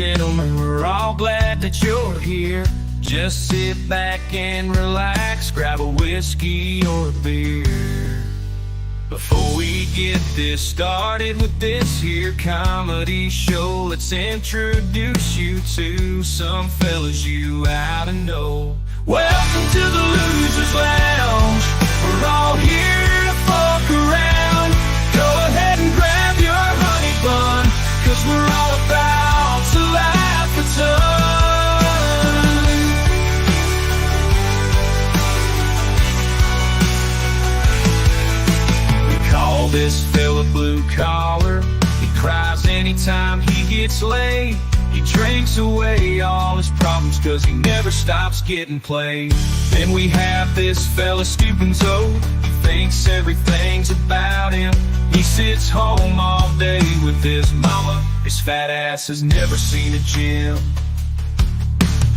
gentlemen, we're all glad that you're here. Just sit back and relax, grab a whiskey or a beer. Before we get this started with this here comedy show, let's introduce you to some fellas you ought to know. Welcome to the Losers Lounge. We're all here to fuck around. Go ahead and grab your honey bun, 'cause we're all about to laugh a ton. We call this fella blue collar. He cries anytime he gets laid. He drinks away all his problems 'cause he never stops getting played. Then we have this fella stooping toe. He thinks everything's about him. He sits home all day with his mama. His fat ass has never seen a gym.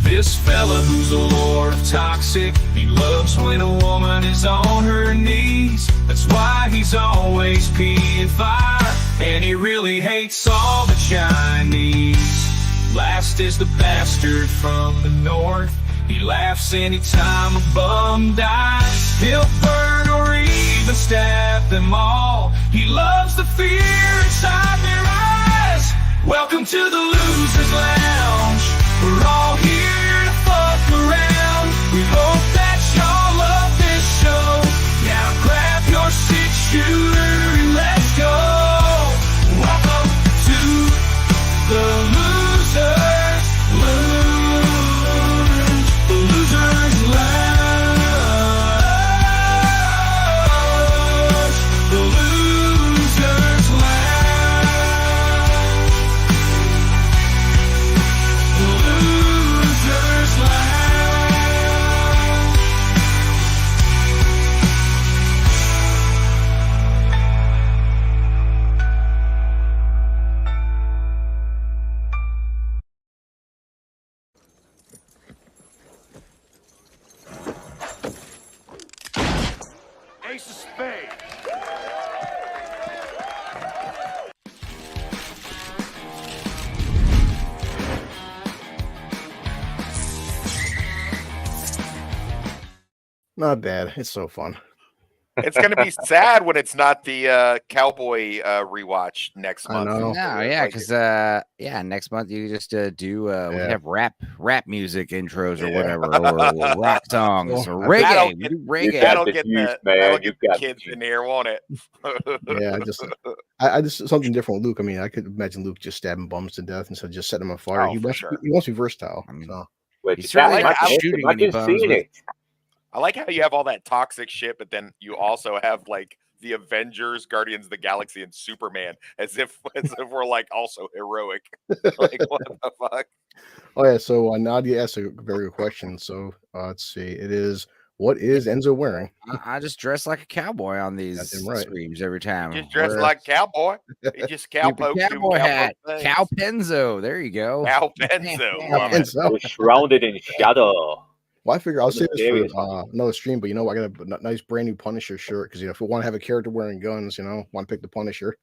This fella who's a lord of toxic, he loves when a woman is on her knees. That's why he's always peeing fire, and he really hates all the Chinese. Last is the bastard from the north. He laughs anytime a bum dies. He'll burn or even stab them all. He loves the fear inside their eyes. Welcome to the Losers Lounge. We're all here to fuck around. We hope that y'all love this show. Now grab your six-shooter and let's go. Welcome to the Losers Lounge. The Losers Lounge. The Losers Lounge. The Losers Lounge. Ace of spades. Not bad. It's so fun. It's going to be sad when it's not the Cowboy rewatch next I month. know. No, yeah, Like because next month you just do we Yeah. have rap music intros or Yeah. whatever, or rock songs or That'll reggae. We do reggae. That'll the get views, the man. that'll You've get the got kids the in here, won't it? Yeah, I just something different with Luke. I mean, I could imagine Luke just stabbing bums to death instead of just setting them on fire. Oh, he for wants sure. he wants to be versatile. I mean, So Wait, He's is certainly that not like shooting any imagine bums seeing with- it. I like how you have all that toxic shit, but then you also have like the Avengers, Guardians of the Galaxy, and Superman, as if we're like also heroic. Like what the fuck? oh yeah, so Nadia asked a very good question. So let's see. It is, what is Enzo wearing? I just dress like a cowboy on these Goddamn right. streams every time. Just dressed Wear a like cowboy. He just stupid cowpoke cowboy hat, things. cow penzo. There you go. Cow Benzo. Yeah. Love it. Enzo. Oh, shrouded in shadow. Well, I figure I'll say this Mysterious. for another stream, but I got a nice brand new Punisher shirt because if we want to have a character wearing guns, want to pick the Punisher.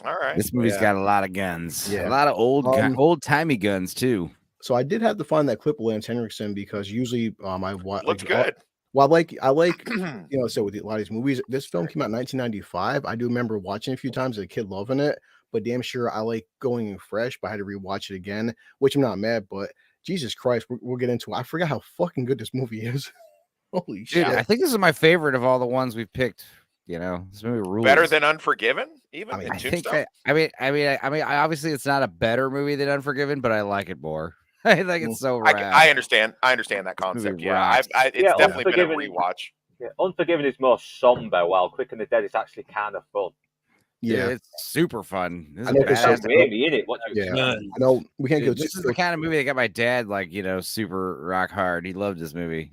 All right. This movie's Yeah. got a lot of guns, Yeah. a lot of old timey guns too. So I did have to find that clip of Lance Henriksen because usually I watch. Looks good. Well, I like so with a lot of these movies, this film came out in 1995. I do remember watching it a few times as a kid, loving it, but damn sure I like going in fresh. But I had to rewatch it again, which I'm not mad. But Jesus Christ, we'll get into it. I forgot how fucking good this movie is. Holy Dude, shit! I think this is my favorite of all the ones we've picked. This movie rules. Better than Unforgiven, even I mean, in I think. Tombstone. Obviously, it's not a better movie than Unforgiven, but I like it more. I think it's so I, rad. I understand. I understand that concept. movie Yeah, rocks. it's Yeah, definitely been a Unforgiven- rewatch. Yeah, Unforgiven is more somber, while Quick and the Dead is actually kind of fun. Yeah, It's super fun. This I is know, a 'cause badass some- movie. Maybe in it. What do you yeah. expect? I know we can't Dude, go. this is the kind of movie that got my dad super rock hard. He loved this movie.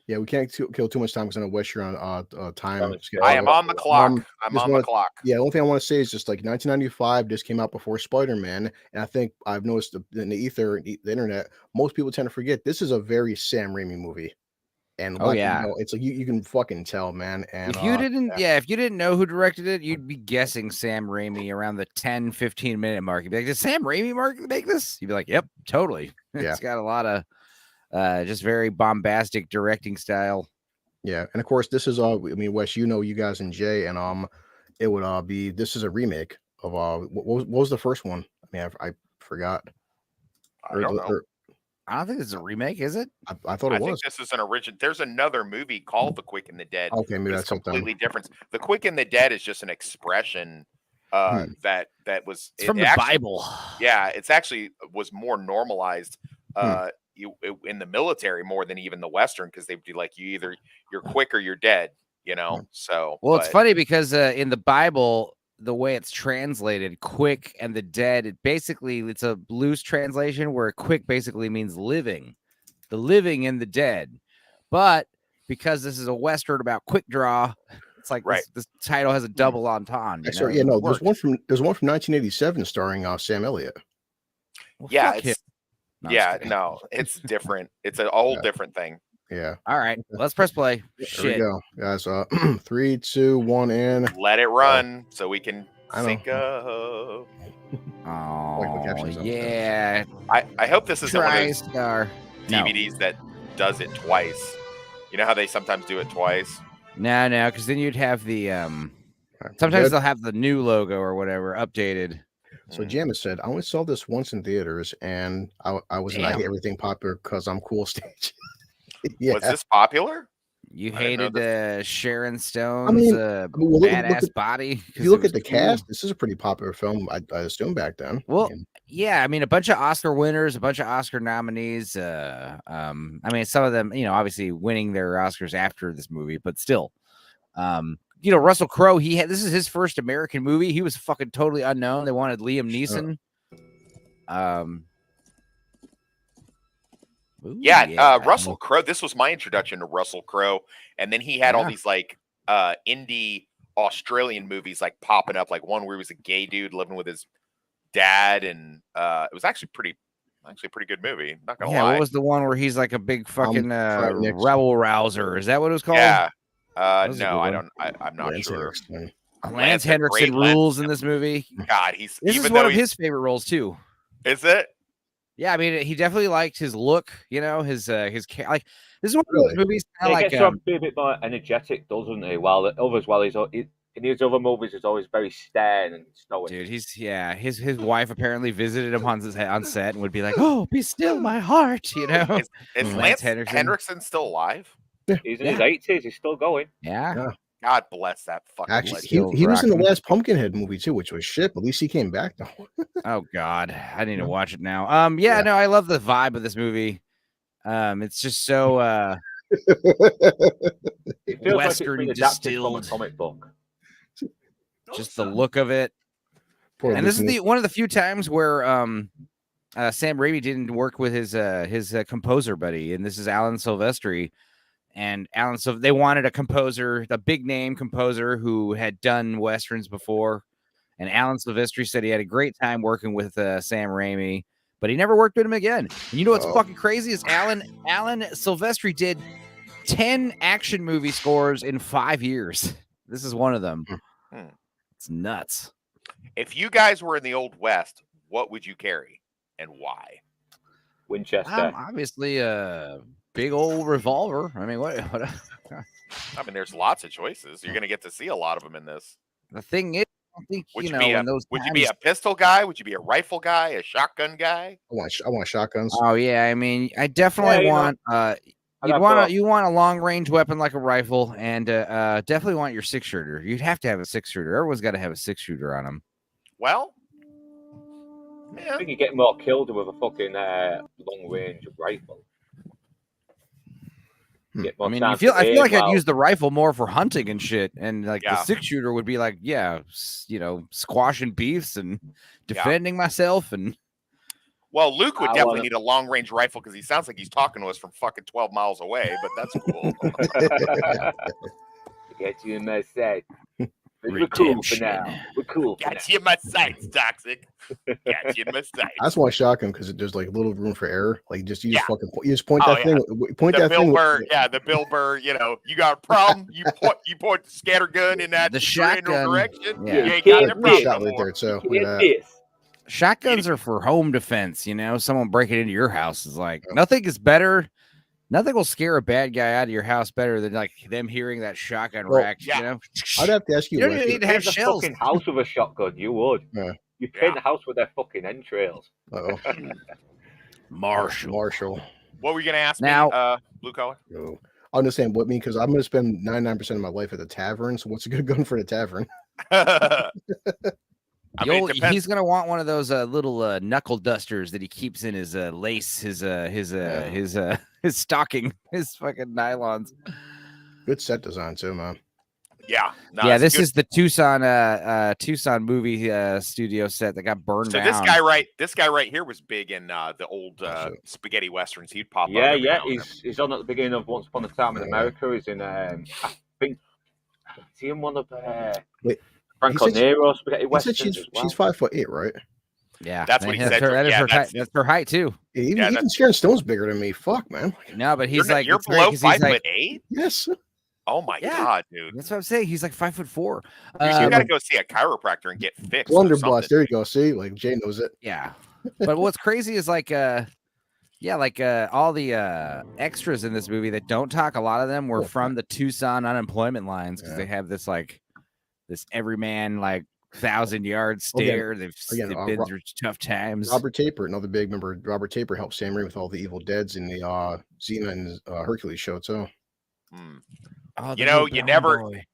Yeah, we can't kill too much time because I know Wes, you're on time. schedule. I am on the clock. I'm just on the wanna- clock. Yeah, the only thing I want to say is just like 1995, this came out before Spider-Man, and I think I've noticed in the ether, the internet, most people tend to forget this is a very Sam Raimi movie. And Oh, like, yeah. it's like you can fucking tell, man. And If you didn't, if you didn't know who directed it, you'd be guessing Sam Raimi around the 10, 15-minute mark. You'd be like, did Sam Raimi make this? You'd be like, yep, totally. Yeah. It's got a lot of just very bombastic directing style. Yeah, and of course, this is all. I mean, Wes, you guys and Jay, and it would be. This is a remake of what was the first one? I mean, I forgot. I don't know. I don't think it's a remake, is it? I thought I it think was. this is an original. There's another movie called The Quick and the Dead. Okay, maybe It's that's something. completely different. The Quick and the Dead is just an expression that was It's from it the actually- Bible. Yeah, it's actually was more normalized in the military more than even the Western, because they'd be like, you're quick or you're dead, you know. So Well, it's funny because in the Bible, the way it's translated, quick and the dead, it's a loose translation where quick basically means living, the living and the dead. But because this is a Western about quick draw, it's like this title has a double entendre. Sorry, no, there's one from 1987 starring Sam Elliott. Well, yeah, fuck him. it's No, no, it's different. It's a whole different thing. Yeah. All right, let's press play. There Shit. we go, guys. 3, 2, 1, and Let it run so we can I know. think of. Oh, captions up there. yeah. I hope this isn't one of those TriStar. No. DVDs that does it twice. You know how they sometimes do it twice? No, because then you'd have the sometimes Good. they'll have the new logo or whatever updated. So Jamis said, I only saw this once in theaters, and I was in I Damn. Hate Everything Popular because I'm cool stage. Yeah. Was this popular? You I didn't know hated Sharon Stone's mean, well, look badass at- body. If you look at the cool. cast, this is a pretty popular film, I assume back then. Well, And yeah, I mean, a bunch of Oscar winners, a bunch of Oscar nominees. I mean, some of them, obviously winning their Oscars after this movie, but still, Russell Crowe. This is his first American movie. He was fucking totally unknown. They wanted Liam Neeson. Ooh, Russell Crowe. This was my introduction to Russell Crowe, and then he had all Yeah. these like indie Australian movies like popping up, like one where he was a gay dude living with his dad, and it was actually a pretty good movie. Not gonna Yeah, lie. what was the one where he's like a big fucking right next- rebel rouser? Is that what it was called? Yeah. was a No, good I one. don't. I'm not Lance sure. Henriksen. Lance a great Henriksen Lance- rules in this movie. God, he's This even is though one of he's his favorite roles too. is it? Yeah, I mean, he definitely liked his look. His like this is one of Really? those movies He kind of gets like to be a bit more energetic, doesn't he? While the others, in his other movies, he's always very stern and stoic. dude. His wife apparently visited him on set and would be like, "Oh, be still, my heart," Is Lance Lance Henriksen. Henriksen still alive? He's in his 80s. He's still going. Yeah. God bless that fucking Actually, legend. Still he was in the rocking. last Pumpkinhead movie too, which was shit. But at least he came back though. Oh God, I need to Yeah. watch it now. Yeah. No, I love the vibe of this movie. It's just so It feels Western like it's been adapted from a distilled. comic book. just the look of it. Poor And this is Luke one of the few times where Sam Raimi didn't work with his composer buddy, and this is Alan Silvestri. And they wanted a composer, a big name composer who had done westerns before. And Alan Silvestri said he had a great time working with Sam Raimi, but he never worked with him again. And you know what's Oh. fucking crazy is Alan Silvestri did 10 action movie scores in 5 years. This is one of them. Hmm. It's nuts. If you guys were in the old West, what would you carry and why? Winchester. Obviously a big old revolver. I mean, what I mean, there's lots of choices. You're gonna get to see a lot of them in this. the thing is, I don't think Would you you, know be a in those Would you be times- a pistol guy? Would you be a rifle guy? A shotgun guy? I want shotguns. Oh yeah, I mean, I definitely you know, want I you got want a long range weapon like a rifle, and definitely want your 6-shooter. You'd have to have a 6-shooter. Everyone's got to have a 6-shooter on them. Well, I yeah. think you get more killed with a fucking long range rifle. Get more I mean, chance I to feel aim like I'd well. use the rifle more for hunting and shit, and like Yeah. the 6-shooter would be like, squashing beefs and defending myself and. Well, Luke would I definitely wanna- need a long range rifle because he sounds like he's talking to us from fucking 12 miles away. But that's cool. Get you in my sight. We're cool for now. Redemption. We're cool for now. Got you in my sights, Toxic. Got you in my sights. That's why I shock him because there's like little room for error. Like you Yeah. just point Oh, that thing, point The that Bill thing. Burr, the Bill Burr, you got a problem, you point the scatter gun in that The general shotgun. direction, Yeah. you ain't got a Can't problem shot no right more. there. So You look at can't that. miss. Shotguns are for home defense. Someone breaking into your house is like nothing is better. Nothing will scare a bad guy out of your house better than like them hearing that shotgun Well, rack. yeah. I'd have to ask you. You don't Wes, even need to have Paint the shells. fucking house with a shotgun. You would. Yeah. You paint Yeah. the house with their fucking entrails. Uh-oh. Marshall. What were you gonna ask Now- me, blue collar? No. I understand what me because I'm going to spend 99% of my life at the tavern. So what's a good gun for the tavern? I mean, it depends. He's gonna want one of those little knuckle dusters that he keeps in his lace, his stocking, his fucking nylons. Good set design too, man. Yeah, no, Yeah, it's this good. is the Tucson movie studio set that got burned So down. this guy right here was big in the old spaghetti westerns. He'd pop up. Yeah, every yeah. now and then. He's on at the beginning of Once Upon a Time in Yeah. America. He's in, I think, is he in one of Wait, Franco he said Nero spaghetti He westerns said as well? she's 5'8", right? Yeah, That's what he said. That's her height too. Yeah, even Yeah, even Sharon Stone's bigger than me. Fuck, man. No, but he's like you're it's great below 'cause 5'8". Yes. Oh my Yeah. god, dude! That's what I'm saying. He's like 5'4". You gotta go see a chiropractor and get fixed. or Blunderbuss. something. There you go. See, like Jay knows it. Yeah. But what's crazy is all the extras in this movie that don't talk, a lot of them were from the Tucson unemployment lines because Yeah. they have this everyman 1,000-yard Again- stare. They've been through tough times. Robert Taper, another big member. Robert Taper helped Sam Raimi with all the Evil Deads in the Xena and Hercules show too. Hmm. Oh, the You know, little you brown never- boy.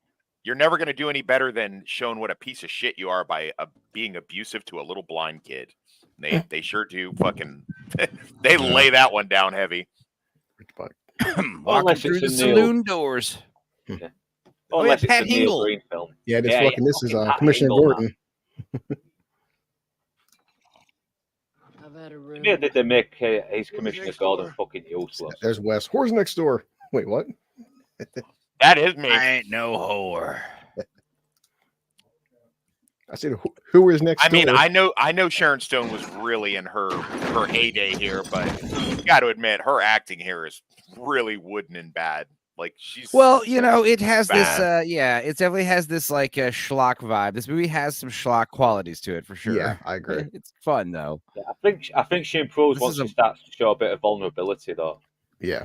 You're never gonna do any better than showing what a piece of shit you are by being abusive to a little blind kid. They sure do. Fucking, they lay that one down heavy. But Walking unless through it's the a Neil- saloon doors. Or Oh, yeah, unless Pat it's a Neil Hingle. Green film. yeah, this Yeah, fucking this is fucking Pat Commissioner Hingle, man. Gordon. Yeah, did they make his Commissioner Gordon fucking useless? There's Wes. Whore's next door? Wait, what? That is me. I ain't no whore. I said who is next I mean, door? I know Sharon Stone was really in her heyday here, but you got to admit her acting here is really wooden and bad. Like she's Well, it has Bad. this. It definitely has this schlock vibe. This movie has some schlock qualities to it for sure. Yeah, I agree. It's fun though. Yeah, I think she improves This once is she starts to show a bit of vulnerability, though. Yeah.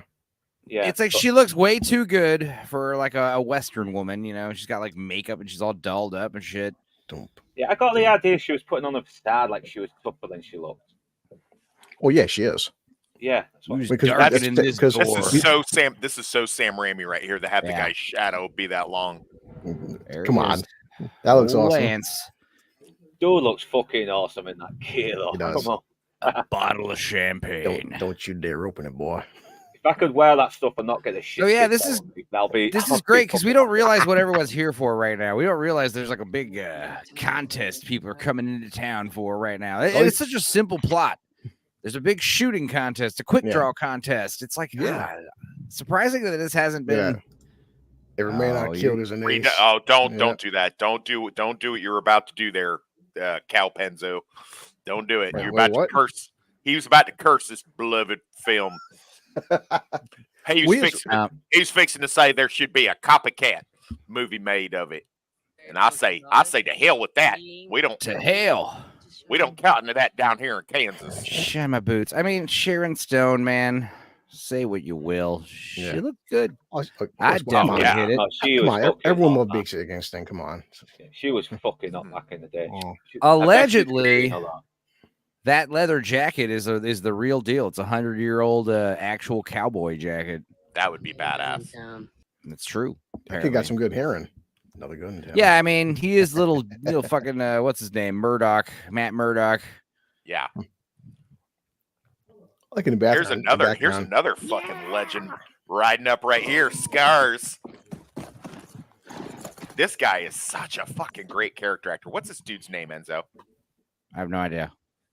Yeah, It's like but- she looks way too good for like a Western woman. She's got like makeup and she's all dolled up and shit. Don't. Yeah, I got the idea she was putting on a facade like she was tougher than she looked. Well, yeah, she is. Yeah, that's what Who's Because darker that's- than this because- door? This is so Sam Raimi right here to have the Yeah. guy's shadow be that long. There Come it on, is. that looks awesome. Lance, dude looks fucking awesome in that gear, though. He does. Come on. a bottle of champagne. Don't you dare open it, boy. If I could wear that stuff and not get the shit. Oh, yeah, kicked this out is- of me, that'll be. This I'll is be great because we fucking don't realize what everyone's here for right now. We don't realize there's like a big contest people are coming into town for right now. It's such a simple plot. There's a big shooting contest, a quick Yeah. draw contest. It's like, Yeah. surprising that this hasn't Yeah. been. Every man Oh, I killed is an ace. Don't Yeah. do that. Don't do what you're about to do there, Cal Penzo. Don't do it. Wait, You're wait, about what? to curse. He was about to curse this beloved film. He was fixing to say there should be a copycat movie made of it. And I say to hell with that. We don't To hell. count into that down here in Kansas. Shine my boots. I mean, Sharon Stone, man. Say what you will. She Yeah. looked good. Oh, of course, I come on. definitely Yeah. hit it. Oh, she Come was on, fucking everyone hot, loved man. Big Shit Against Thing. Come on. She was fucking up back in the day. Oh. I bet she's Allegedly, a lot. that leather jacket is the real deal. It's a 100-year-old actual cowboy jacket. That would be badass. It's true. That kid got apparently. some good hearing. Another good one. Yeah, I mean, he is little fucking what's his name? Matt Murdock. Yeah. Like in the background. Here's another fucking legend riding up right here. Scars. This guy is such a fucking great character actor. What's this dude's name, Enzo? I have no idea.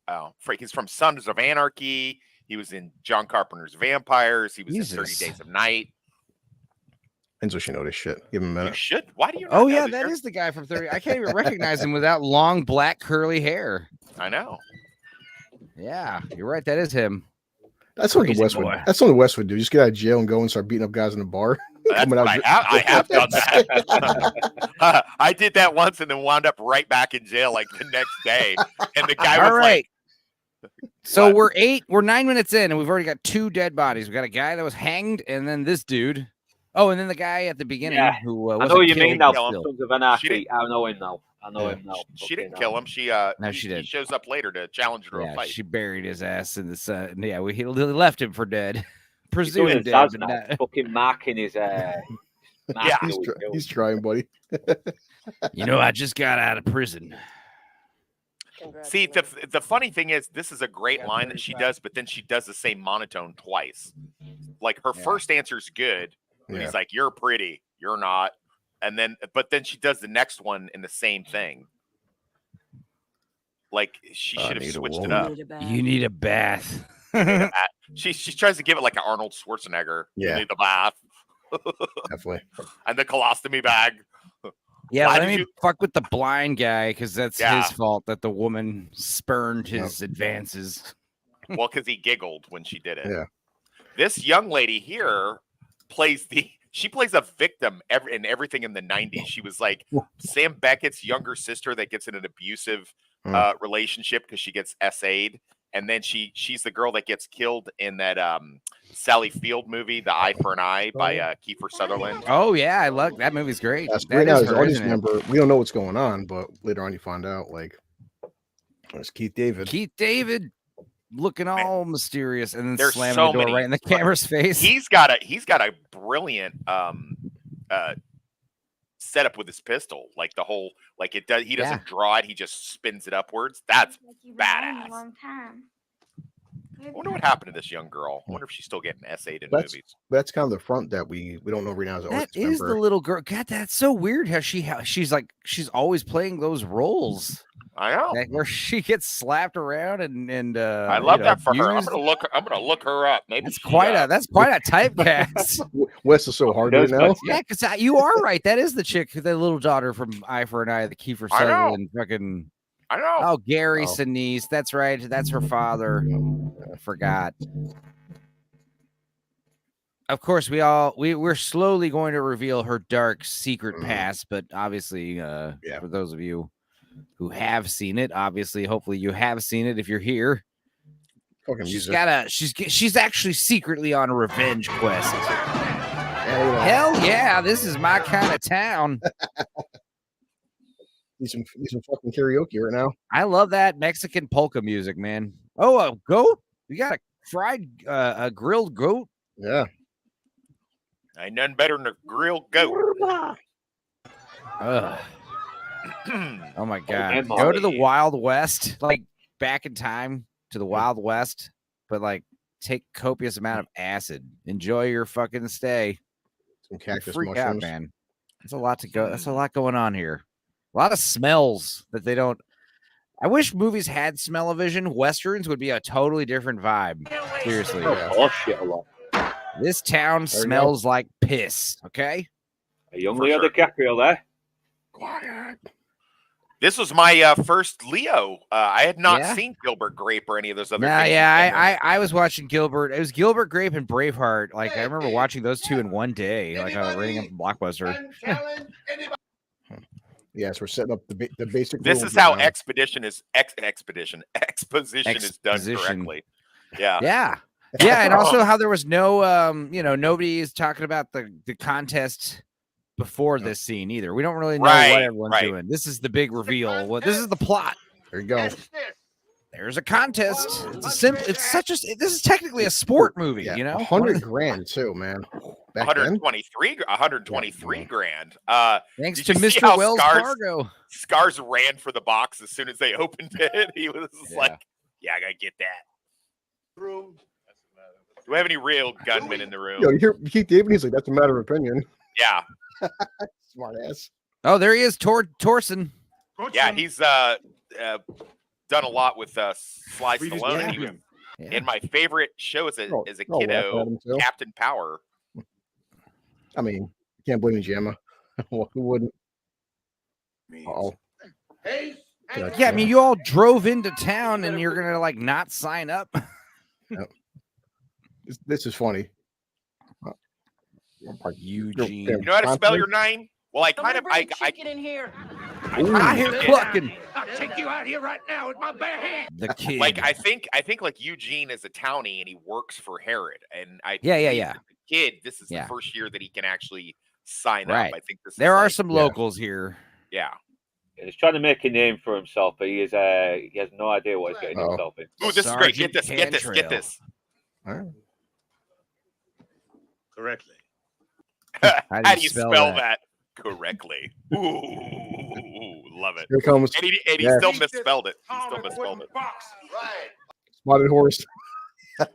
Oh, freak. He's from Sons of Anarchy. He was in John Carpenter's Vampires. He was in 30 Jesus. Days of Night. Enzo should know this shit. Give him a You minute. should. Why do you? Not Oh know yeah, this? that You're- is the guy from 30. I can't even recognize him without long black curly hair. I know. Yeah, you're right. That is him. That's what the Crazy West would. boy. That's what the West would do. Just get out of jail and go and start beating up guys in the bar. That's Coming what out I have done that. I did that once and then wound up right back in jail like the next day. And the guy was All right. So What? we're 9 minutes in, and we've already got 2 dead bodies. We got a guy that was hanged, and then this dude. Oh, and then the guy at the beginning Yeah. who I wasn't know what you killed mean now. kill him. still. Sons of She Anarchy. didn't- I know him now. I know Yeah. him now. like, she Fucking didn't hell. kill him. She No, he, she he did. shows up later to challenge her to a Yeah, fight. she buried his ass in the sun. Yeah, he left him for dead. He's doing Presumed his dead, Zaz but now. not- Fucking marking his. Yeah. He's trying, buddy. You know, I just got out of prison. See, the funny thing is, this is a great line that she does, but then she does the same monotone twice. Like her Yeah. first answer's good. When Yeah. he's like, "You're pretty, you're not," and then, but then she does the next one in the same thing. Like she I should have need a switched it woman. up. You need a bath. She tries to give it like an Arnold Schwarzenegger. Yeah. You need the bath Definitely. and the colostomy bag. Yeah, Why let did me you- fuck with the blind guy because that's Yeah. his fault that the woman spurned his advances. Well, because he giggled when she did it. Yeah. This young lady here plays a victim in everything in the 90s. She was like Sam Beckett's younger sister that gets in an abusive relationship because she gets SA'd. And then she's the girl that gets killed in that Sally Field movie, The Eye for an Eye by Kiefer Sutherland. Oh yeah, I love that movie's great. That's That right now is as an her, audience isn't it? member, we don't know what's going on, but later on you find out. Like, it's Keith David. Keith David looking all mysterious and then There's slamming so the door many- right in the camera's face. He's got a brilliant setup with his pistol. Like the whole it does. He doesn't draw it. He just spins it upwards. That's badass. I wonder what happened to this young girl. I wonder if she's still getting SA'd in That's- movies. That's kind of the front that we don't know right now as an That audience is the member. little girl. God, that's so weird how she's always playing those roles. I know. Like, where she gets slapped around and I love you know, that for her. I'm abused. gonna look her up. Maybe That's she, quite a typecast. Wes is so hard right Does now. Wes- Yeah, because you are right. That is the chick, the little daughter from Eye for an Eye, the Kiefer I know. Sutherland fucking. I know. Oh, Gary Oh. Sinise. That's right. That's her father. I forgot. Of course, we're slowly going to reveal her dark secret Mhm. past, but obviously, for those of you who have seen it, obviously, hopefully you have seen it if you're here. Fucking She's music. she's actually secretly on a revenge quest. Yeah, look at that. Hell yeah, this is my kind of town. Need some fucking karaoke right now. I love that Mexican polka music, man. Oh, a goat? You got a fried, a grilled goat? Yeah. Ain't nothing better than a grilled goat. Ugh. Oh my god! Emily. Go to the Wild West, like back in time to the Wild West, but like take copious amount of acid. Enjoy your fucking stay. Some You cactus freak out, mushrooms. man. There's a lot to go. That's a lot going on here. A lot of smells that they don't. I wish movies had smell-o-vision. Westerns would be a totally different vibe. Seriously, Oh shit! A lot. this town There you go. smells like piss. Okay. A young For Leo sure. DiCaprio there. Quiet. This was my first Leo. I had not Yeah? seen Gilbert Grape or any of those other Nah, things. yeah, I was watching Gilbert. It was Gilbert Grape and Braveheart. Like I remember watching those two in one day. Like I was rating them from Blockbuster. Yes, we're setting up the basic. This rules is how right now. exposition is exposition is done Exposition. correctly. Yeah. Yeah. Yeah, and also how there was no nobody is talking about the contest before this scene either. We don't really know Right, what everyone's right. doing. This is the big reveal. Well, this is the plot. There you go. There's a contest. It's a simple. It's such a. This is technically a sport movie. Yeah, You know, 100 grand too, man. Back then, 123 grand. thanks Did to you see Mr. how Wells Scars- Fargo. Scars ran for the box as soon as they opened it. He was just Yeah. like, "Yeah, I gotta get that." Do we have any real gunmen in the room? yo, you hear Keith David? He's like, that's a matter of opinion. Yeah, Smart ass. Oh, there he is, Torson. yeah. He's done a lot with Sly Read his Stallone. name. He was Yeah. in my favorite show as a Oh, as a I'll laugh at kiddo, him, too. Captain Power. I mean, Can't blame Gemma. Well, who wouldn't? Oh, Yeah, I mean, you all drove into town and you're gonna like not sign up. this is funny. Eugene. You know how to spell your name? Well, I kind of, I in here. I hear clucking. I'll take you out here right now with my bare hands. The kid. like, I think like Eugene is a townie and he works for Herod. And I, Yeah. the kid, this is Yeah. the first year that he can actually sign Right. up. I think this. There is are like, some locals here. Yeah. He's trying to make a name for himself, but he has no idea what he's getting himself in. Ooh, this is great. Get Sergeant this. Get this. All right. Correctly. How do you spell that correctly? Ooh, love it. Here comes And he Yeah. still misspelled it. He still misspelled it. Spotted Horse.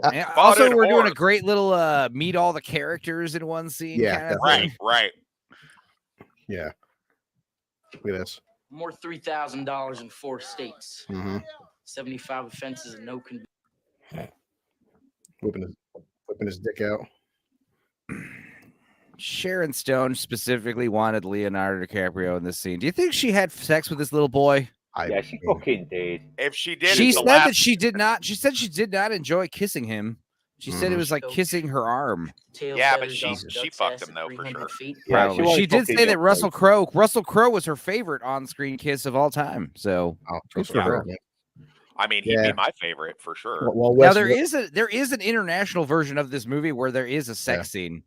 And also, Spotted we're doing a horse. great little meet all the characters in one scene. Yeah, kind of Right, thing. right. Yeah. Look at this. More $3,000 in 4 states. Mm-hmm. 75 offenses and no convictions. Whipping his dick out. Sharon Stone specifically wanted Leonardo DiCaprio in this scene. Do you think she had sex with this little boy? Yeah, she fucking did. If she did, She it's said the last. that she did not. She said she did not enjoy kissing him. She said it was like kissing her arm. Yeah, but she fucked him though for sure. Yeah, Probably. was She did fucking say that young, Russell Crowe was her favorite on-screen kiss of all time. So Oh, Good for for her. her. Man. I mean, he'd Yeah. be my favorite for sure. Well, now Wes, there is an international version of this movie where there is a sex scene.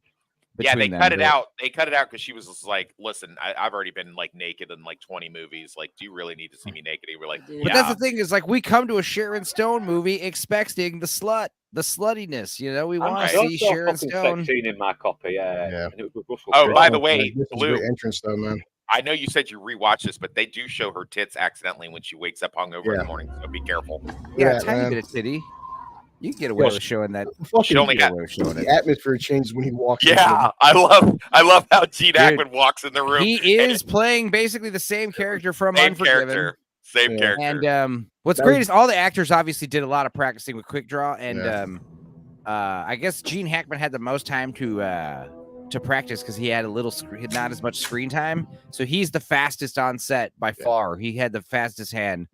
Yeah, they between cut them, it but- out. They cut it out because she was just like, "Listen, I've already been like naked in like 20 movies. Like, do you really need to see me naked?" And we're like, But But that's the thing is like we come to a Sharon Stone movie expecting the sluttiness. You know, we want I to also see saw a Sharon fucking Stone. sex scene in my copy. Yeah. And it was with Russell Oh, Crowe. by the way, this is a Blue, great entrance though, man. I know you said you rewatched this, but they do show her tits accidentally when she wakes up hungover in Yeah. the morning. So be careful. Yeah, Yeah, a tiny man. bit of titty. You can get away Yes. with showing that. Fucking She only You can get got. away with showing the it. atmosphere changes when he walks. into Yeah, I love how Gene Hackman walks in the room. He is playing basically the same character from Same Unforgiven. character. Same Yeah. character. And what's That great was- is all the actors obviously did a lot of practicing with Quick Draw, and Yeah. I guess Gene Hackman had the most time to practice because he had not as much screen time. So he's the fastest on set by far. He had the fastest hand.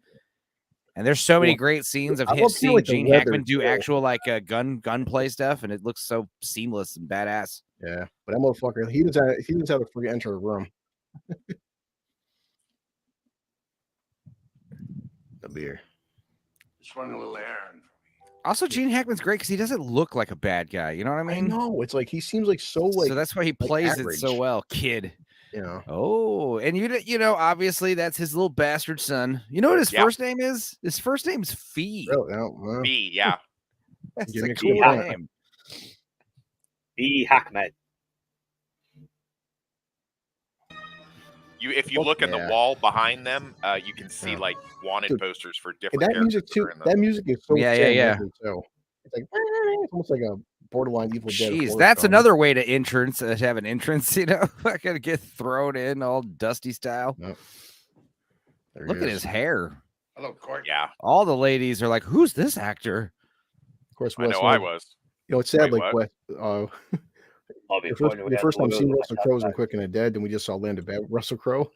And there's so many Well, great scenes of I him love seeing, seeing like, the Gene weather, Hackman do too. actual like gunplay stuff, and it looks so seamless and badass. Yeah, but that motherfucker, he doesn't have to forget enter a room. The beer. Just running a little errand. Also, Gene Hackman's great because he doesn't look like a bad guy. You know what I I mean? know. It's like he seems like so like so that's why he plays it so average. well, kid. you know. Oh, and you know, obviously that's his little bastard son. You know what his Yeah. first name is? His first name's Fee. Really, no, B, yeah. That's Give a me a cool cool name. name. B. Hackman. If you look in Yeah. the wall behind them, you can see Yeah. like wanted Dude, posters for And different that characters. music too. are in the- That music is so Yeah, Sam yeah. Raimi, too. It's like it's almost like a borderline Evil Dead. Jeez, horror that's film. another way to have an entrance. You know, I gotta get thrown in all dusty style. There Look he at is. his hair. Hello, Court. Yeah, All the ladies are like, "Who's this actor?" Of course, I Wes know I Love- was. You know, it's sad. Wait, like what? I'll be the first time seeing Russell Crowe's in Quick and the Dead, then we just saw Land of Bad Russell Crowe.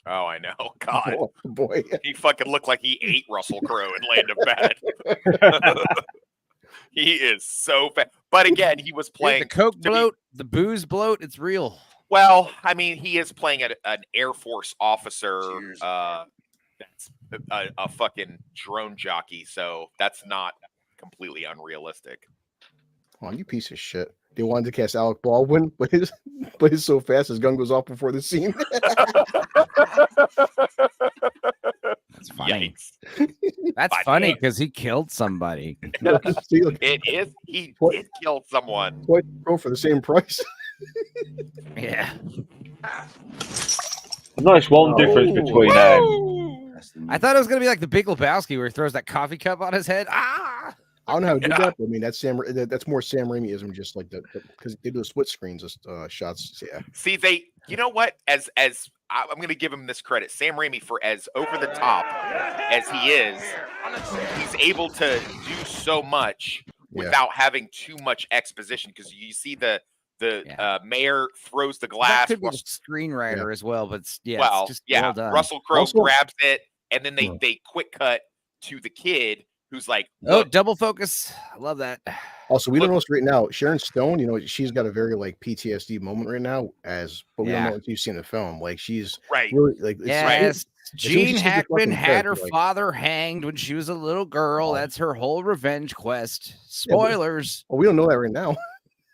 Oh, I know. God, Oh, boy, he fucking looked like he ate Russell Crowe in Land of Bad. He is so fat. But again, he was Dude, playing. the coke be- bloat, the booze bloat. It's real. Well, I mean, he is playing an Air Force officer. Cheers. That's a fucking drone jockey. So that's not completely unrealistic. oh, you piece of shit. They wanted to cast Alec Baldwin, but he's so fast his gun goes off before the scene. That's funny. Yikes. That's Funny. funny because he killed somebody. See, look, It is. He What? did kill someone. twice go for the same price. Yeah. Nice one Oh. difference between I thought it was gonna be like the Big Lebowski where he throws that coffee cup on his head. Ah. I don't know how to do Yeah. that, but I mean that's more Sam Raimiism, just like because they do the split screens shots. So, yeah, See, you know what? As I'm going to give him this credit, Sam Raimi, for as over the top as he is, he's able to do so much Yeah. without having too much exposition. Because you see the The Yeah. mayor throws the That glass. could be the screenwriter as well, but yeah, Well, it's just yeah, well done. Russell Crowe Also- grabs it, and then Yeah. they quick cut to the kid who's like, Oh, "Look, double focus. I love that. Also, we don't Look- know right now. Sharon Stone, she's got a very like PTSD moment right now, but we don't Yeah. know if you've seen the film. Like she's right, really like it's Yes. soon as Gene she sees the Hackman fucking had her character, like- father hanged when she was a little girl. Oh. That's her whole revenge quest. Yeah, but- Spoilers. well, we don't know that right now.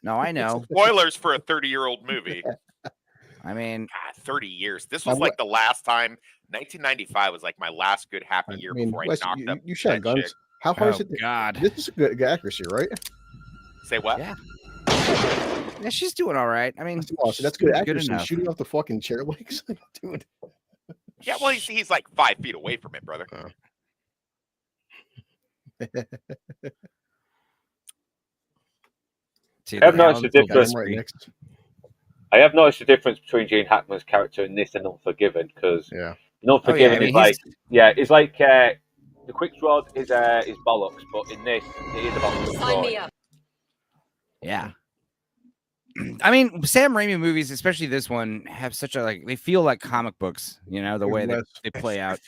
No, I know. spoilers for a 30-year-old movie." I mean, God, 30 years. This I'm was like the last time. 1995 was like my last good happy I year mean, before I Wes, knocked up. you shot that guns. chick. How hard is oh it? God. This is good accuracy, right? Say what? Yeah. Yeah, she's doing all right. I mean, Awesome. That's she's good doing accuracy. enough. Shooting off the fucking chair legs, dude. Yeah, well, he's like 5 feet away from it, brother. Dude, I have the noticed Alan the Got difference. him right Silvestri- next. I have noticed the difference between Gene Hackman's character in this and Unforgiven, because Yeah. in Unforgiven I mean, is like, he's- yeah, it's like the quick draw is bollocks, but in this it is about quick Sign me draw. up. Yeah. I mean, Sam Raimi movies, especially this one, have such a they feel like comic books, the way Wes. they play out.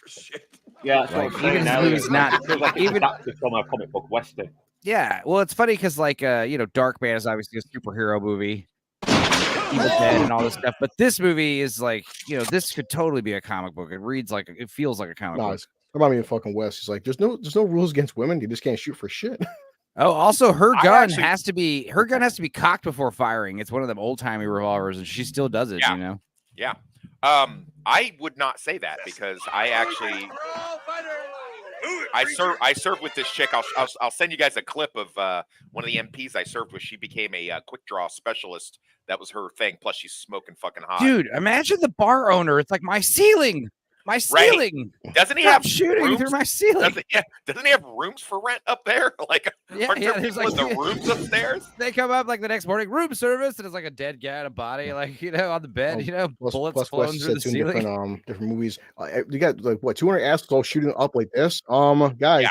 Yeah, that's what Like, I'm saying even now. if it's not- It feels like it's even- adapted from a comic book western. Yeah. Well, it's funny because Darkman is obviously a superhero movie. Evil Dead and all this stuff, but this movie is like, this could totally be a comic book. It feels like a comic No, book. it's remind me of fucking West. He's like, there's no rules against women. You just can't shoot for shit. Oh, also her I gun actually- has to be cocked before firing. It's one of them old timey revolvers, and she still does it. Yeah. Yeah. I would not say that because I actually I served with this chick. I'll send you guys a clip of one of the MPs I served with. She became a quick draw specialist. That was her thing. Plus, she's smoking fucking hot. Dude, imagine the bar owner. It's like my ceiling. My ceiling. Doesn't he Stop have shooting rooms? through my ceiling. Doesn't he have rooms for rent up there? Like, Yeah, aren't there there's people like in the rooms upstairs? they come up like the next morning, room service, and it's like a dead guy in a body, like on the bed, bullets flowing West through the said two ceiling. different movies. You got like what 200 assholes shooting up like this. Guys,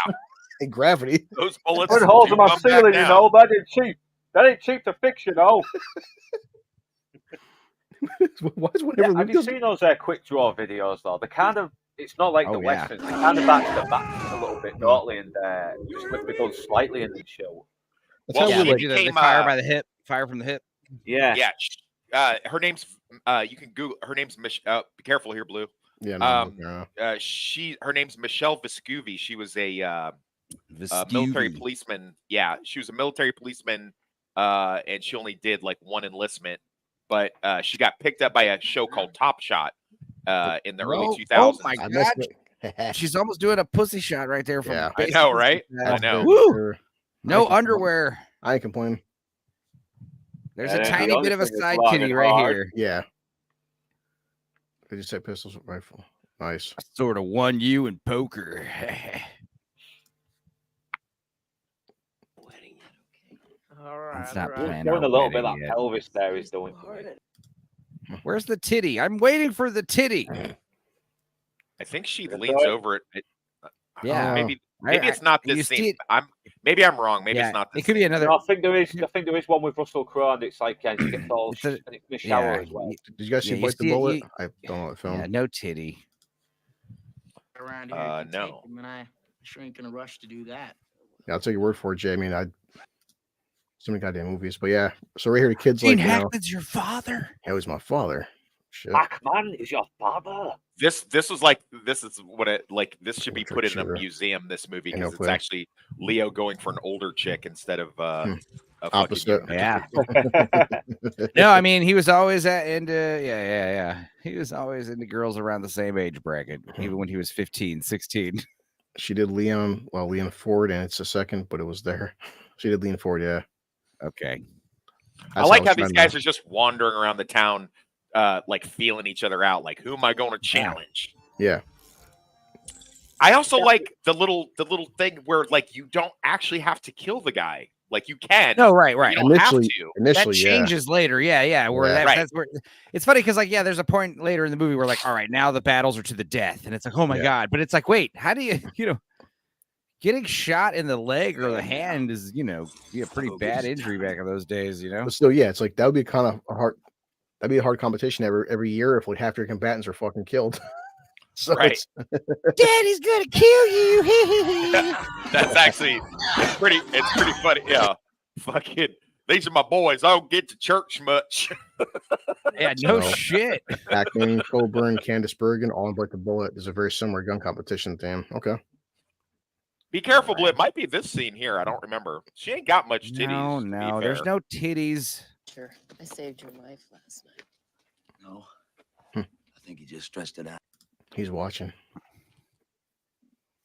in Gravity. Those bullets. Put holes do in my come back ceiling, down. that ain't cheap. That ain't cheap to fix, Why is whatever? Have you seen those quick draw videos though? It's not like Oh, the yeah. westerns. They kind of back the back a little bit, don't they? And just flip the gun slightly and then show. Well, Yeah, she they like do the became, fire by the hip, fire from the hip. Yeah. Yeah. Her name's you can Google her name's be careful here, Blue. Yeah. Her name's Michelle Vescovi. She was a military policeman. Yeah, she was a military policeman, and she only did like one enlistment, but she got picked up by a show called Top Shot in the early 2000s. Oh my I god, missed it. she's almost doing a pussy shot right there. From Yeah. I know, right? Yeah. I know. Woo! No I ain't underwear. I ain't complaining. There's Yeah, a the tiny only bit of a thing is side long kitty and right hard. here. Yeah. They just said pistols rifle. Nice. I sort of won you in poker. All right. That's not all right. planned. Doing a little bit wedding like yet. Elvis there is doing. Where's the titty? I'm waiting for the titty. I think she That's leans right. over it. Yeah. Maybe I- it's not you this see scene. it- Maybe I'm wrong. Maybe Yeah, it's not this it could be scene. another. I think there is one with Russell Crowe, and it's like she gets all It's a- and it's in the shower Yeah, as well. Did you guys see Yeah, you Bite the see it, Bullet? you- I don't know that film. yeah, no titty. Around here, you can No. take them, and I sure ain't gonna rush to do that. Yeah, I'll take your word for it, Jay. I mean, so many goddamn movies, but yeah. So right here, the kids Gene like, Hackman's your father. he was my father. Shit. Pac-Man is your father. This is what it like. This should be put in a Sure. museum. This movie I know, because it's Claire. actually Leo going for an older chick instead of a fucking Opposite. young- Yeah. No, I mean he was always into yeah. He was always into girls around the same age bracket, even when he was 15, 16. She did Liam Ford, and it's a second, but it was there. She did Liam Ford, yeah. Okay. I like how these guys are just wandering around the town, like feeling each other out. Like, who am I going to challenge? Yeah. I also like the little thing where like you don't actually have to kill the guy. Like you can. No, right. You don't have Initially, to. That Initially, yeah. changes later. Yeah. Where Yeah. that, Right. that's where it's funny because like there's a point later in the movie where like all right now the battles are to the death and it's like oh my Yeah. god, but it's like wait how do you getting shot in the leg or the hand is, be a pretty bad injury back in those days, But still, yeah, it's like that would be kind of a hard. That'd be a hard competition every year if like half your combatants are fucking killed. So Right. it's, Daddy's gonna kill you. That's actually it's pretty funny. Yeah. Fucking these are my boys. I don't get to church much. Yeah, no So- shit. Hackman, Coburn, Candice Bergen, all in Bite the Bullet. There's a very similar gun competition. Damn. Okay. Be careful, Blip. Might be this scene here. I don't remember. She ain't got much titties. No, to be no, there's fair. no titties. Sure. I saved your life last night. No. Hmm. I think you just stressed it out. He's watching.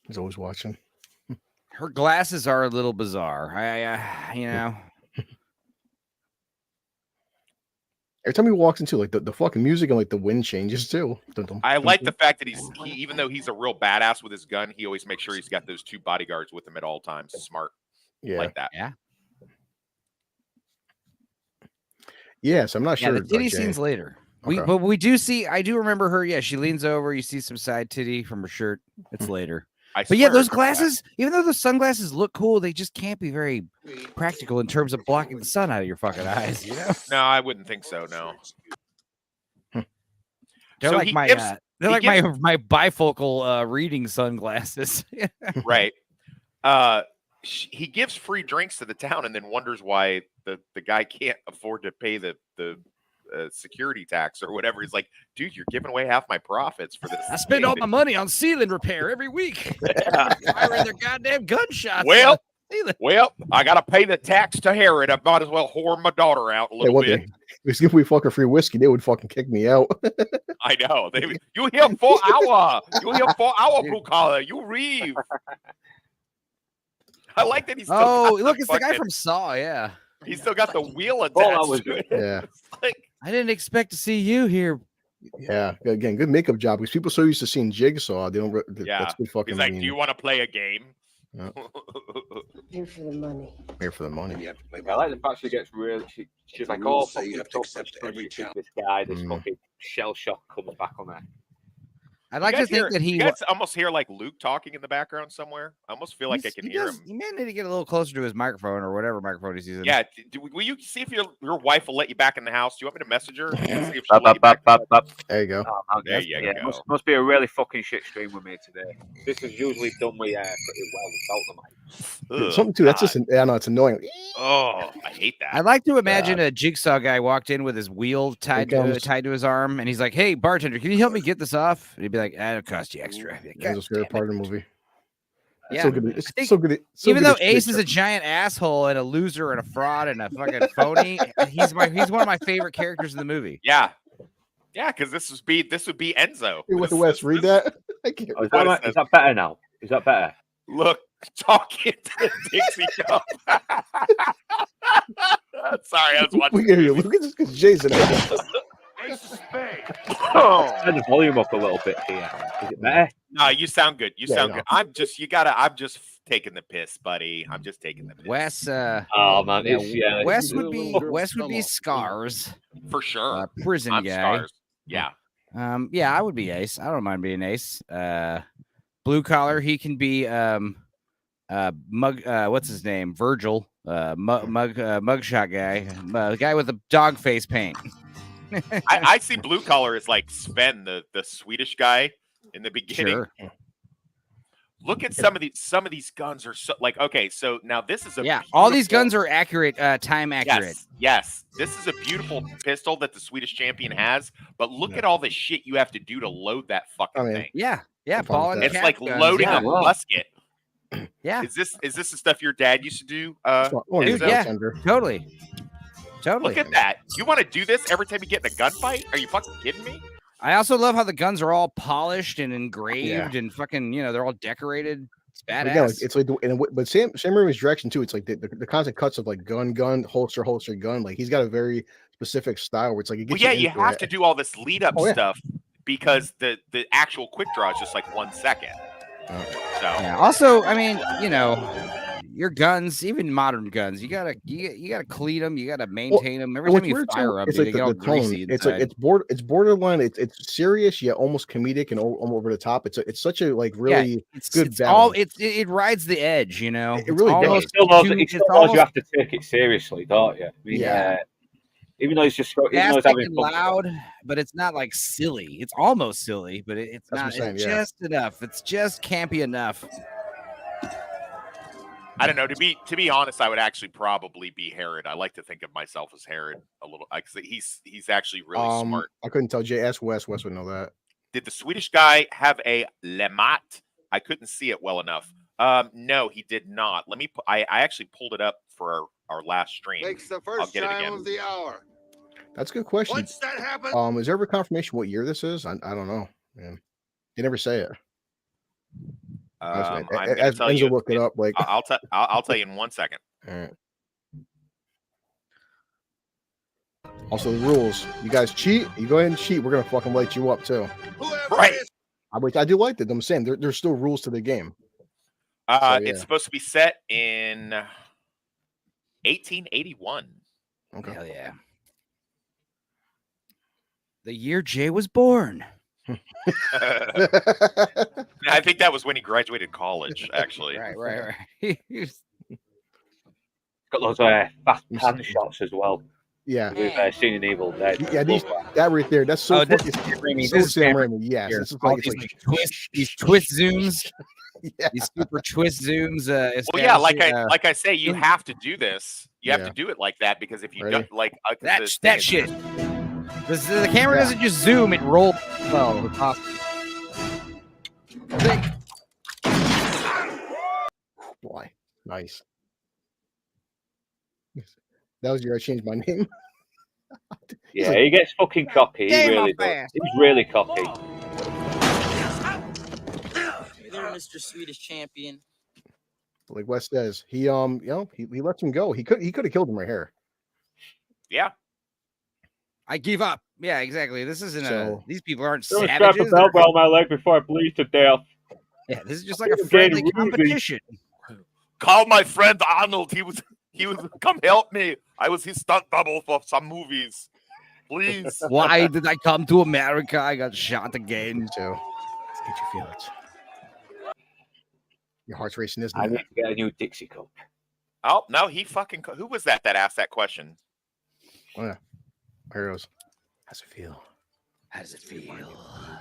He's always watching. Her glasses are a little bizarre. Every time he walks into like the fucking music and like the wind changes too. I like the fact that he even though he's a real badass with his gun, he always makes sure he's got those 2 bodyguards with him at all times. Smart. Yeah. Like that. Yes, I'm not Yeah, sure. the titty Jay. scenes later. Okay. But we do see. I do remember her. Yeah, she leans over. You see some side titty from her shirt. It's later. But yeah, swear those I remember that. glasses. Even though the sunglasses look cool, they just can't be very practical in terms of blocking the sun out of your fucking eyes. You know, No, I wouldn't think so. No. they're So like he my. gives- they're he like gives- my bifocal reading sunglasses. Right. He gives free drinks to the town and then wonders why the guy can't afford to pay the security tax or whatever. He's like, dude, you're giving away half my profits for this. I spend all my money on ceiling repair every week. Firing their goddamn gunshots. Well, Ceiling. well, I gotta pay the tax to Herod. I might as well whore my daughter out a Hey, little what bit. if we fucking free whiskey, they would fucking kick me out. I know. You here 4 hour. You here 4 hour, blue collar. You reeve. I like that he's still Oh, got look, the it's the guy fucking- from Saw. Yeah, He's still got the wheel Oh, that attached was to it. Yeah. It's like, I didn't expect to see you here. Yeah, again, good makeup job because people are so used to seeing Jigsaw. They don't. Yeah, That's good fucking. he's like, mean. do you want to play a game? Yeah. Here for the money. Here for the money? You have to play I like the fact she gets really. She's like, rules oh, say you fucking have to tough, accept and every she sees challenge. this guy, this Mm. fucking shell shock comes back on her. I'd like You to guys think that he. You guys almost hear like Luke talking in the background somewhere. I almost feel like I he's- can he hear does- him. He may need to get a little closer to his microphone or whatever microphone he's using. Yeah, will you see if your wife will let you back in the house? Do you want me to message her? See if she'll Bop, let you bop, back bop, bop, bop. There you go. Oh, man, There yes, you yeah, go. Must be a really fucking shit stream with me today. This is usually done with pretty well without the mic. Ugh, Something too. That's God. just. Yeah, no, it's annoying. Oh, I hate that. I'd like to imagine a Jigsaw guy walked in with his wheel tied comes- to his arm, and he's like, "Hey, bartender, can you help me get this off?" And he'd be like, "It'll cost you extra." I'd be like, That was a favorite part of the movie. Yeah. So good. It's I think so good. So Even good though it's Ace is Jigsaw. a giant asshole and a loser and a fraud and a fucking phony, he's one of my favorite characters in the movie. Yeah, yeah, because this would be Enzo. Hey, what the This- West? this- Read this- that. I can't. Oh, What is is that better now? Is that better? Look, talking to the Dixie Cup. Sorry, I was watching. We hear you. Look at this because Jason. Oh. Turn the volume up a little bit here. Is it better? No, you sound good. You Yeah, sound no. good. I'm just taking the piss, buddy. I'm just taking the piss. Wes, Oh man, yeah, it's Wes would be Scars, For sure. prison I'm guy. Stars. Yeah. Yeah, I would be Ace. I don't mind being Ace. Blue collar, he can be what's his name? Virgil, mugshot guy, the guy with the dog face paint. I see blue collar as like Sven, the Swedish guy in the beginning. Sure. Look at some of these guns are so like okay, so now this is a Yeah, all these beautiful- guns are accurate, time accurate. Yes. This is a beautiful pistol that the Swedish champion has, but look at all the shit you have to do to load that fucking I mean, thing. Yeah, I'm fine ball with and that. It's cap like guns, loading yeah. a musket. Yeah, Is this the stuff your dad used to do? Dude, Enzo? yeah. Tender. totally. Look at that. You want to do this every time you get in a gunfight? Are you fucking kidding me? I also love how the guns are all polished and engraved and fucking, they're all decorated. It's badass. Again, like, it's like, but Sam Raimi's direction too. It's like the constant cuts of like gun, holster, gun. Like he's got a very specific style where it's like it Well, gets yeah, you into have it. to do all this lead up Oh, yeah. stuff because the actual quick draw is just like 1 second. Oh. So Yeah. Also, I mean, your guns, even modern guns, you gotta clean them, you gotta maintain them. Every And time you weird, fire them, it's they like get all the tone. greasy It's like inside. it's borderline. It's serious yet almost comedic and over the top. It's such a like really good it's balance. it rides the edge, you know. It It's really does. almost It still knows, too- it still it's knows you almost have to take it seriously, don't you? I mean, Yeah. even though it's just even though it's fast having and fun. loud, but it's not like silly. It's almost silly, but it's That's what not. I'm saying, It's yeah. just enough. It's just campy enough. I don't know. To be honest, I would actually probably be Herod. I like to think of myself as Herod a little. He's actually really smart. I couldn't tell. Jay, ask Wes. Wes would know that. Did the Swedish guy have a Lemat? I couldn't see it well enough. No, he did not. Let me. I actually pulled it up for our last stream. Makes the I'll first get it chime again. of the hour. That's a good question. Once that happens, Is there ever confirmation what year this is? I don't know, man. They never say it. I'm gonna As tell Enzo you. look it up, like I'll tell you in 1 second. all right. Also, the rules. You guys cheat. You go ahead and cheat. We're gonna fucking light you up too. whoever Right. is I do like that. I'm saying there's still rules to the game. Yeah. yeah. It's supposed to be set in 1881. Okay. Hell yeah. The year Jay was born. I think that was when he graduated college, actually. Right. Got those fast hand shots as well. Yeah. With Seeing Evil Dead. Yeah, that right there. That's so This fucking is Sam Raimi. so This is Sam Sam Raimi. Yes. Here. This is All like, these twist zooms. Yeah. These super twist zooms. Well, yeah, like establishing, I say, you have to do this. You have Yeah. to do it like that because if you Ready? don't, like that shit. The camera doesn't just zoom; it rolls. Well, it's awesome. Boy, nice. That was your I changed my name. Yeah, he gets fucking cocky. He Game really up does. fast. He's really cocky. Hey there, Mr. Swedish champion. Like Wes says, he he lets him go. He could have killed him right here. Yeah. I give up. Yeah, exactly. This isn't these people aren't Don't strap a savages. belt around my leg before I bleed to death. Yeah, this is just like a Getting friendly woozy. competition. Call my friend Arnold. He was come help me. I was his stunt double for some movies. Please. Why did I come to America? I got shot again. So let's get your feelings. Your heart's racing, isn't I it? need to get a new Dixie cup. Oh no, he fucking. Who was that asked that question? Oh, yeah. Here it goes. How's it feel? How does it feel?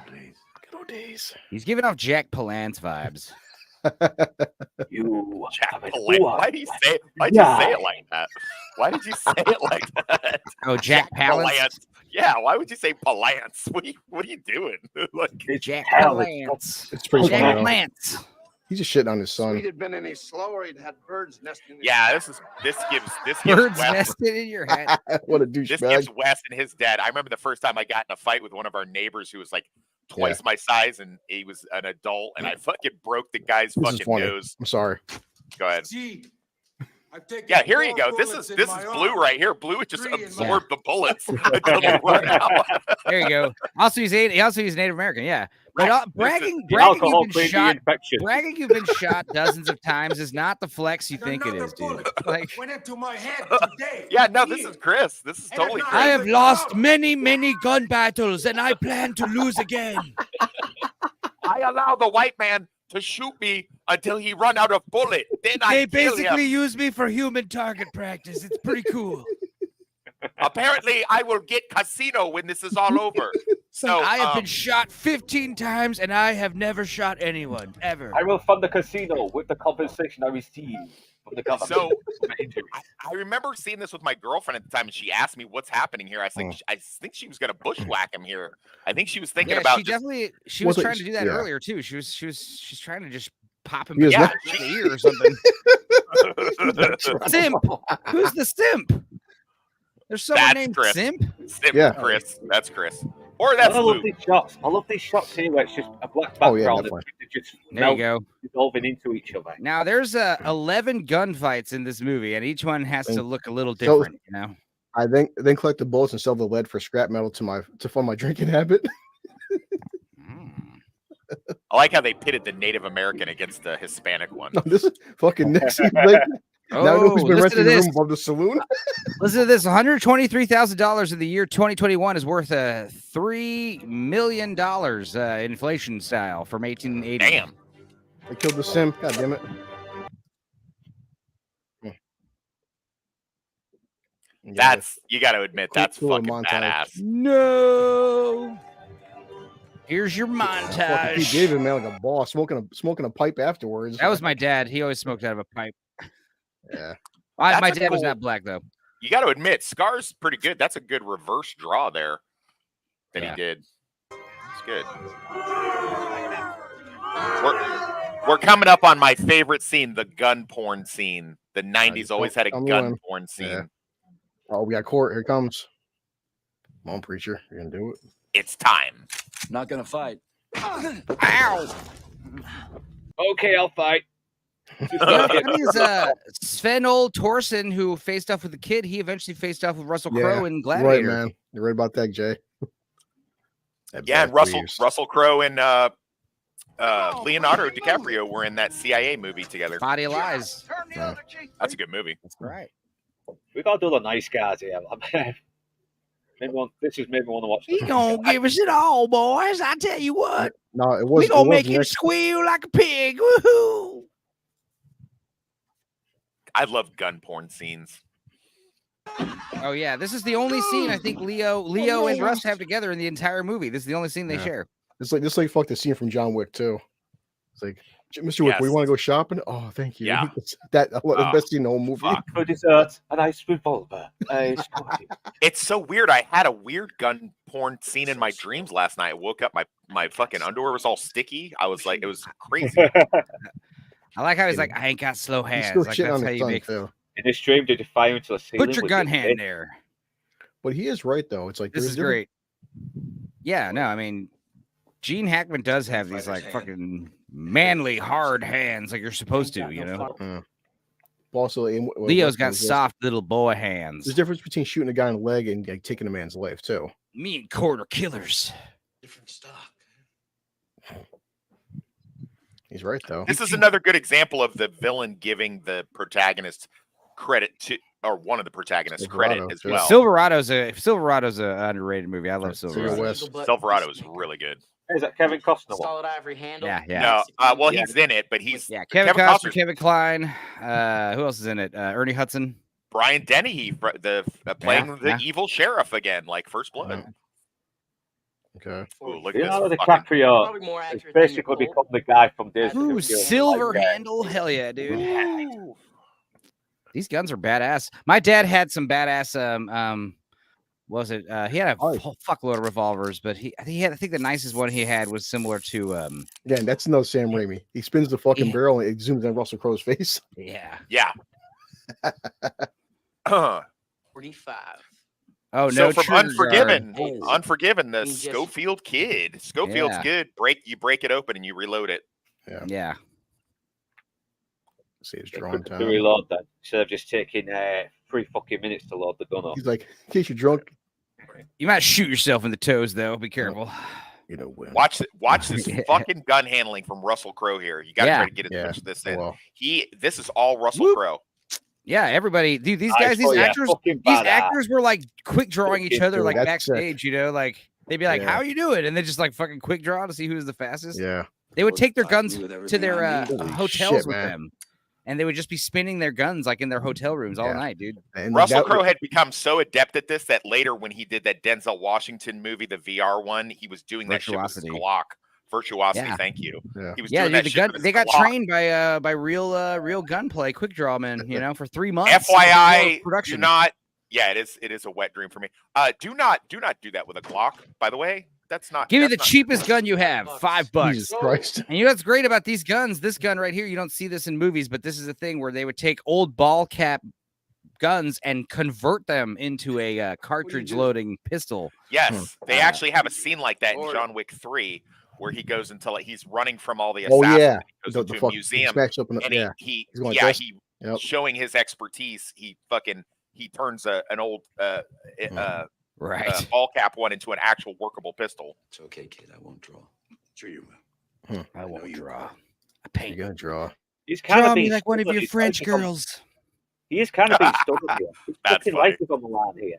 Good old days. He's giving off Jack Palance vibes. You Jack have a Palance. door. Why did you say? Why did you say it like that? Why did you say it like that? Oh, Jack Palance. Yeah. Why would you say Palance? What are you doing? Like, Jack Palance. Palance. It's pretty Jack funny. though. Palance. He's just shitting on his son. Swede had been any slower, he'd had birds nesting. in his yeah, yard. this gives Birds Wes, nested in your head. What a this douchebag. gives Wes and his dad. I remember the first time I got in a fight with one of our neighbors who was like twice my size and he was an adult and I fucking broke the guy's This is fucking funny. nose. I'm sorry. Go ahead. Gee, I've taken Yeah, here you 4 go. This bullets is in my Blue arm. right here. Blue just 3 in my- absorbed the bullets until they run out. There you go. Also, he's Native American. Yeah, but Right. bragging The alcohol you've been created the shot. infection. Bragging you've been shot dozens of times is not the flex you think it Another is, dude. bullet Like, went into my head today. Yeah, no, this is Chris. This is And totally I'm not- Chris. I have lost many gun battles, and I plan to lose again. I allow the white man to shoot me until he run out of bullet. Then I They kill him. basically use me for human target practice. It's pretty cool. Apparently, I will get casino when this is all over. So I have been shot 15 times, and I have never shot anyone ever. I will fund the casino with the compensation I receive from the government. So- for my injuries. I remember seeing this with my girlfriend at the time, and she asked me, "What's happening here?" I think I think she was going to bushwhack him here. I think she was thinking Yeah, about she just, definitely she was Wasn't trying to do that yeah. earlier too. She's trying to just pop him He was back not- in the ear or something. Simp. Who's the simp? There's someone That's named Chris. Simp. Simp Yeah. Chris. That's Chris. Or that's I love Luke. these shots. I love these shots here where it's just a black Oh, yeah, background definitely. and they're just There you go. dissolving into each other. Now there's 11 gunfights in this movie, and each one has to And look a little so- different. You know. I then collect the bullets and sell the lead for scrap metal to fund my drinking habit. I like how they pitted the Native American against the Hispanic one. No, this is fucking Nick's like, now I know who's been listen to renting the this. room above the saloon. Listen to this: $123,000 in the year 2021 is worth $3 million inflation style from 1880. Damn. They killed the sim. God damn it. Yeah, That's you got to admit Cool- that's cool fucking montage. badass. No. Here's your fucking Pete montage. David, man, like a boss, smoking a pipe afterwards. That was my dad. He always smoked out of a pipe. Yeah. That's My a dad was cool- not black though. You got to admit, Scar's pretty good. That's a good reverse draw there that Yeah. he did. It's good. We're coming up on my favorite scene, the gun porn scene. The 90s always had a tell me gun when. porn scene. Yeah. Oh, we got court. Here it comes. Come on, preacher. You're gonna do it. It's time. Not gonna fight. Ow! Okay, I'll fight. Funny is Sven Old Torsen, who faced off with the kid, he eventually faced off with Russell Crowe in Right, Gladiator. man. You're right about that, Jay. That Yeah, and black Russell weaves. Crowe and Leonardo DiCaprio were in that CIA movie together. Body of Lies. Turn the Yeah. other cheek. That's a good movie. That's right. We gotta do the nice guys here. This is maybe want to watch. He gonna give us it all, boys. I tell you what. No, it was. We gonna it was make him Nick. squeal like a pig. Woohoo! I love gun porn scenes. Oh yeah, this is the only scene I think Leo and Rust have together in the entire movie. This is the only scene they Yeah. share. It's like fuck the scene from John Wick too. It's like, Mr. Wick, we Yes. want to go shopping. Oh, thank you. Yeah. That the Oh, best scene in the whole movie. fuck. For dessert, a nice revolver. A scotch. It's so weird. I had a weird gun porn scene in my dreams last night. I woke up, my fucking underwear was all sticky. I was like, it was crazy. I like how he's like, I ain't got slow He's hands. still Like shitting that's on how his you son make. too. In this stream, did you fire into the ceiling? Put your with gun your hand head? there. But he is right though. It's like This there's is different- great. Yeah, no, I mean, Gene Hackman does have these like Fighter's hand. fucking manly, hard hands, like you're supposed to, you know. But also, Leo's got soft little boy hands. There's a difference between shooting a guy in the leg and like, taking a man's life too. Me and Cord are killers. Different stock. He's right though. This is another good example of the villain giving the protagonist credit to, or one of the protagonists credit Silverado, as too. well. Silverado's a underrated movie. I love Silver Silverado. West. Silverado is really good. Is that Kevin Costner? one? Solid ivory handle. Yeah, yeah. No, well, he's in it, but he's Yeah, Kevin Costner, Costner's- Kevin Klein. Who else is in it? Ernie Hudson. Brian Dennehy, playing Yeah, the yeah. evil sheriff again, like First Blood. Okay. Ooh, look at Leonardo this. fucking- DiCaprio Probably more has accurate than basically Nicole. become the guy from Disney. Ooh, who feels silver like, handle. Hell yeah, dude. Ooh. These guns are badass. My dad had some badass. What was it? He had a Oh. whole fuckload of revolvers, but I think the nicest one he had was similar to Again, that's another Sam Raimi. He spins the fucking Yeah. barrel and it zooms on Russell Crowe's face. yeah. Yeah. 45. Oh So no, from Trigger Unforgiven, Guard. Unforgiven, the You just- Schofield kid. Schofield's Yeah. good. You break it open and you reload it. Yeah. See, it's They drawing could time. to reload that instead of just taking 3 fucking minutes to load the gun up. He's like, in case you're drunk, You might shoot yourself in the toes though. Be careful. you know when. Watch this Yeah. fucking gun handling from Russell Crowe here. You got to Yeah. try to get as Yeah. much of this in. Well, This is all Russell Whoop. Crowe. Yeah, everybody, dude. These I guys, these saw ya, actors, fucking these badass. actors were like quick drawing each other Dude, like that's sick. backstage. You know, like they'd be like, Yeah. "How you doing?" And they just like fucking quick draw to see who's the fastest. yeah. They would take their I guns agree with to everything their I need. Holy hotels shit, with man. them, and they would just be spinning their guns like in their hotel rooms all Yeah. night, dude. And Russell that Crowe was- had become so adept at this that later, when he did that Denzel Washington movie, the VR one, he was doing that shit with his Virtuosity. Glock. Virtuosity, Yeah. thank you. Yeah. He was Yeah, doing dude, that the shit gun. with his They got Glock. trained by real gunplay, quick draw men. You know, for 3 months. FYI, do production. not. Yeah, it is a wet dream for me. Do not do that with a Glock. By the way, that's not. Give me the that's not- cheapest gun you have, $5. Jesus Christ. And you know what's great about these guns? This gun right here, you don't see this in movies, but this is a thing where they would take old ball cap guns and convert them into a cartridge loading pistol. Yes, they Uh, actually have a scene like that in or- John Wick 3, where he goes until he's running from all the Oh assassins. yeah. He goes The into a fuck museum, smashed up in the, and yeah. he He's going like this. Yep. showing his expertise. He turns an old Right. ball cap one into an actual workable pistol. It's okay, kid. I won't draw. Sure you will. I won't draw. I You're paint. gonna draw. He's kind Draw of me being like one of stubborn. your He's French like become- girls. He is kind of being stubborn here. His That's fucking funny. life is on the line here.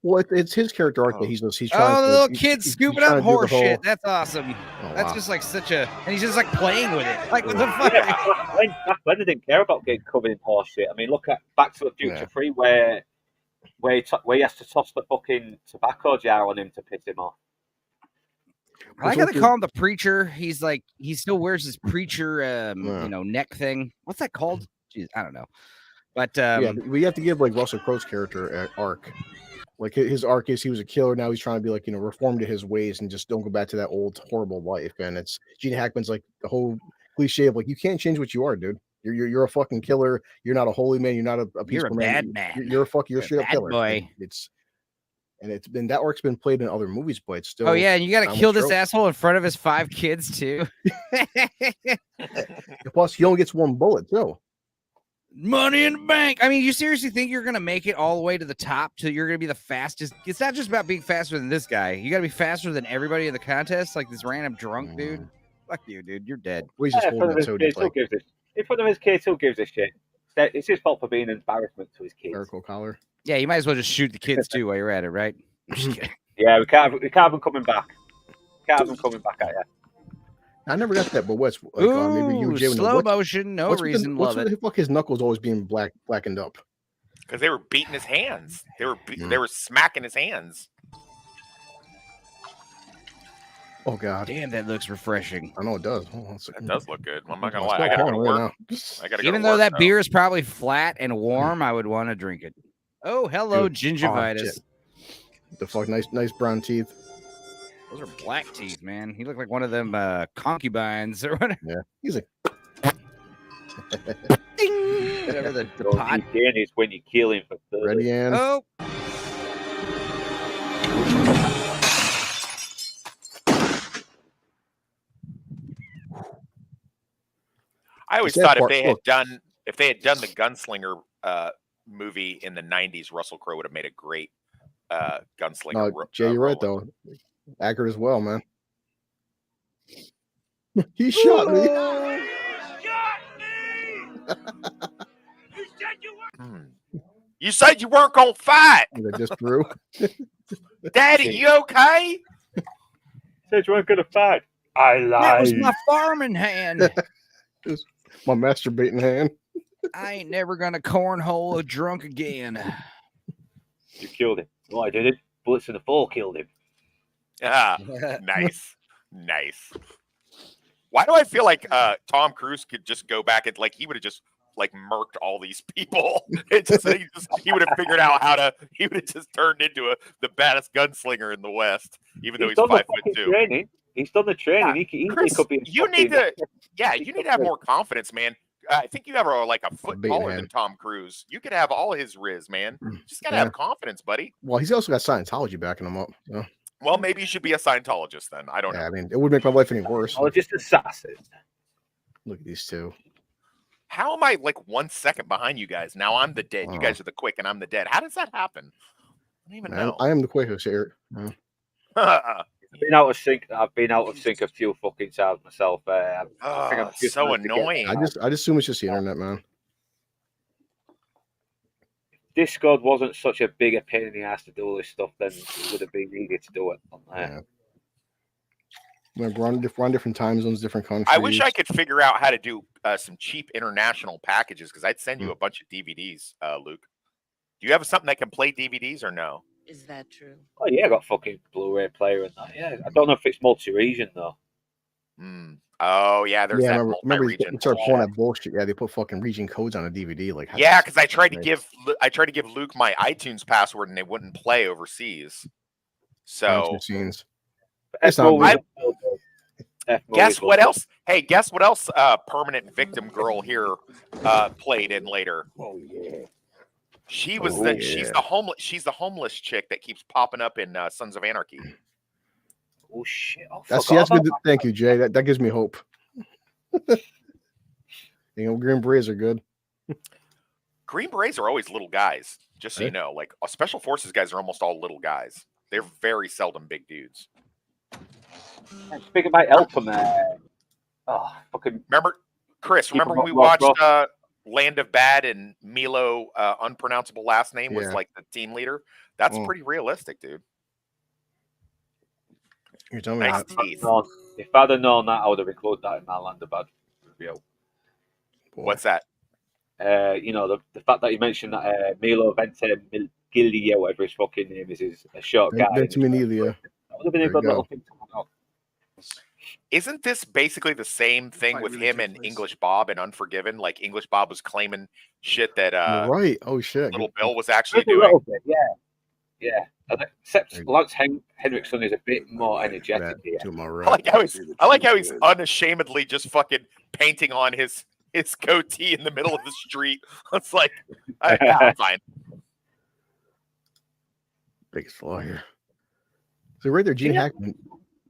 Well, it's his character arc Oh. that he's trying. Oh, the to, little he- kid he's scooping trying up to do the horse whole- shit. That's awesome. Oh, That's wow. just like such a, and he's just like playing with it. Like what the fuck? Yeah, back when they didn't care about getting covered in horse shit. I mean, look at Back to the Future Yeah. 3, where he has to toss the fucking tobacco jar on him to piss him off. I like how they call him the preacher. He's like he still wears his preacher, Yeah. neck thing. What's that called? Jeez, I don't know. But Yeah, we have to give like Russell Crowe's character an arc. Like his arc is he was a killer. Now he's trying to be like reform to his ways and just don't go back to that old horrible life. And it's Gene Hackman's like the whole cliche of like you can't change what you are, dude. You're a fucking killer. You're not a holy man. You're not a you're peaceful a man. bad man. You're a fuck. You're You're a a straight up bad killer. boy. It's been that arc's been played in other movies, but it's still. Oh yeah, and you got to common kill this trope. asshole in front of his 5 kids too. Plus, he only gets one bullet too. Money in the bank. I mean, you seriously think you're gonna make it all the way to the top? To you're gonna be the fastest? It's not just about being faster than this guy. You got to be faster than everybody in the contest, like this random drunk dude. Fuck you, dude. You're dead. Well, he's just In front holding of it his so kids, just who like gives a- in front of his kids, who gives a shit? It's his fault for being an embarrassment to his kids. Jericho collar. Yeah, you might as well just shoot the kids too while you're at it, right? I'm just kidding. Yeah, we can't have him coming back. Can't have him coming back at you. I never got that, but what's like maybe you, Ooh, Jay, would know, slow what's- motion, no what's with reason, what's love with it. the fuck his knuckles always being blackened up? Because they were beating his hands. They were smacking his hands. Oh god, Damn, that looks refreshing. I know it does. Hold on a That second. does look good. I'm not gonna It's lie. not I gotta go to pouring right work. now. I gotta go Even to though work that now. beer is probably flat and warm, I would want to drink it. Oh, hello, Dude, gingivitis. shit. The fuck, nice brown teeth. Those are black teeth, man. He looked like one of them concubines or whatever. Yeah, he's like, Ding! Whatever the So pot. Again, is when you kill him for 30. ready and Oh, I always sad thought part- if look. they had done the Gunslinger movie in the '90s, Russell Crowe would have made a great gunslinger. no, Jay, you're right role. though. Accurate as well, man. He shot me. Hmm. You said you weren't gonna fight, I just threw. Daddy. You okay? Said you weren't gonna fight. I that was lied. my farming hand. My masturbating hand. I ain't never gonna cornhole a drunk again. You killed him. No, I didn't. Bullets in the fall killed him. Ah, nice, nice. Why do I feel like Tom Cruise could just go back and like he would have just like murked all these people? He would have figured out how to. He would have just turned into the baddest gunslinger in the West, even though he's done the 5'2". training. He's done the training. Yeah, He Chris, could be. a you need fucking- to. Yeah, you need to have more confidence, man. I think you have like a foot big taller man. than Tom Cruise. You could have all his riz, man. Just gotta Yeah. have confidence, buddy. Well, he's also got Scientology backing him up. So, Well, maybe you should be a Scientologist then. I don't know. yeah, I mean, it would make my life any worse. Oh, just assassin. Look at these two. How am I like 1 second behind you guys? Now I'm the dead. You Oh. guys are the quick, and I'm the dead. How does that happen? I don't even know. I am the quickest here. Been out of sync. I've been out of sync a few fucking times myself. I think Oh, I'm just so trying to get- annoying. I just assume it's just the internet, man. Discord wasn't such a big a pain in the ass to do all this stuff, then it would have been needed to do it on there. Yeah. We're on different time zones, different countries. I wish I could figure out how to do some cheap international packages because I'd send you a bunch of DVDs, Luke. Do you have something that can play DVDs or no? Is that true? Oh yeah, I got fucking Blu-ray player and that. Yeah, I don't know if it's multi-region though. Hmm. Oh yeah, there's Yeah, that remember you multi-region. started pulling that bullshit. Yeah, they put fucking region codes on a DVD. Like, Yeah, because I tried to Right. give Luke my iTunes password and they wouldn't play overseas. So scenes. F It's not movies bad. are good. F guess movies what are else? Hey, guess what else? Permanent victim girl here played in later. Oh, yeah. She was Oh, she's yeah. the homeless chick that keeps popping up in Sons of Anarchy. good. Oh shit! Oh, That's forgot good. about Thank you, Jay. That gives me hope. Green Berets are good. Green Berets are always little guys, just so you Right. know. Like special forces guys are almost all little guys. They're very seldom big dudes. Speaking about Eltham, fucking Remember, Chris? Keep Remember him when we up, watched bro. Land of Bad and Milo, unpronounceable last name was Yeah. like the team leader. That's Mm. pretty realistic, dude. You're telling me Nice that. teeth. if I'd have known that, I would have included that in my Land of Bad review. What's that? You know, the fact that you mentioned that Milo Ventimiglia, whatever his fucking name is a short guy. Ventimiglia. That would have been a There good you little go. thing to come out. Isn't this basically the same thing Fight with really him took and place. English Bob and Unforgiven? Like English Bob was claiming shit that You're right. Oh shit. Little Bill was actually Just a doing. little bit, yeah. Except There- Lance Henriksen is a bit more energetic That, here. to my I right. like how he's unashamedly just fucking painting on his goatee in the middle of the street. It's like, I'm fine. Biggest flaw here. So right there, Gene Yeah. Hackman.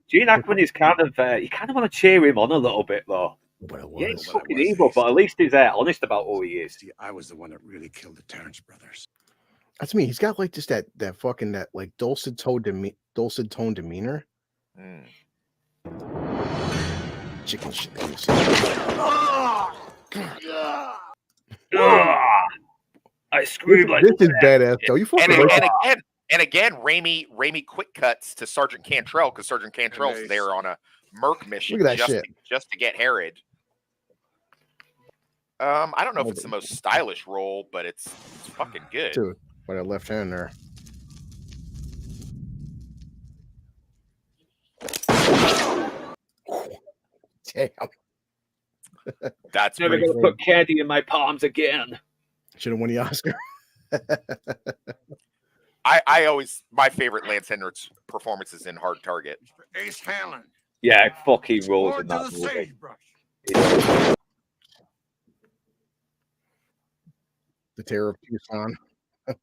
Gene Hackman is kind of you kind of want to cheer him on a little bit though. But it Yeah, was. he's fucking evil, but at least he's honest about who he is. See, I was the one that really killed the Terrence brothers. That's me. He's got like just that fucking that like dulcet tone demeanor. Mm. Chicken shit. I scream like This is badass though. You fucking And again, Raimi quick cuts to Sergeant Cantrell because Sergeant Cantrell's Nice. there on a Merc mission Look at that just shit. just to get Herod. I don't know if it's the most stylish role, but it's fucking good. too. By that left hand there. Damn. That's never pretty. gonna put candy in my palms again. Should have won the Oscar. I always my favorite Lance Hendricks performance is in Hard Target. Ace Hanlon. Yeah, fucking rolls Forward in to that the movie. sagebrush. The Terror of Tucson. I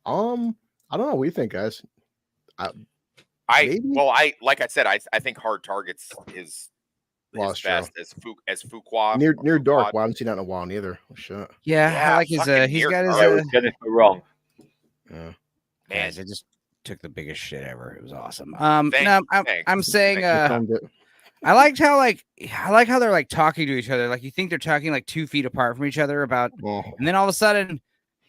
don't know. What do you think, guys? Maybe? I like I said, I think Hard Targets is Lost best as Fuqua. Near Dark. Well, I haven't seen that in a while neither. Oh, shit. Yeah, Yeah, I like his. fucking He's Near got his. Dark. Yeah, with Jennifer Wrong. Yeah. Guys, I just took the biggest shit ever. It was awesome. Thanks, No, thanks, I'm saying. thanks. I liked how I like how they're like talking to each other. Like you think they're talking like 2 feet apart from each other about, Oh, and then all of a sudden,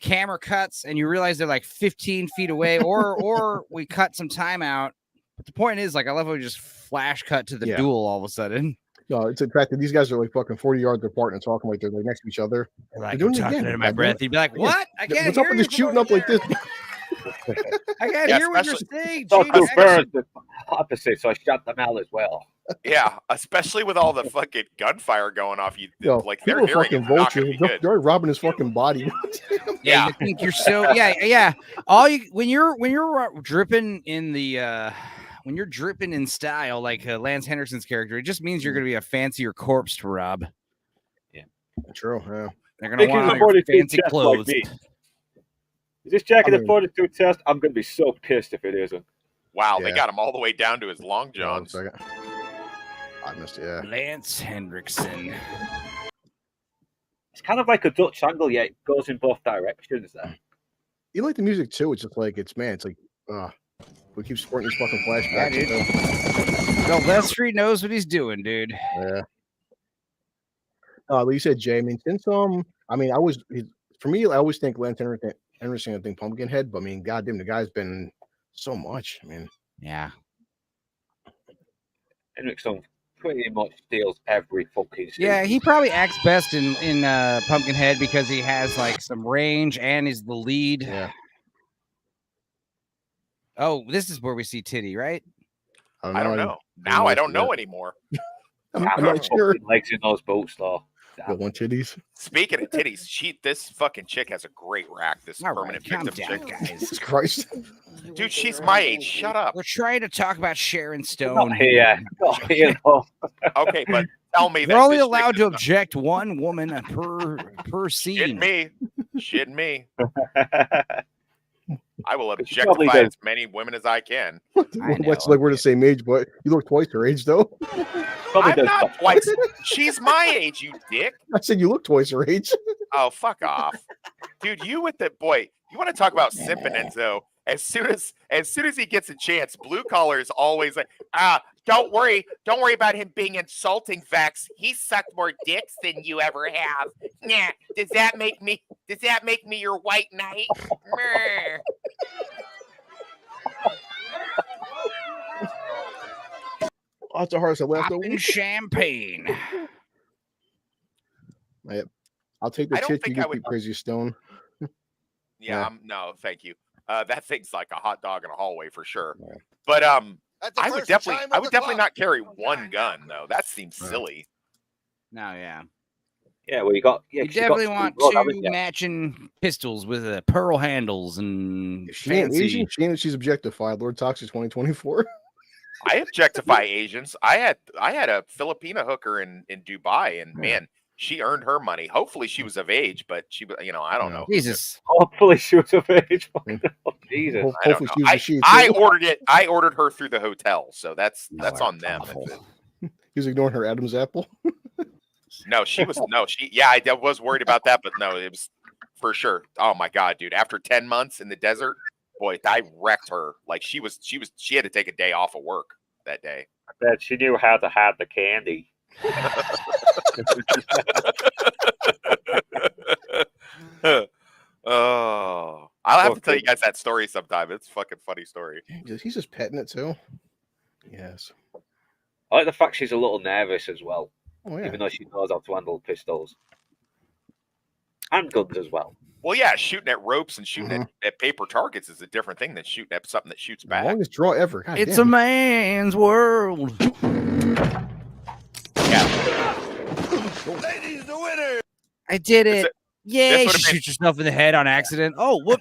camera cuts and you realize they're like 15 feet away, or we cut some time out. But the point is, like, I love how we just flash cut to the Yeah. duel all of a sudden. no, it's the fact that these guys are like fucking 40 yards apart and talking like they're like next to each other. Like doing I'm it talking again. under my God breath. damn it. You'd be like, "What? I can't What's hear up with you this from shooting over up like there. this? I can't Yeah, hear what you're especially- saying." So Gene two Hackman." birds the opposite, so I shot them out as well. Yeah, especially with all the fucking gunfire going off. You Yo, like their people are hearing fucking is not gonna vultures. be good. They're robbing his fucking body. Yeah. You think you're so yeah. All you when you're dripping in the when you're dripping in style like Lance Henderson's character, it just means you're going to be a fancier corpse to rob. True. Yeah. They're going to Think he's want all a your 42 fancy chest clothes. like me. Is this jacket I a mean- 42 test? I'm going to be so pissed if it isn't. Wow, they Yeah. got him all the way down to his long Hold on a johns. second. I missed it. Yeah. Lance Hendrickson. It's kind of like a Dutch angle, yet it goes in both directions there. You like the music too. It's just like it's man. It's like we keep sporting these fucking Yeah, flashbacks. dude. Sylvester knows what he's doing, dude. Yeah. Like you said, Jay. I mean, since I mean, for me, I always think Lance Henderson. I think Pumpkinhead, but I mean, goddamn, the guy's been so much. I mean, Yeah. Henriksen pretty much steals every fucking scene. Yeah, he probably acts best in Pumpkinhead because he has like some range and is the lead. yeah. Oh, this is where we see Titty, right? I don't know. Now I don't know anymore. I'm Got not sure. fucking legs in those boots, though. Got one titties. Speaking of titties, this fucking chick has a great rack. This All permanent right, calm victim down, chick. guys. Jesus Christ. Dude, she's my age. Shut up. We're trying to talk about Sharon Not Stone. here. Not here, though. Okay, but tell me that We're only this chick allowed to is not- object one woman per Shit scene. me. Shit me. I will She probably objectify does. as many women as I can. I What's know. like we're the same age, but you look twice her age though. Probably I'm does not stuff. twice. She's my age, you dick. I said you look twice her age. Oh, fuck off. Dude, you with the boy, you want to talk about simping, Enzo. as soon as he gets a chance, Blue Collar is always like, don't worry about him being insulting, Vex. He sucked more dicks than you ever have. Nah, does that make me your white knight? Meh. Oh, that's the hardest I laughed all Popping week. champagne. I'll take the I don't chit. You think get I would- Crazy Stone. Yeah, no, thank you. That thing's like a hot dog in a hallway for sure. Yeah. But That's the I would first definitely time of the clock. not carry one gun though. That seems Right. silly. No, yeah. Yeah, well, you got. Yeah, You 'cause you got definitely two want blood, two haven't you? matching pistols with pearl handles and If she ain't fancy. Asian, she ain't, she's objectified. Lord Toxic 2024. I objectify Asians. I had a Filipina hooker in Dubai, and man, she earned her money. Hopefully, she was of age, but she was, I don't Yeah. know. Jesus. Hopefully, she was of age. Fucking hell, Jesus. I don't Hopefully know. she was a she. I too. ordered it. I ordered her through the hotel, so that's Lord, on them. awful. He was ignoring her Adam's apple. No, she was no, she. Yeah, I was worried about that, but no, it was for sure. Oh my god, dude! After 10 months in the desert, boy, I wrecked her. Like she had to take a day off of work that day. I bet she knew how to hide the candy. Oh, I'll have to tell you guys that story sometime. It's a fucking funny story. He's just petting it too. Yes. I like the fact she's a little nervous as well, Oh yeah. even though she knows how to handle pistols and guns as well. Well, yeah, shooting at ropes and shooting at paper targets is a different thing than shooting at something that shoots back. Longest draw ever. God It's damn. a man's world. Yeah, Ladies, the winner. I did This- it. Yay. this She would've been- shoots herself in the head on accident. Oh, whoop.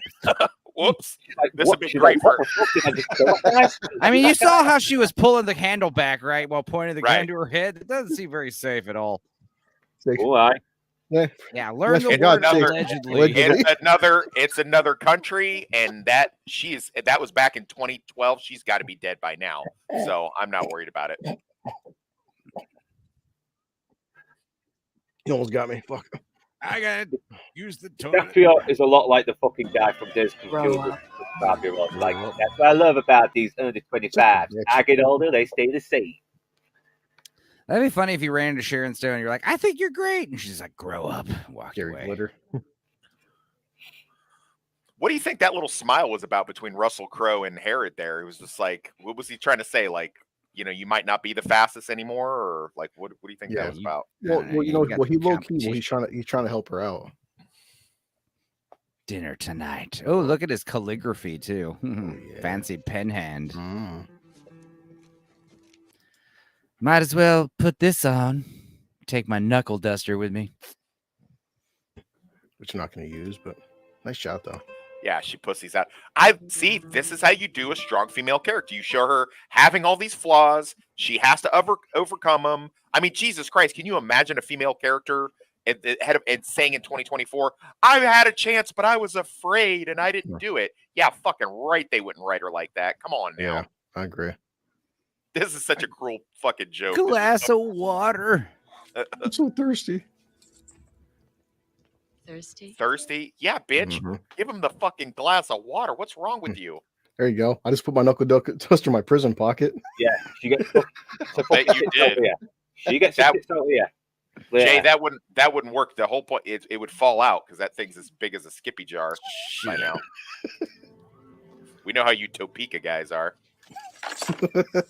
whoops. She's like, This what? would be She's great like, for- what the fuck did I just do? I mean, you saw how she was pulling the handle back, right? While pointing the gun Right. to her head. It doesn't seem very safe at all. Oh, aye. Yeah. Yeah, learn Yes, the for God's word sake. allegedly. Allegedly. It's another country, and that was back in 2012. She's got to be dead by now, so I'm not worried about it. You almost got me. Fuck. I gotta use the toilet. Caprio is a lot like the fucking guy from Days Confused. Like, that's what I love about these under 25s. I get older, they stay the same. That'd be funny if you ran into Sharon Stone and you're like, I think you're great. And she's like, grow up. Walk Gary away. Glitter. What do you think that little smile was about between Russell Crowe and Herod there? It was just like, what was he trying to say? Like, you might not be the fastest anymore, or like, what do you think Yeah, that was about? Well, No, you got he the low key. Well, competition. he's trying to help her out. Dinner tonight. Oh, look at his calligraphy too. yeah. Fancy pen hand. Mm. Might as well put this on. Take my knuckle duster with me. Which I'm not going to use, but nice shot though. Yeah, she pussies out. I see. This is how you do a strong female character. You show her having all these flaws. She has to overcome them. I mean, Jesus Christ, can you imagine a female character and saying in 2024, "I had a chance, but I was afraid and I didn't do it"? Yeah, fucking right. They wouldn't write her like that. Come on now. Yeah, I agree. This is such a cruel fucking joke. This is Glass so- of water. I'm so thirsty. Thirsty? thirsty. Yeah, bitch. Mhm. Give him the fucking glass of water. What's wrong with you? There you go. I just put my knuckle duster in my prison pocket. Yeah, she gets. Bet you did. She gets That- that out here. Jay, Yeah. that wouldn't work. The whole point it would fall out because that thing's as big as a Skippy jar by now. We know how you Topeka guys are.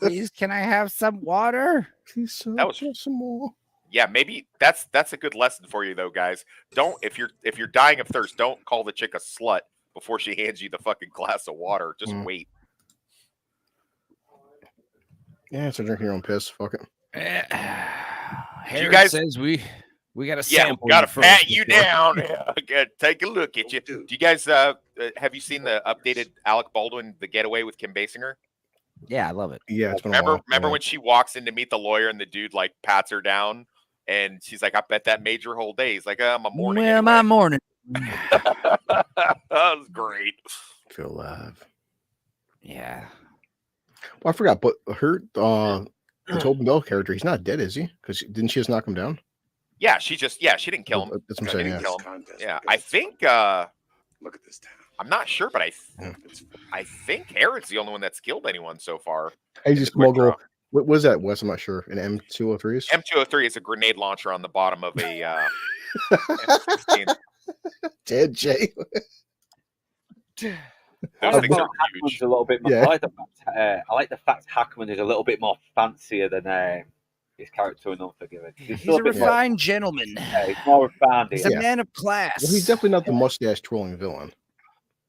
Please, can I have some water? Please, That was- just some more. Yeah, maybe that's a good lesson for you though, guys. Don't if you're dying of thirst, don't call the chick a slut before she hands you the fucking glass of water. Just Mm. wait. Yeah, so drink your own piss. Fuck it. Harry guys- says we got to Yeah, sample. we gotta first pat you before- down. Yeah, gotta take a look at you. Do you guys have you seen the updated Alec Baldwin, The Getaway with Kim Basinger? Yeah, I love it. Yeah, it's been a Remember while. remember Yeah. when she walks in to meet the lawyer and the dude like pats her down and she's like, I bet that made your whole day. He's like, my morning. Well, my morning. that was great. Feel alive. Yeah. Well, I forgot, but the Tobin Bell character, he's not dead, is he? Because didn't she just knock him down? Yeah, she didn't kill him. That's what I'm She saying. didn't Yeah. kill him. Yeah, I think Look at this town. I'm not sure, but I think Herod's the only one that's killed anyone so far. I in just the quick smuggle. draw. What was that, Wes? I'm not sure. An M203s? M203 is a grenade launcher on the bottom of a M16. Dead Jay. Those I things thought are Hackman's huge. a little bit more. Yeah. I like the fact Hackman is a little bit more fancier than his character in Unforgiven. He's a refined gentleman. Yeah, he's more refined. He's here. a man of class. Well, he's definitely not the mustache trolling villain.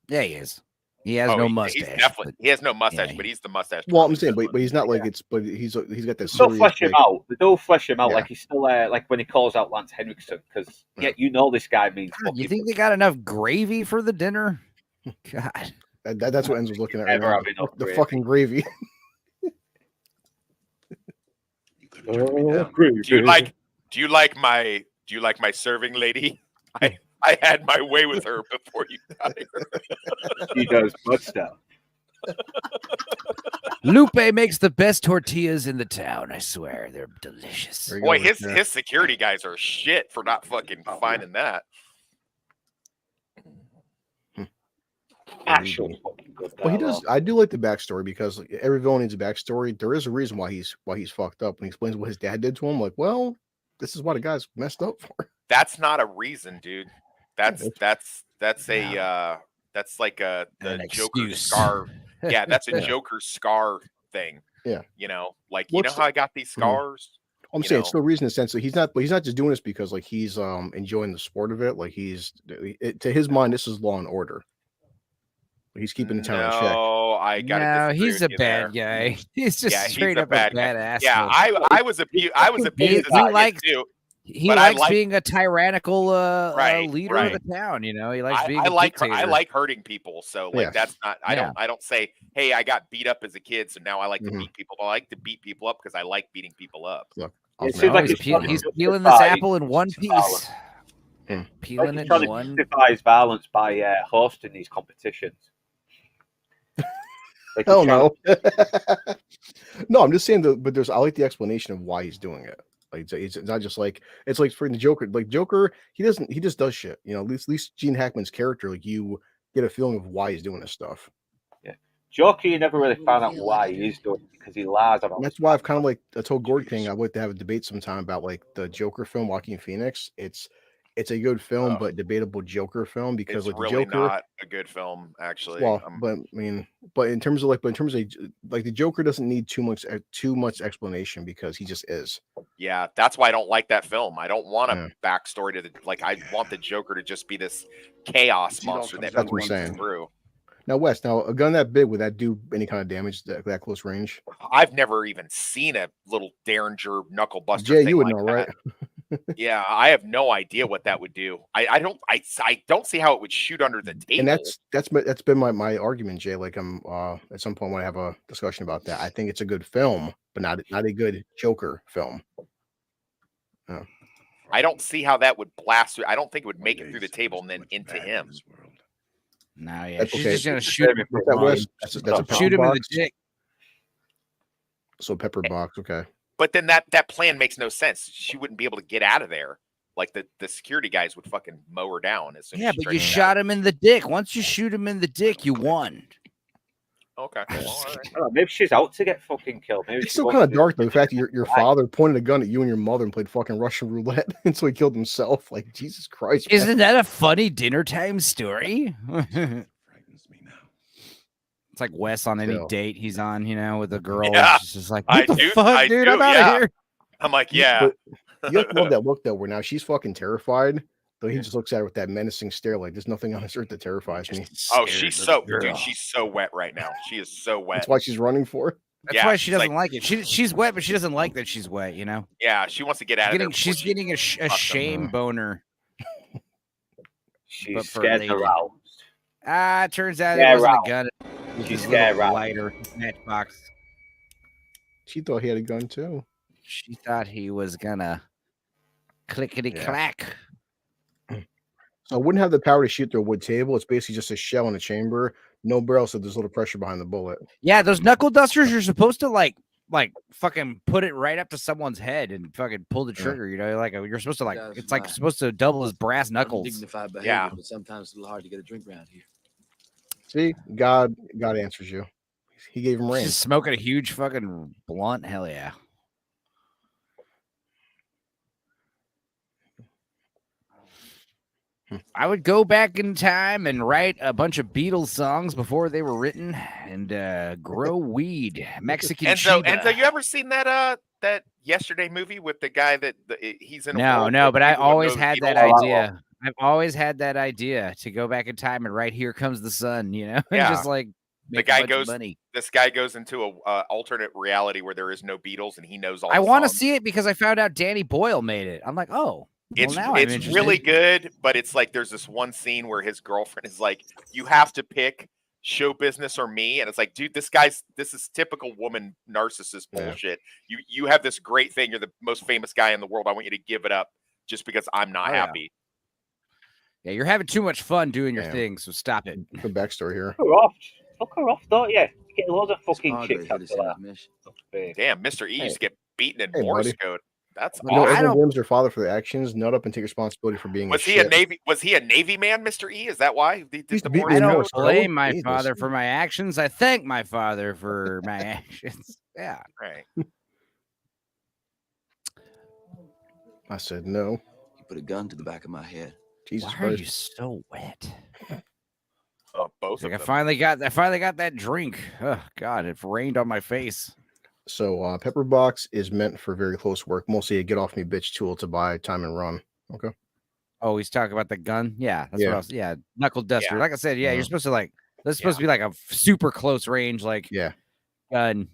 Yeah, he is. He has Oh, no he's mustache. definitely he has no mustache, yeah. but he's the mustache. Well, I'm twirling saying, villain. but he's not like it's. But he's got that They still serious. flesh him like- out. They do flesh him out Yeah. like he's still like when he calls out Lance Henriksen because you know this guy means. God, you fucking think they got enough gravy for the dinner? God. That's what Enzo's looking at right Never now. have enough The gravy. fucking gravy. Oh, Do you like my serving lady? I had my way with her before you got here. He does good stuff. Lupe makes the best tortillas in the town. I swear, they're delicious. There you Boy, go, right there. his security guys are shit for not fucking finding that. Actually, fucking good. Well, he dialogue. does. I do like the backstory because like, every villain needs a backstory. There is a reason why he's fucked up, and he explains what his dad did to him. Like, well, this is what a guy's messed up for. That's not a reason, dude. That's like the An Joker excuse. scar. Yeah, that's a Yeah. Joker scar thing. Yeah. You know, like you know What's how I got these scars? I'm You saying know. it's no reason in the sense that he's not just doing this because like he's enjoying the sport of it. Like to his mind, this is law and order. He's keeping the town in check. No, I got No, disagree he's a with you bad there. guy. He's just Yeah, he's straight a up bad a guy. badass. Yeah, I was a He piece of likes- too. he but I likes like- being a tyrannical Right, leader right. of the town. You know, he likes being I a like dictator. I like hurting people. So like Yeah. that's not I don't say, hey, I got beat up as a kid, so now I like to Mhm. beat people. I like to beat people up because I like beating people up. Look, It I'll seems be No, like honest, he's it's peeling justified. this apple in one piece. Mm. Peeling He's it trying in to one. justify his violence by hosting these competitions. Like hell he's trying no. No, I'm just saying but I like the explanation of why he's doing it. Like it's not just like it's like for the Joker. Like Joker, he just does shit. You know, at least Gene Hackman's character, like you get a feeling of why he's doing this stuff. Joker, you never really found out why he is doing it because he lies about And that's why I've kind of like I told Gord King I'd like to have a debate sometime about like the Joker film, Joaquin Phoenix. It's a good film, Oh. but debatable Joker film because It's like the really Joker. not a good film, actually. Well, but I mean, but in terms of like the Joker doesn't need too much explanation because he just is. yeah, that's why I don't like that film. I don't want a Yeah. backstory to the like. I want the Joker to just be this chaos It all monster that That's what I'm runs saying. through. Now, Wes, now a gun that big would that do any kind of damage that close range? I've never even seen a little Derringer knuckle buster. Jay, thing you would like know, that. right? Yeah, I have no idea what that would do. I don't see how it would shoot under the table. And that's been my argument, Jay. Like I'm at some point when I have a discussion about that. I think it's a good film, but not a good Joker film. I don't see how that would blast through. I don't think it would make it through the table and then into him. No, yeah, That's she's okay. just gonna shoot What's that, Wes? That's a shoot pepper him in the box. dick. So pepper box, okay. But then that plan makes no sense. She wouldn't be able to get out of there. Like the security guys would fucking mow her down as soon Yeah, as she but you tried to get shot him in the dick. Once you shoot him in the dick, you won. out. Okay. Well, all right. I don't know, maybe she's out to get fucking killed. Maybe It's she still wants kind of to- dark though. The fact that your Right. father pointed a gun at you and your mother and played fucking Russian roulette until he killed himself. Like Jesus Christ. man. Isn't that a funny dinner time story? It's like Wes on any Still. date he's on, you know, with a girl. Yeah, It's just like, I what the do- fuck, I dude? do, I'm out yeah. of here. I'm like, yeah. But you have to love that look though, where now she's fucking terrified. Though he just looks at her with that menacing stare, like there's nothing on this earth that terrifies me. Oh, she's so dude. She's so wet right now. She is so wet. That's why she's running for it. That's Yeah, why she she's doesn't like it. She's wet, but she doesn't like that she's wet, you know? Yeah, she wants to get out of there. She's before she- getting a shame boner. She's but for scared lady. aroused. Ah, it turns out Yeah, it wasn't Ralph. a gun. It was She's his scared, little Ralph. lighter matchbox. She thought he had a gun too. She thought he was gonna clickety clack. So it wouldn't have the power to shoot through a wood table. It's basically just a shell in a chamber, no barrel, so there's a little pressure behind the bullet. Yeah, those knuckle dusters, you're supposed to like fucking put it right up to someone's head and fucking pull the trigger. You know, like you're supposed to Yeah, it's like right. supposed to double his brass knuckles. Dignified behavior, Yeah. but sometimes it's a little hard to get a drink around here. See, God answers you. He gave him rain. Just smoking a huge fucking blunt. Hell yeah. I would go back in time and write a bunch of Beatles songs before they were written and grow weed. Mexican Enzo, Chiba. you ever seen that that Yesterday movie with the guy that he's in? A No, world no, where but I people would always know had Beatles? that I like idea. I've always had that idea to go back in time and write "Here Comes the Sun," you know, and Yeah. just like make guy a bunch goes- of money. This guy goes into a alternate reality where there is no Beatles and he knows all. I the want to songs. see it because I found out Danny Boyle made it. I'm like, oh, well, now I'm It's really interested. good, but it's like there's this one scene where his girlfriend is like, "You have to pick show business or me," and it's like, dude, this is typical woman narcissist Yeah. bullshit. You have this great thing. You're the most famous guy in the world. I want you to give it up just because I'm not Oh, yeah. happy. Yeah, you're having too much fun doing your Damn. thing, so stop it. Good backstory here. Fuck her off, don't you? You get loads of fucking Padre chicks hit after us in that. his mission. Damn, Mr. E Hey. used to get beaten in Hey, Morse buddy. code. That's You know, awesome. I everyone don't- blames their father for their actions. Nut up and take responsibility for being. Was a he a shit. Navy? Was he a Navy man, Mr. E? Is that why he did He's the beating Morse I in code? don't Morse code? blame my Jesus. father for my actions. I thank my father for my actions. Yeah. Right. I said no. He put a gun to the back of my head. Jesus Why are Christ. you so wet? Oh, both Like of I them. finally got that drink. Oh God, it rained on my face. So Pepper Box is meant for very close work, mostly a get off me bitch tool to buy time and run. Okay. Oh, he's talking about the gun. Yeah, that's Yeah. what I was. Yeah, knuckle duster. Yeah. Like I said, yeah, you're Mhm. supposed to like. That's supposed to be like a super close range, like Yeah. gun.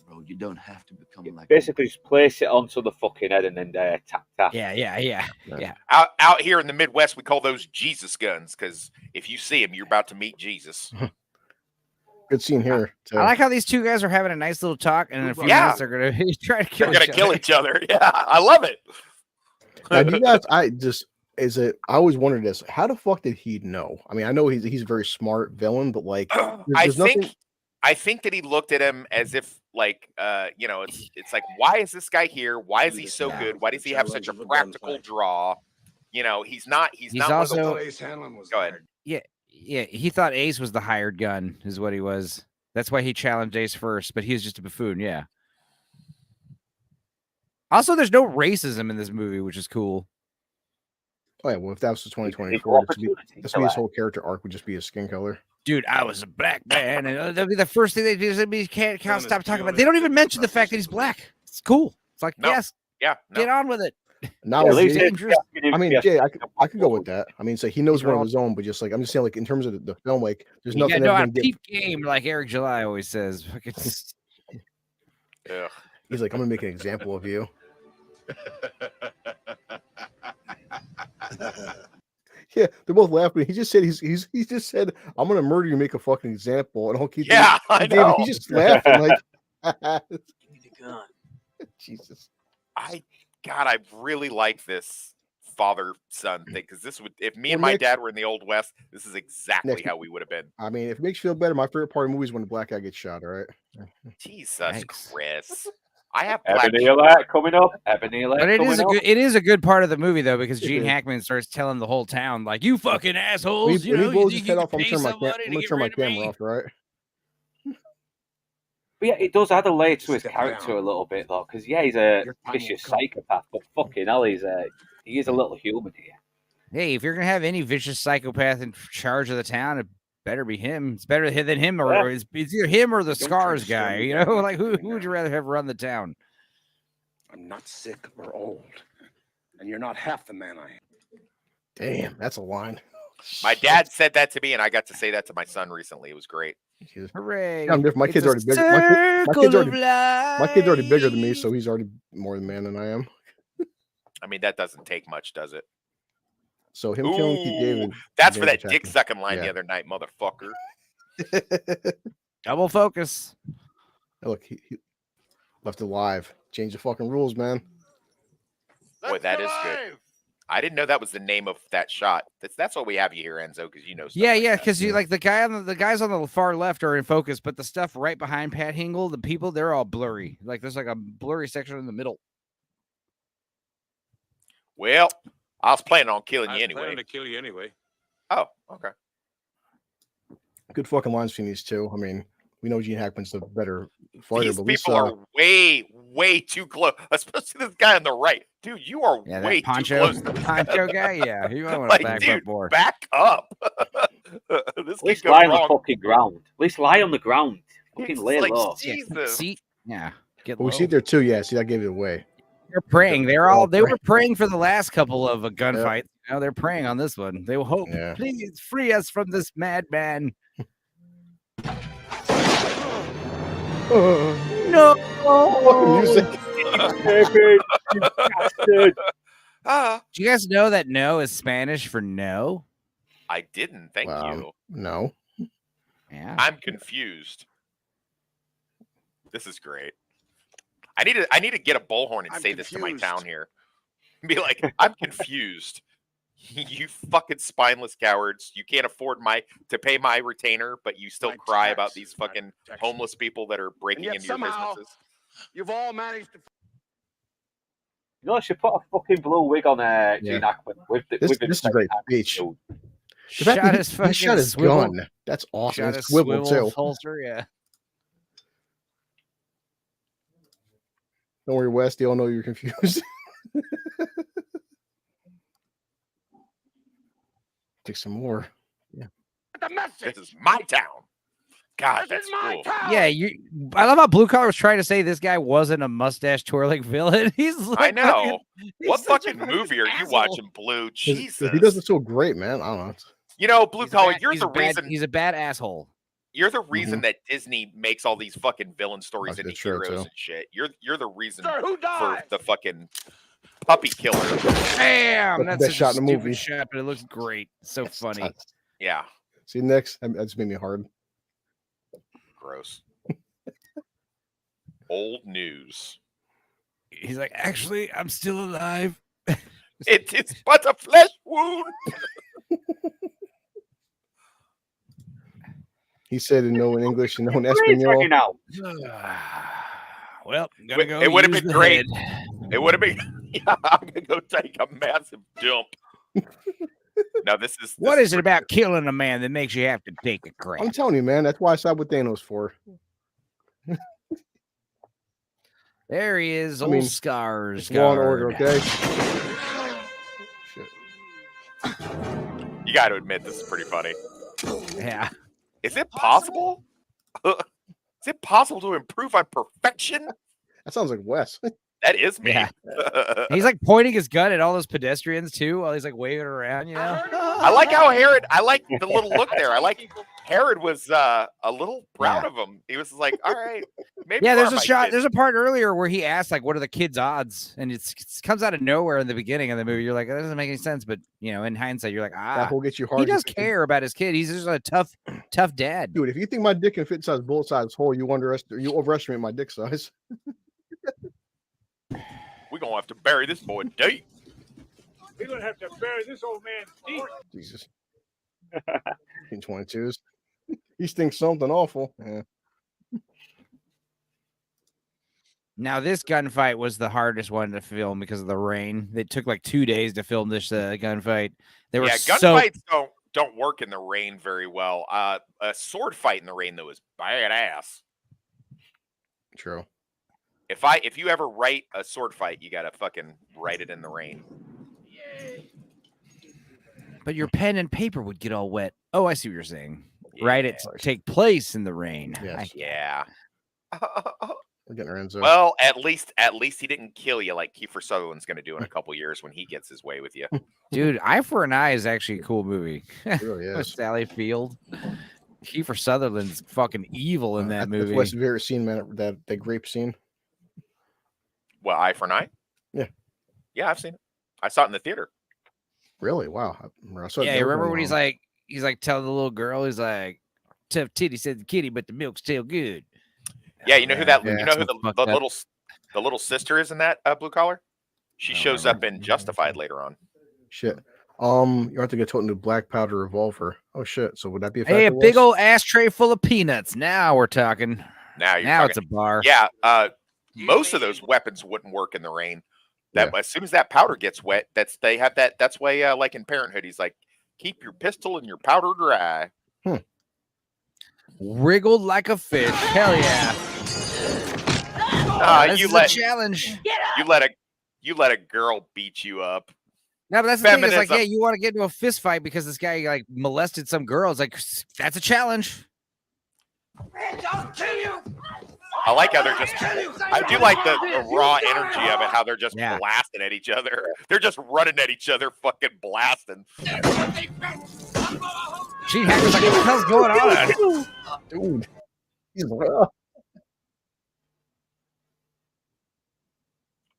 Bro, you don't have to become like Basically, just place it onto the fucking head and then tap tap. Yeah. Out here in the Midwest, we call those Jesus guns because if you see them, you're about to meet Jesus. Good scene here. too. I like how these two guys are having a nice little talk, and in a few Yeah. minutes they're gonna try to kill They're gonna each kill other. each other. Yeah, I love it. Now, do you guys, I always wondered this. How the fuck did he know? I mean, I know he's a very smart villain, but like, there's nothing. I think that he looked at him as if like it's like, why is this guy here? Why is he so good? Why does he have such a practical draw? He's not He's not one of also- those- Go ahead. Yeah, he thought Ace was the hired gun, is what he was. That's why he challenged Ace first, but he was just a buffoon. Yeah. Also, there's no racism in this movie, which is cool. Oh yeah, well, if that was the Equal 2024, opportunity this for be his that. whole character arc would just be his skin color. Dude, I was a black man, and that'll be the first thing they do. Is they can't stop talking about. They don't even mention the fact that he's black. It's cool. It's like, No. yes, Yeah, get on with it. Not Yeah, with at least Jay- dangerous. I mean, Jay, I could go with that. I mean, so he knows These are one of all- his own, but just like I'm just saying, like in terms of the film, like there's You nothing got no ever how gonna to get. peep game, like Eric July always says. Fucking Ugh. He's like, I'm gonna make an example of you. Yeah, they're both laughing. He just said he just said, I'm gonna murder you, make a fucking example, and I'll keep. Yeah, I David, know. he's just laughing like, Give me the gun. Jesus. I really like this father-son thing because this would, if me and Well, my Nick- dad were in the old west, this is exactly Nick- how we would have been. I mean, if it makes you feel better, my favorite part of movies is when the black guy gets shot. All right. Jesus, Yikes. Chris. I have black. Ebony Alert coming up. Ebony Alert But it coming is a up. good. It is a good part of the movie though, because It Gene is. Hackman starts telling the whole town, like, "You fucking assholes!" When you he know, you blows think his you head can off, I'm pay turning my somebody to I'm gonna get turn my rid of me? camera off. All right. But yeah, it does add a layer to his Step character down. a little bit though, because yeah, he's a Your time will vicious come. psychopath, but fucking hell, he is a little human here. Hey, if you're gonna have any vicious psychopath in charge of the town, it better be him. It's better than him, or Yeah. it's either him or the Don't Scars try to guy. slow me You down know, with like who anything would you now. rather have run the town? I'm not sick or old, and you're not half the man I am. Damn, that's a line. My dad said that to me, and I got to say that to my son recently. It was great. Jesus. Hooray! Yeah, I'm different. My It's kid's a already bigger. My circle kid's of already bigger than me, life. so he's already more the man than I am. I mean, that doesn't take much, does it? So him killing Keith Ooh, David. That's for that David dick Jackson. sucking line the Yeah. other night, motherfucker. Double focus. Look, he left alive. Change the fucking rules, man. Boy, that is good. I didn't know that was the name of that shot. That's why we have you here, Enzo, because you know. Stuff Yeah, like yeah, that. because you Yeah. like the guys on the far left are in focus, but the stuff right behind Pat Hingle, the people, they're all blurry. Like there's like a blurry section in the middle. Well, I was planning on killing you anyway. to kill you anyway. Oh, okay. Good fucking lines between these two. I mean, we know Gene Hackman's the better fighter, These but people Lisa, are way too close. Especially this guy on the right, dude. You are Yeah, way that too Poncho, close. To Poncho guy. Yeah, you might want to like, back dude, up more. back up. This At could least go lie on the wrong. fucking ground. At least lie on the ground. Fucking It's lay like, low. Jesus. Seat. Yeah, get but we low. see it there too. Yeah, see, that gave it away. They're praying. They're all They were praying. praying for the last couple of gunfights. You know, they're praying on this one. They will hope. Yeah. Please free us from this madman. No. Music. Do you guys know that no is Spanish for no? I didn't. Thank you. No. Yeah. I'm confused. This is great. I need to get a bullhorn and say this to my town here. Be like, I'm confused. You fucking spineless cowards. You can't afford to pay my retainer, but you still cry about these fucking homeless people that are breaking into your businesses. You've all managed to. You know, I should put a fucking blue wig on Gene Hackman with the. This is a great speech. The fact Shot that his he fucking shot his swivel. gun. That's awesome. Shot His his swivel swivel too. holster. Yeah. Don't worry, Wes. They all know you're confused. Take some more. Yeah. The message. This is my town. God, This that's is my cool. town. Yeah, I love how Blue Collar was trying to say this guy wasn't a mustache twirling villain. He's like, I know. he's What such a fucking movie are you asshole. watching, Blue? 'Cause Jesus. he does it so great, man. I don't know. You know, Blue He's a Collar, bad- you're he's the a bad- reason. He's a bad asshole. You're the reason that Disney makes all these fucking villain stories That's into true, heroes too. and shit. You're the reason Sir, who for died? the fucking puppy killer. Damn, That's that's the such best shot a in the stupid movie. shot, but it looks great. So funny. Yeah, See, next, that just made me hard. gross. Old news. He's like, actually, I'm still alive. It is but a flesh wound. He said in no in English and no in Please Espanol. fucking out. Well, gotta go. It would have use been the great. head. It would have been. Yeah, I'm gonna go take a massive dump. Now this is. What this is it about killing a man that makes you have to take a crap? I'm telling you, man. That's why I side with Thanos for. There he is, I old mean, Scars. It's Law and Order, okay? Shit. You got to admit this is pretty funny. Yeah. Is it possible? Is it possible to improve on perfection? That sounds like Wes. That is me. Yeah. He's like pointing his gun at all those pedestrians too while he's like waving around, you know? I like how Herod. I like the little look there. I like Herod was a little proud of him. He was like, "All right, maybe." Yeah, there's for a my shot. kids." There's a part earlier where he asked, like, what are the kids' odds? And it comes out of nowhere in the beginning of the movie. You're like, that doesn't make any sense. But, you know, in hindsight, you're like, That will get you hard. he does care about his kid. He's just a tough dad. Dude, if you think my dick can fit inside a bullet size hole, you overestimate my dick size. We're gonna have to bury this boy deep. We're gonna have to bury this old man deep. Jesus. 22s. He stinks something awful. Yeah. Now, this gunfight was the hardest one to film because of the rain. It took like 2 days to film this gunfight. They were Gunfights don't work in the rain very well. A sword fight in the rain though is badass. True. If you ever write a sword fight, you gotta fucking write it in the rain. But your pen and paper would get all wet. Oh, I see what you're saying. Yeah. Right, it take place in the rain. Yes. Yeah. We're getting our ends up. Well, at least he didn't kill you like Kiefer Sutherland's gonna do in a couple years when he gets his way with you. Dude, Eye for an Eye is actually a cool movie. It really With is. Sally Field. Kiefer Sutherland's fucking evil in that movie. That's Wes' favorite scene, man. That grape scene. Well, Eye for an Eye? Yeah. Yeah, I've seen it. I saw it in the theater. Really? Wow. I saw it Yeah, there you remember going when he's on. like telling the little girl, he's like, tough titty said the kitty, but the milk's still good. Yeah, you know who that Yeah, you know who so the fucked up. little sister is in that Blue Collar? She I don't shows remember. up in Justified later on. Shit. You have to get told into black powder revolver. Oh shit. So would that be a Hey, a factor, big Wes? old ashtray full of peanuts. Now we're talking. Now you're Now talking. it's a bar. Yeah, most of those weapons wouldn't work in the rain. That as soon as that powder gets wet, that's why like in Parenthood, he's like, keep your pistol and your powder dry. wriggled like a fish. Hell yeah! This You is let a challenge. you let a girl beat you up. No, but that's the thing. It's like, Feminism. yeah, you want to get into a fist fight because this guy like molested some girl. It's like that's a challenge. I like how they're just. I do like the raw energy of it. How they're just blasting at each other. They're just running at each other, fucking blasting. Gene Hacker's like, what the hell's going on? Dude. He's rough.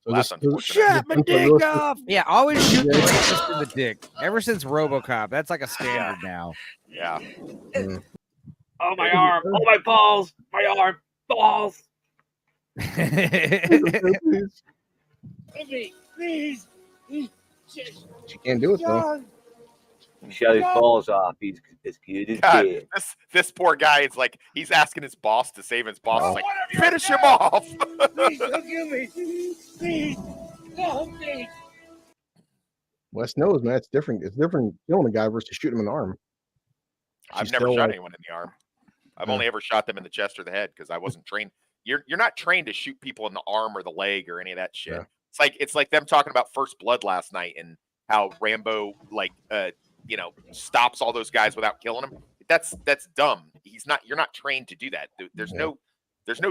So That's this, unfortunate. Shut my dick off. Yeah, always shoot the racist in the dick. Ever since RoboCop, that's like a standard now. Yeah. Oh, my arm. Oh, my balls. My arm. Balls. Please. She can't do it though. Shut his balls off. He's as cute as God, dead. this poor guy is like he's asking his boss to save his boss. Is like, finish him off. Please don't kill me. Please. No, please. Wes knows, man. It's different. It's different killing a guy versus shooting him in the arm. I've She's never still shot like- anyone in the arm. I've only ever shot them in the chest or the head because I wasn't trained. You're not trained to shoot people in the arm or the leg or any of that shit. Yeah. It's like them talking about First Blood last night and how Rambo stops all those guys without killing them. That's dumb. You're not trained to do that. There's no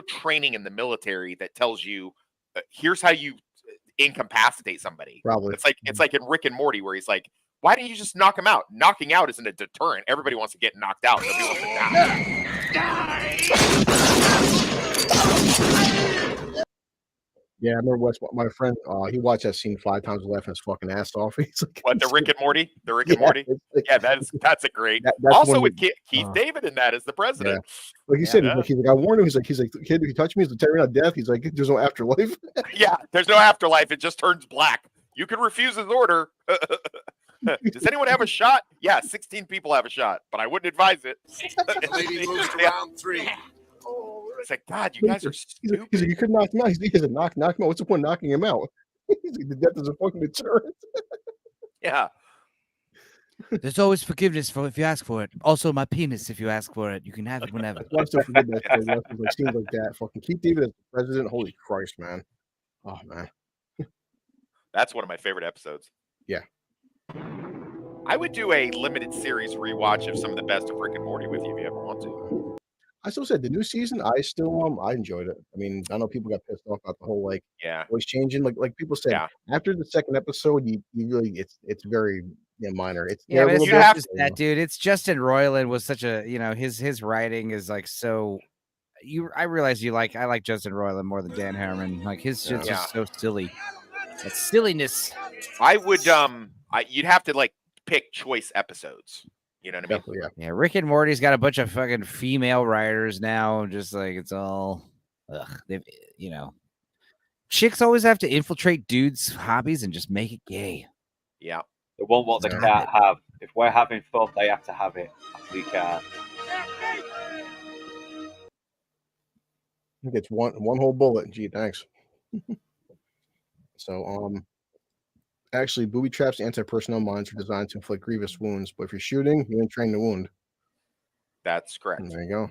training in the military that tells you here's how you incapacitate somebody. Probably. It's like in Rick and Morty where he's like, why don't you just knock him out? Knocking out isn't a deterrent. Everybody wants to get knocked out. Nobody wants to die. Yeah, I remember Wes, my friend. He watched that scene 5 times, laughing his fucking ass off. He's like, What, the Rick and Morty? The Rick and Morty? it's like- Yeah, that's a great. that's Also one with of- Keith David in that as the president. Like he said, Yeah. he's like, I warned him. He's like, kid, if you touch me, it's a terror, not death. He's like, there's no afterlife. Yeah, there's no afterlife. It just turns black. You can refuse his order. Does anyone have a shot? Yeah, 16 people have a shot, but I wouldn't advise it. Lady moves to Yeah. round 3. It's like, God, you guys are He's like, stupid. you could knock him out. He said, knock him out. What's the point of knocking him out? He's like, the death is a fucking deterrent. Yeah. There's always forgiveness for if you ask for it. Also, my penis, if you ask for it, you can have it whenever. I still forget that. Like scenes like that. Fucking Keith David as the president. Holy Christ, man. Oh man. That's one of my favorite episodes. Yeah. I would do a limited series rewatch of some of the best of Rick and Morty with you if you ever want to. I still said the new season. I enjoyed it. I mean, I know people got pissed off about the whole like Yeah. voice changing. Like people said Yeah. after the second episode, you really it's very minor. It's Yeah, but terrible, it's you not have just that, dude. It's Justin Roiland was such a his writing is like so. I realize I like Justin Roiland more than Dan Harmon. Like his shit's Yeah. just so silly. That silliness. I would you'd have to like pick choice episodes. You know what I mean? definitely, yeah. Yeah, Rick and Morty's got a bunch of fucking female writers now. Just like it's all, chicks always have to infiltrate dudes' hobbies and just make it gay. Yeah. They want what they Yeah. can't have. If we're having fun, they have to have it. We can't. He gets one whole bullet. Gee, thanks. So actually, booby traps and anti-personnel mines are designed to inflict grievous wounds, but if you're shooting, you ain't trained to wound. That's correct. And there you go.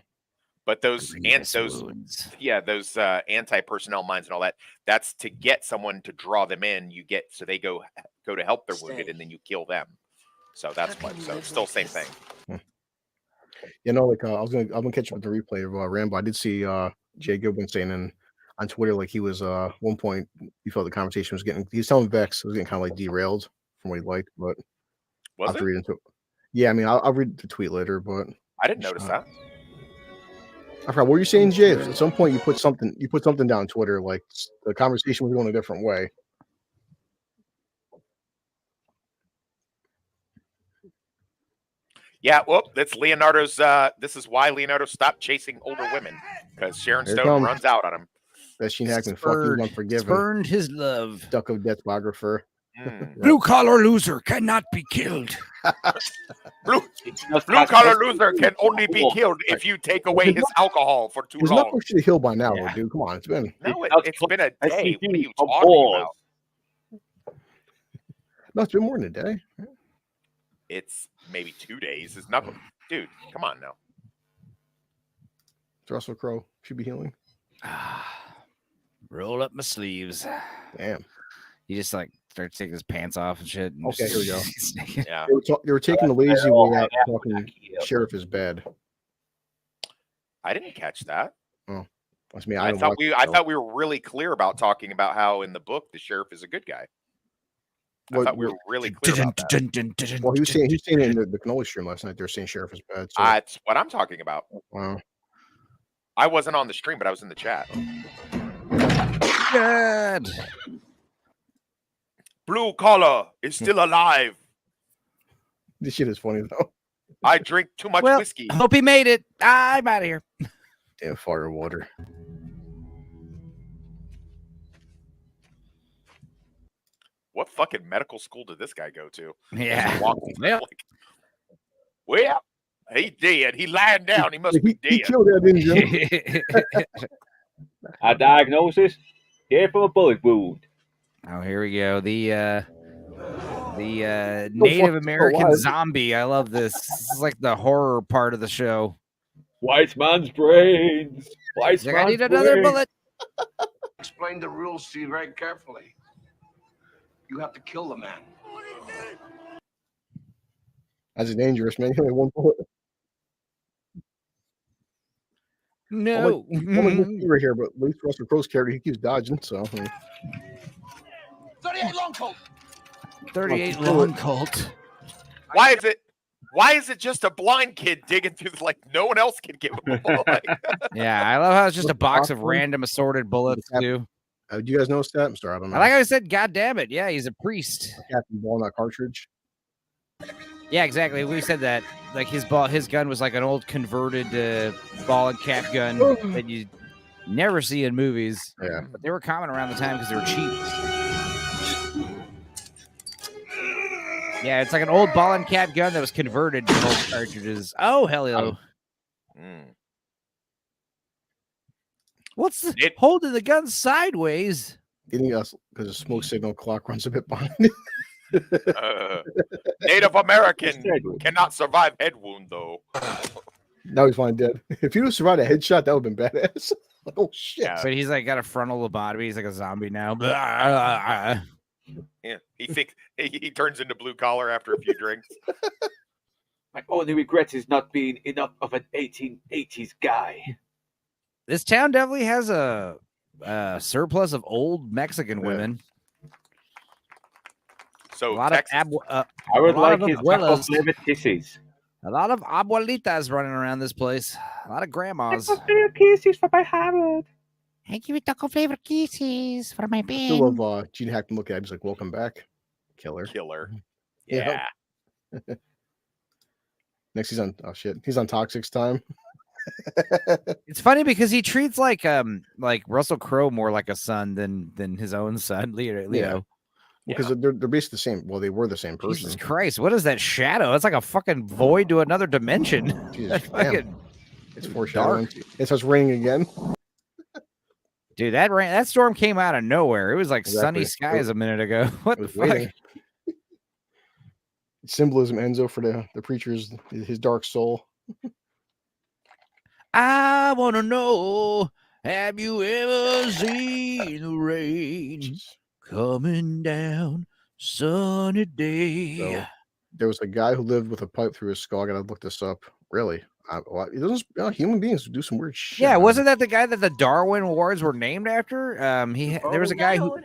But those Grievous those wounds. anti-personnel mines and all that, that's to get someone to draw them in. You get so they go to help their wounded and then you kill them. So that's How what. can you So live it's still like same this? thing. You know, like I'm gonna catch up with the replay of Rambo. I did see Jay Goodwin saying on Twitter like he was one point he felt the conversation was getting he's telling Vex it was getting kind of like derailed from what he liked, but I'll Was have to it? read into it. Yeah, I mean I'll read the tweet later, but I didn't notice that. I forgot what were you saying, Jay? At some point you put something down on Twitter like the conversation was going a different way. Yeah, well, that's Leonardo's. This is why Leonardo stopped chasing older women because Sharon Here it Stone comes. runs out on him. That Sheen Hackman fucking unforgiven. Spurned his love. Duck of Death biographer. Mm. Blue collar loser cannot be killed. Blue collar loser can only be killed if you take away his alcohol for too His long. knuckles should have healed by now, Yeah. though, dude. Come on, it's been It's been a day. What are you talking about? no, it's been more than a day. It's maybe 2 days. His knuckle, dude. Come on now. Russell Crowe should be healing. Roll up my sleeves. Damn. He just like starts taking his pants off and shit. And Okay, here we go. Yeah. They were taking the lazy way out, talking sheriff is bad. I didn't catch that. That's me. I thought we were really clear about talking about how in the book the sheriff is a good guy. I thought we were really clear about that. Well, he was saying it in the cannoli stream last night. They're saying sheriff is bad. So. That's what I'm talking about. Wow. I wasn't on the stream, but I was in the chat. Good. Blue collar is still alive. This shit is funny though. I drink too much Well, whiskey. hope he made it. I'm out of here. Damn fire water. What fucking medical school did this guy go to? Yeah. Just walked in, Well. well, he dead. He lying down. He must be He dead. killed that ninja. A diagnosis: death from a bullet wound. Oh, here we go. The Native American alive. zombie. I love this. This is like the horror part of the show. White man's brains. White He's like, I man's need another brains. bullet. Explain the rules to you very carefully. You have to kill the man. That's dangerous, man. You only have one bullet. No. Only right here, but at least Russell Crowe's character, he keeps dodging. So 38 long coat. 38 long Colt. Why is it just a blind kid digging through like no one else can give him a bullet? Yeah, I love how it's just a box of Awesome. random assorted bullets too. do you guys know that? I'm sorry, I don't know. I like how I said, God damn it. Yeah, he's a priest. Captain Ball, not cartridge. Yeah, exactly. We said that. Like his gun was like an old converted ball and cap gun that you never see in movies. Yeah. But they were common around the time because they were cheap. Yeah, it's like an old ball and cap gun that was converted to old cartridges. Oh, hell yeah. What's the holding the gun sideways? Getting us because the smoke signal clock runs a bit behind it. Native American cannot survive head wound though. Now he's finally dead. If he would have survived a headshot, that would have been badass. Like, oh shit! Yeah. But he's like got a frontal lobotomy. He's like a zombie now. Yeah, he turns into blue collar after a few drinks. My only regret is not being enough of an 1880s guy. This town definitely has a surplus of old Mexican women. So A lot of Texas, I would a lot like of his abuelas. flavored kisses. A lot of abuelitas running around this place. A lot of grandmas. Kisses for my Howard. Thank you, taco flavor kisses for my I band. still love Gene Hackman look at him. He's like, welcome back, killer. Yeah. Next he's on he's on Toxic's time. It's funny because he treats like Russell Crowe more like a son than his own son, Leo. Because they're basically the same. Well, they were the same person. Jesus Christ, what is that shadow? It's like a fucking void to another dimension. Jesus, Fucking damn. It's foreshadowing. It starts raining again. dude, that storm came out of nowhere. It was like sunny Exactly. skies a minute ago. What the It was fuck? waiting. Symbolism, Enzo, for the preacher's his dark soul. I wanna know, have you ever seen the rain coming down sunny day? So, there was a guy who lived with a pipe through his skull. I gotta look this up. Really? It doesn't. Human beings do some weird shit. Yeah, man. wasn't that the guy that the Darwin Awards were named after? There was a guy who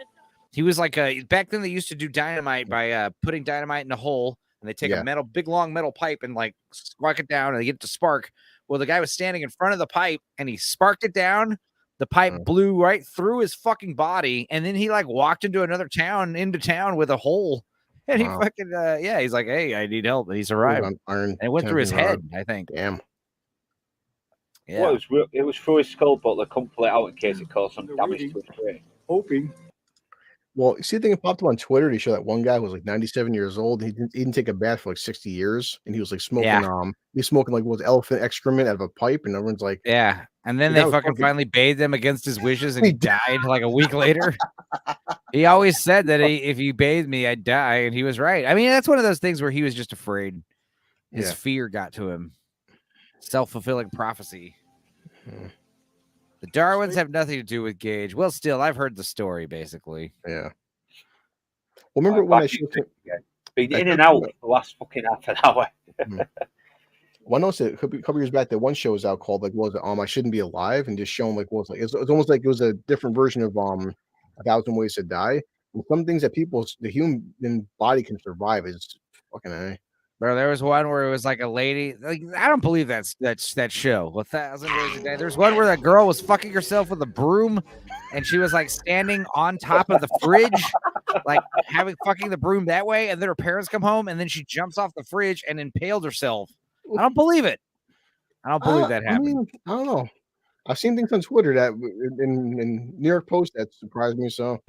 he was like back then they used to do dynamite by putting dynamite in a hole and they take a big long metal pipe and like spark it down and they get it to spark. Well, the guy was standing in front of the pipe and he sparked it down. The pipe blew right through his fucking body, and then he like walked into town with a hole. And he fucking he's like, hey, I need help. And he survived. Iron and it went through his tapping head, rod. I think. Damn. Yeah. Well, it was through his skull, but they couldn't pull it out in case it caused some damage to his brain. Hoping. Well, you see the thing that popped up on Twitter to show that one guy was like 97 years old. He didn't take a bath for like 60 years, and he was like smoking. He's smoking like elephant excrement out of a pipe, and everyone's like, yeah. And then That they was fucking fucking- finally bathed him against his wishes, and he died like a week later. He always said that if you bathed me, I'd die, and he was right. I mean, that's one of those things where he was just afraid. His Yeah. fear got to him. Self-fulfilling prophecy. The Darwins have nothing to do with Gage. Well, still, I've heard the story basically. Yeah. Well, remember when I Back showed been I in and took- out for the last fucking half an hour. Well, I noticed that a couple years back that one show was out called like what was it? I Shouldn't Be Alive, and just showing like what was like it's almost like it was a different version of A Thousand Ways to Die. And some things that the human body can survive is fucking A. Bro, there was one where it was like a lady. Like, I don't believe that show. 1,000 Ways a Day. There's one where that girl was fucking herself with a broom, and she was like standing on top of the fridge, like fucking the broom that way. And then her parents come home, and then she jumps off the fridge and impaled herself. I don't believe it. I don't believe that happened. I mean, I don't know. I've seen things on Twitter that in New York Post that surprised me. So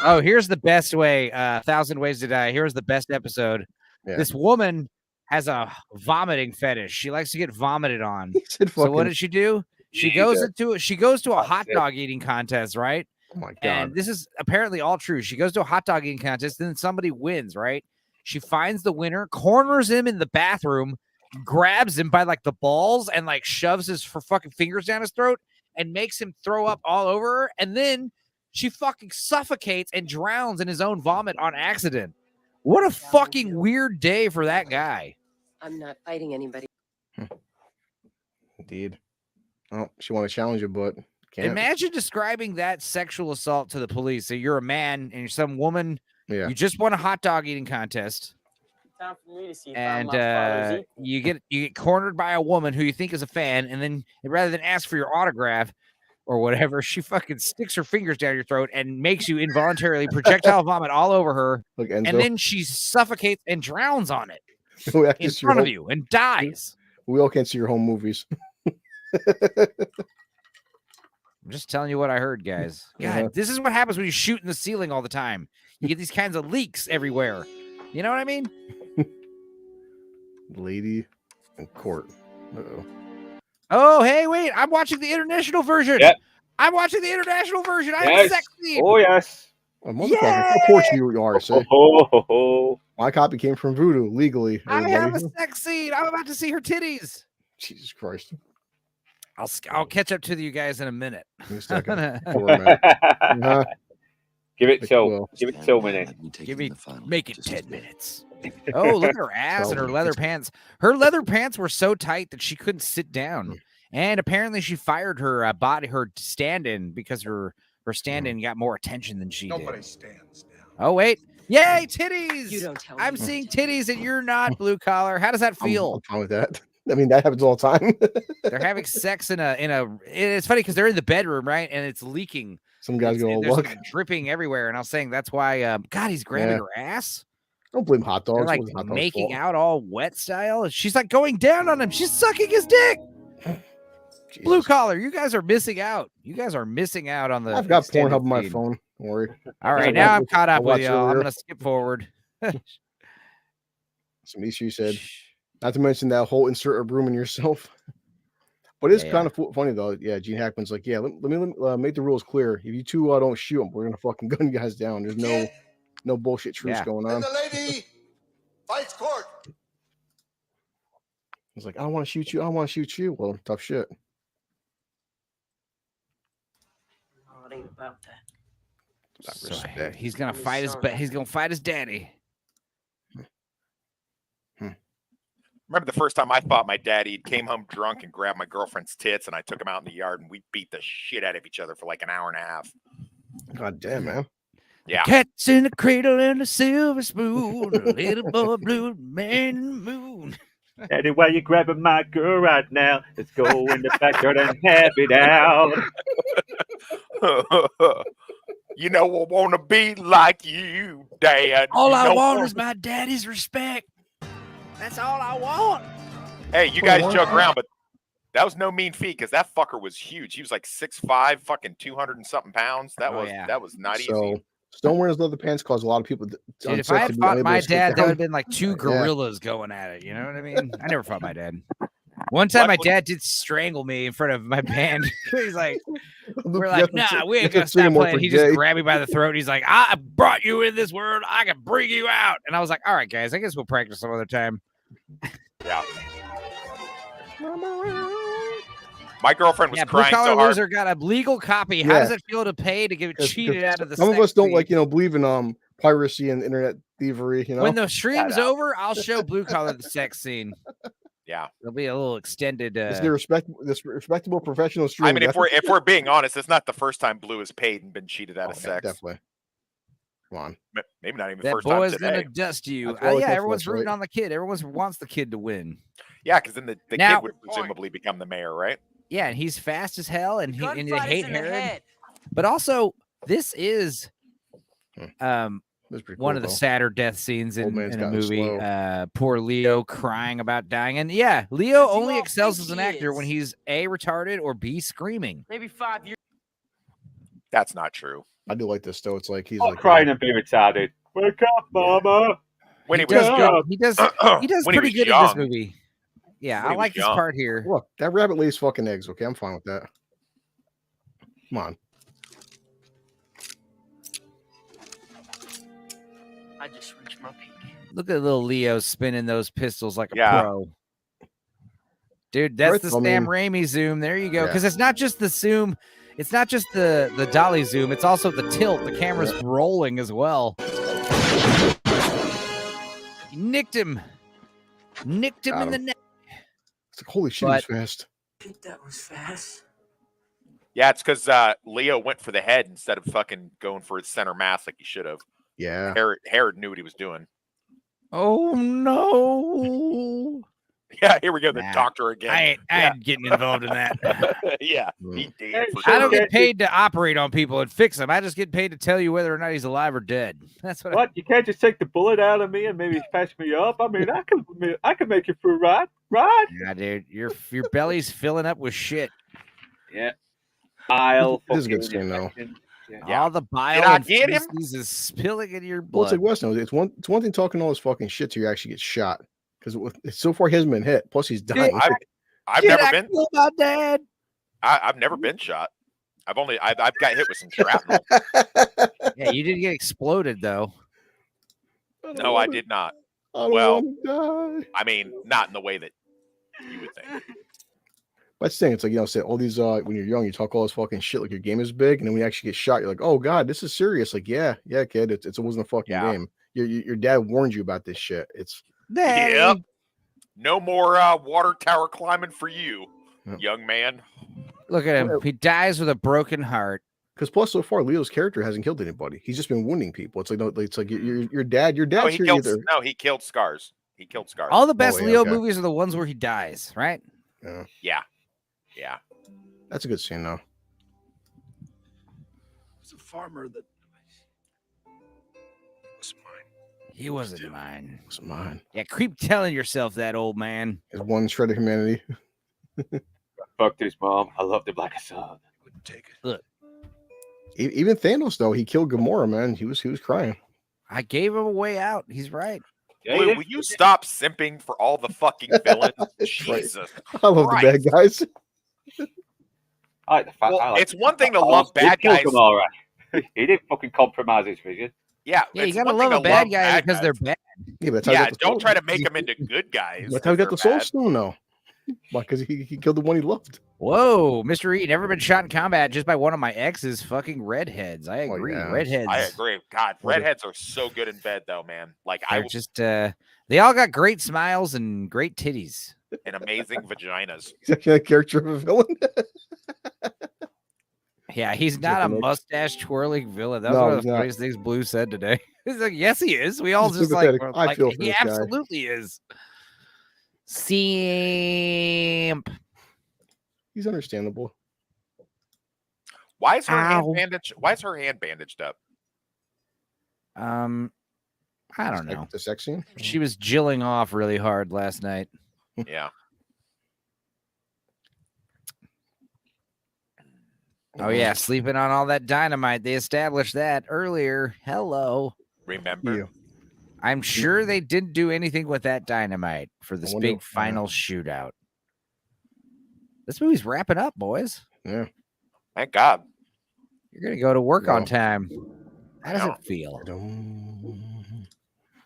Oh, here's the best way. 1,000 Ways to Die. Here's the best episode. Yeah. This woman has a vomiting fetish. She likes to get vomited on. said So what fucking- did she do? She Jesus. goes to a hot dog eating contest, right? oh my god. And this is apparently all true. She goes to a hot dog eating contest, then somebody wins, right? She finds the winner, corners him in the bathroom, grabs him by like the balls, and like shoves his fucking fingers down his throat and makes him throw up all over her. And then she fucking suffocates and drowns in his own vomit on accident. What a fucking weird day for that guy. I'm not fighting anybody. Indeed. Oh, she want to challenge you, but can't. Imagine describing that sexual assault to the police. So you're a man and you're some woman. Yeah. You just won a hot dog eating contest. Time for me to see if And my father's equal. you get cornered by a woman who you think is a fan, and then rather than ask for your autograph or whatever, she fucking sticks her fingers down your throat and makes you involuntarily projectile vomit all over her, Look, Enzo, and then she suffocates and drowns on it we, have to in see your front of home- you and dies. we all can't see your home movies. I'm just telling you what I heard, guys. God, Uh-huh. this is what happens when you shoot in the ceiling all the time. You get these kinds of leaks everywhere. You know what I mean? Lady in court. Uh-oh. Oh, hey, wait! I'm watching the international version. Yep. I'm watching the international version. I have a Yes. sex scene. Oh yes. Oh, motherfucker. Of course you are, sir. Oh. My copy came from Voodoo legally. I have a Everybody. sex scene. I'm about to see her titties. Jesus Christ. I'll catch up to you guys in a minute. Give me a second. Give Poor man. Uh-huh. Give it Think so. we'll- Give it so many. me, make it 10 minutes. Oh, look at her ass and her leather pants. Her leather pants were so tight that she couldn't sit down. And apparently, she fired her her stand-in because her stand-in got more attention than she did. stands down. Oh wait, yay, titties! You don't tell I'm me. seeing titties and you're not, blue collar. How does that I'm feel? fine with that. I mean, that happens all the time. They're having sex in a. It's funny because they're in the bedroom, right? And it's leaking. Some guys go, There's look. like dripping everywhere. And I was saying that's why. God, he's grabbing Yeah. her ass. Don't blame hot dogs. They're It like wasn't hot dogs' making fault. out all wet style. She's like going down on him. She's sucking his dick. Blue Jesus. collar, you guys are missing out. You guys are missing out on the. I've got extended Pornhub on my feed. phone. Don't worry. All right, I now watched I'm it- caught I up with watched you. it I'm earlier. gonna skip forward. Some issue said. Not to mention that whole insert a broom in yourself. But it's Yeah, kind of funny though. Yeah, Gene Hackman's like, yeah, let me make the rules clear. If you two don't shoot them, we're gonna fucking gun you guys down. There's no bullshit truce Yeah. going on. lady fights court. He's like, I don't want to shoot you. I don't want to shoot you. Well, tough shit. Oh, it ain't about that. Stop So, respect. he's gonna His fight his. son. He's gonna fight his daddy. Remember the first time I fought my daddy? He came home drunk and grabbed my girlfriend's tits, and I took him out in the yard, and we beat the shit out of each other for like an hour and a half. God damn, man. Yeah. Cats in the cradle and a silver spoon, a little boy blue, man in the moon. Daddy, why you grabbing my girl right now? Let's go in the backyard and have it out. You know, I want to be like you, Dad. All You I know want what- is my daddy's respect. That's all I want. Hey, you guys joke around, but that was no mean feat because that fucker was huge. He was like 6'5", fucking 200 and something pounds. That Oh, was yeah. that was not So easy. Stone wearing his leather pants caused a lot of people. Dude, on if set I to had be fought unable my to sit dad, that down. would have been like two Yeah. gorillas going at it. You know what I mean? I never fought my dad. One time, my dad did strangle me in front of my band. He's like, "We're like, nah, we ain't gonna stop playing." He just grabbed me by the throat. He's like, "I brought you in this world. I can bring you out." And I was like, "All right, guys, I guess we'll practice some other time." Yeah. My girlfriend was Yeah, Blue crying so Collar hard. Loser got a legal copy. How Yeah. does it feel to pay to get 'Cause cheated out of the some of us don't sex like, scene? believe in piracy and internet thievery, When the stream's Shut up. over, I'll show Blue Collar the sex scene. Yeah. There'll be a little extended. This respectable professional I stream. mean, if we're being honest, it's not the first time Blue has paid and been cheated out of sex. Definitely. Come on. Maybe not even the that first time boy's today. gonna dust you. That's all it Yeah, takes, everyone's that's rooting right. on the kid. Everyone wants the kid to win. Yeah, because then the Now- kid would presumably become the mayor, right? Yeah, and he's fast as hell, and they Gunfight hate is in the Herod. head. But also, this is That's pretty one cool, of the though. sadder death scenes Old in man's a gotten movie. slow. Poor Leo crying about dying, and yeah, Leo Because you only all excels think as an he actor is. when he's A, retarded, or B, screaming. Maybe 5 years. That's not true. I do like this though. It's like he's Not like crying and being retarded. Wake up, mama. When He he was does young. good. He does when he pretty was good in this young. movie. Yeah, When I he was like this young. part here. Look, that rabbit lays fucking eggs. Okay, I'm fine with that. Come on. I just reached my peak. Look at little Leo spinning those pistols like a Yeah. pro. Dude, that's Right, the I Sam mean- Raimi zoom. There you go. Yeah. Because it's not just the zoom, it's not just the dolly zoom, it's also the tilt. The camera's rolling as well. He nicked him. Nicked him Got in the him. neck. It's like, holy shit, But- he's fast. That was fast. Yeah, it's because Leo went for the head instead of fucking going for his center mass like he should have. Yeah. Herod knew what he was doing. Oh no. Yeah, here we go. The Nah, doctor again. I ain't getting involved in that. Yeah, Mm. he did. Hey, for I sure. don't get paid to operate on people and fix them. I just get paid to tell you whether or not he's alive or dead. That's what. What? You can't just take the bullet out of me and maybe patch me up? I mean, I can make you through, right? Yeah, dude, your belly's filling up with shit. Yeah. Bile. This is a good fucking scene, though. infection. Yeah. Yeah. All the bile Did I and get him? feces is spilling in your Well, blood. it's like West knows. It's one thing talking all this fucking shit till you actually get shot. Because so far he hasn't been hit. Plus he's dying. I've Did never I been. kill my dad? I've never been shot. I've got hit with some shrapnel. Yeah, you did get exploded though. No, I did not. I don't Well- want to die. I mean, not in the way that you would think. But that's the thing. It's like, say all these when you're young, you talk all this fucking shit like your game is big, and then when you actually get shot, you're like, oh god, this is serious. Like, yeah, kid, it wasn't a fucking Yeah. game. Your dad warned you about this shit. It's Yep. No more water tower climbing for you, Yep. young man. Look at him. He dies with a broken heart. because plus so far Leo's character hasn't killed anybody. He's just been wounding people. It's like no, it's like your dad. Your No, dad's he here killed. either. No, he killed Scars. He killed Scars. All the best yeah, Leo okay. movies are the ones where he dies, right? Yeah. Yeah. That's a good scene though. It's a farmer that was mine. He wasn't mine. It's mine. Yeah, keep telling yourself that, old man. His one shred of humanity. Fuck this, mom. I loved him like a son. Wouldn't take it. Even Thanos though, he killed Gamora. Man, he was crying. I gave him a way out. He's right. Yeah, Will, he will did. you stop simping for all the fucking villains? That's right. Jesus. I love the bad guys. I like the fact. Well, I like it's one thing to Oh, love he bad killed guys. them all right. He didn't fucking compromise his vision. Yeah, Yeah, you it's gotta one thing love a to bad love guy bad because they're guys. bad. Yeah, but that's how he Yeah, got the don't soul- try to make he- them into good guys. That's how he got the soul bad. stone though. Why? Because he killed the one he loved. Whoa, Mr. E, never been shot in combat just by one of my exes. Fucking redheads. I Oh, agree. yeah. Redheads. I agree. God, Well, redheads are so good in bed, though, man. Like I They're was just they all got great smiles and great titties. and amazing vaginas. He's actually a character of a villain. Yeah, he's not a Looking like- mustache twirling villain. That was No, one of he's the not. funniest things Blue said today. He's like, yes, he is. We all He's just like, sympathetic. were I like, feel for he this guy. absolutely is. Simp. He's understandable. Why is her hand Ow. bandaged? Why is her hand bandaged up? I don't Like know. the sex scene. She was jilling off really hard last night. Yeah. Oh yeah, sleeping on all that dynamite. They established that earlier. Hello. Remember? Yeah. I'm sure they didn't do anything with that dynamite for this wonder big if, final shootout. This movie's wrapping up, boys. Yeah. Thank God. You're gonna go to work on No. time. How does No. it feel?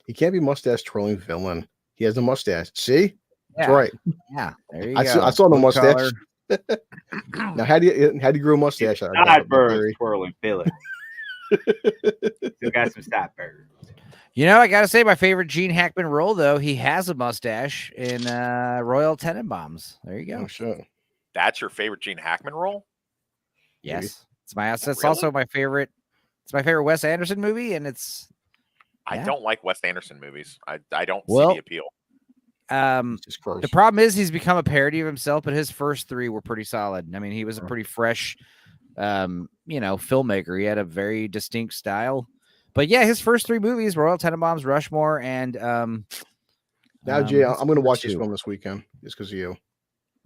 He can't be mustache trolling villain. He has a mustache. See? That's right. Yeah, there you I go. saw the Blue mustache. collar. Now, had you grow a mustache? I doubt it, but Sideburns Barry. twirling Billy. Still got some sideburns. You know, I gotta say, my favorite Gene Hackman role, though, he has a mustache in Royal Tenenbaums. There you go. Oh shit! That's your favorite Gene Hackman role? Yes, it's my. It's Really? also my favorite. It's my favorite Wes Anderson movie, and it's. I Yeah. don't like Wes Anderson movies. I don't Well, see the appeal. Just gross. The problem is he's become a parody of himself, but his first three were pretty solid. I mean, he was a pretty fresh, filmmaker. He had a very distinct style. But yeah, his first three movies: Royal Tenenbaums, Rushmore, and Now, Jay, what's I'm going to number watch this two? film this weekend just because of you.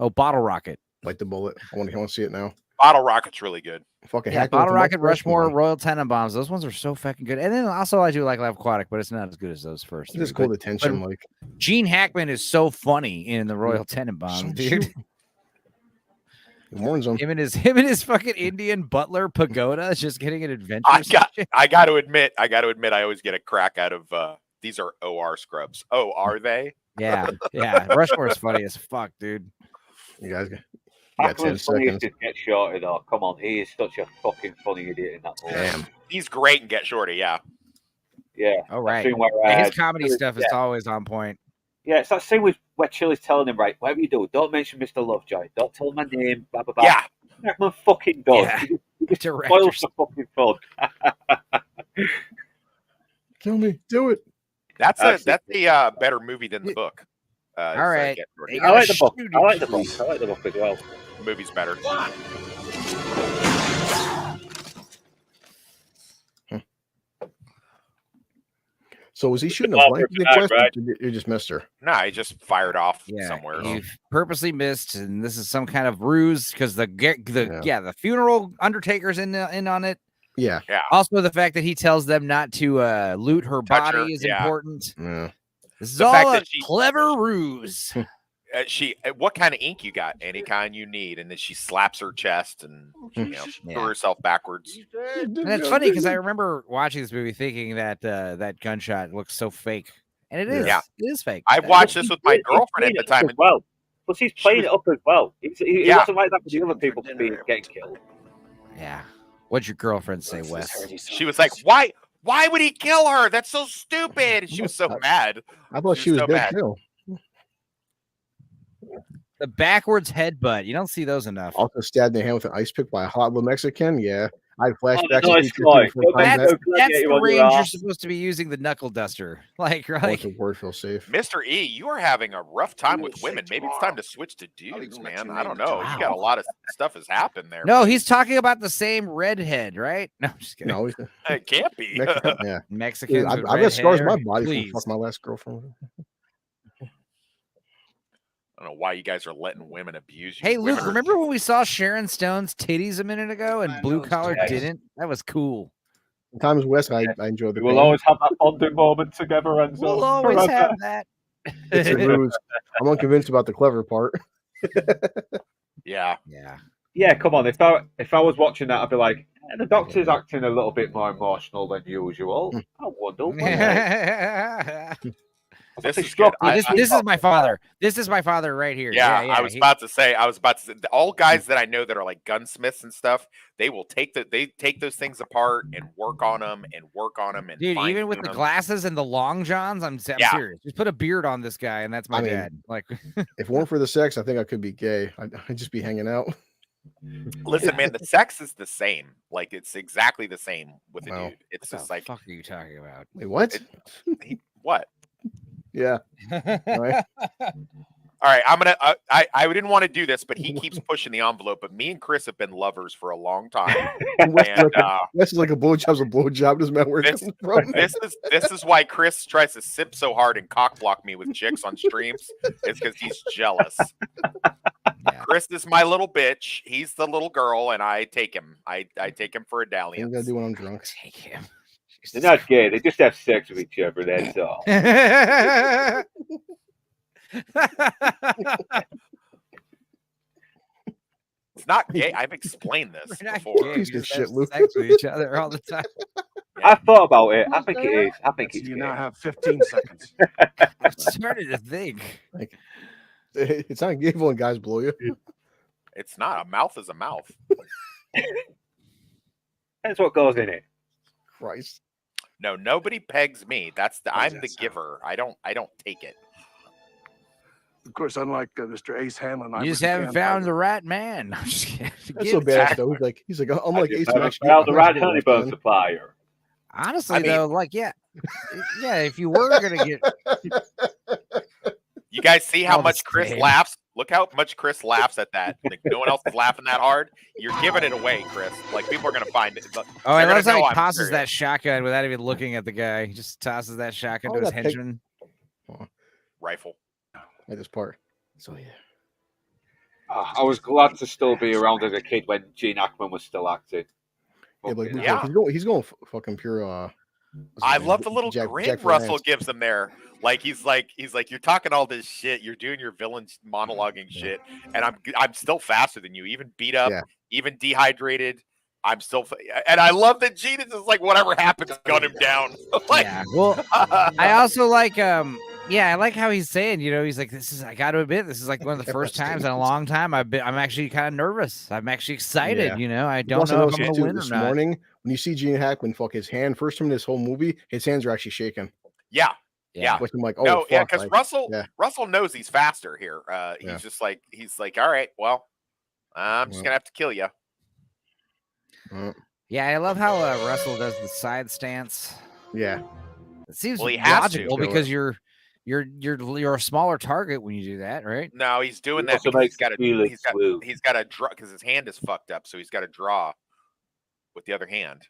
Oh, Bottle Rocket. Bite the bullet. I want to see it now. Bottle Rocket's really good. Fucking Yeah, Hackman Bottle with the Rocket, mustache, Rushmore, come on. Royal Tenenbaums. Those ones are so fucking good. And then also I do like Live Aquatic, but it's not as good as those first. It's just three. cool the tension, but like Gene Hackman is so funny in the Royal Tenenbaums, so dude. cute. It warns them. Him and his fucking Indian butler Pagoda just getting an adventure. I got to admit, I always get a crack out of these are OR scrubs. Oh, are they? Yeah. Rushmore is funny as fuck, dude. You guys got 10 Hackman's funniest seconds. is Get Shorty, though. Come on, he is such a fucking funny idiot in that movie. Damn. He's great in Get Shorty. Yeah. Yeah. All right. Scene where, Yeah, his comedy Chili's- stuff is always on point. Yeah, it's that scene where Chili's telling him, right, whatever you do, don't mention Mr. Lovejoy. Don't tell him my name, blah, blah, blah. Yeah. Hackman fucking does. Yeah. He just spoils Directors. the fucking fun. Kill me. Do it. That's Absolutely. a better movie than the book. All right. Get Shorty. I like the book. Shoot I like it. the book. I like the book as well. The movie's better. So was he shooting a ball blank? for tonight, right? You just missed her. No, he just fired off Yeah, somewhere. you've purposely missed, and this is some kind of ruse because the funeral undertaker's in on it. Yeah. Also, the fact that he tells them not to loot her Touch body her, is yeah. important. Yeah. This is The all fact a that she- clever ruse. What kind of ink you got? Any kind you need. And then she slaps her chest and threw Yeah. herself backwards. And it's funny because I remember watching this movie thinking that that gunshot looks so fake, and it is. Yeah. It is fake. I watched this with my girlfriend at the time. As well. But he's playing it up as well. He Yeah. wasn't like that for the other people to be getting killed. Yeah. What'd your girlfriend say, Wes? She was like, Why would he kill her? That's so stupid. She was so mad. I thought she was so dead mad. too. The backwards headbutt. You don't see those enough. Also stabbed in the hand with an ice pick by a hot little Mexican. Yeah. I had flashbacks. nice to try. before Go back combat. to- That's you the on your range you're ass. supposed to be using the knuckle duster. Like, I right? want the word feel safe. Mr. E, you are having a rough time with women. Maybe it's time to switch to dudes, man. I don't know. You got a lot of stuff has happened there. No, he's talking about the same redhead, right? No, I'm just kidding. No, It can't be. Mexican, yeah. Mexicans. Dude, with I've red got scars on hair? my body Please. from fuck my last girlfriend. I don't know why you guys are letting women abuse you. Hey, Women Luke, are- remember when we saw Sharon Stone's titties a minute ago and Blue Collar Yes. didn't? That was cool. Sometimes West, I enjoy the We'll pain. always have that bonding moment together, Enzo. We'll always Forever. have that. It's a ruse. I'm unconvinced about the clever part. Yeah. Yeah. Yeah, come on. If I was watching that, I'd be like, the doctor's acting a little bit more emotional than usual. I wonder why. This is struck good. me. This is my father. This is my father right here. Yeah, Yeah, I was about to say. All guys that I know that are like gunsmiths and stuff, they will take those things apart and work on them and Dude, fine even with tune the 'em. glasses and the long johns, I'm Yeah. serious. Just put a beard on this guy, and that's my I mean, dad. Like, If it weren't for the sex, I think I could be gay. I'd just be hanging out. Listen, man, the sex is the same. Like it's exactly the same with a Wow. dude. It's what just the like fuck are you talking about? Wait, what? what? Yeah. Right. All right, I'm gonna. I didn't want to do this, but he keeps pushing the envelope. But me and Chris have been lovers for a long time, West, and West is like a blowjob's a blowjob. Doesn't matter where it this, comes from. this is why Chris tries to sip so hard and cock block me with chicks on streams. It's because he's jealous. Yeah. Chris is my little bitch. He's the little girl, and I take him. I take him for a You dalliance. gotta do when I'm drunk. Take him. They're not gay. They just have sex with each other. That's all. It's not gay. I've explained this We're not before. gay, Piece we of just shit, have Luke. sex with each other all the time. I thought about it. I think it is. I think it's You gay. now have 15 seconds. I'm starting to think. It's not evil when guys blow you. It's not. A mouth is a mouth. That's what goes in it. Christ. No, nobody pegs me. That's the. How does I'm that the giver. I don't take it. Of course, unlike Mr. Ace Hanlon, You just haven't found the right man. I'm just kidding. That's so badass though. He's like, I'm like Ace. Found the right honeybone supplier. Honestly, I mean- though, like, yeah, if you were gonna get, You guys see how All the much Chris same. laughs? Look how much Chris laughs at that. Like no one else is laughing that hard. You're giving it away, Chris. Like people are gonna find it. oh, They're I gonna love how know he I'm tosses serious. that shotgun without even looking at the guy. He just tosses that shotgun Oh, to his that pig- henchman. Rifle. At this part. So yeah. I was glad to still be around as a kid when Gene Hackman was still acting. Yeah, but Fucking- Yeah. he's going fucking pure. What's his I name? love the little Jack grin Russell Lance. gives him there. Like he's like you're talking all this shit. You're doing your villain monologuing shit, and I'm still faster than you. Even beat up, Yeah. even dehydrated. I'm still, and I love that Gene is just like whatever happens, gun him down. Like, Yeah. Well, I also like, I like how he's saying, he's like, I got to admit, this is like one of the first times in a long time I'm actually kind of nervous. I'm actually excited. I You don't also know if noticed I'm it, gonna too, win or this not. morning when you see Gene Hackman fuck his hand first time in this whole movie, his hands are actually shaking. yeah. Which I'm like, oh, No, fuck, yeah, because like, Russell knows he's faster here. He's Yeah. just like he's like, all right, well, I'm just Well. gonna have to kill you. Yeah, I love how Russell does the side stance. Yeah. It seems Well, he has to. logical because you're a smaller target when you do that, right? No, he's doing He that also because makes the feeling smooth. he's got to draw because his hand is fucked up, so he's got to draw with the other hand.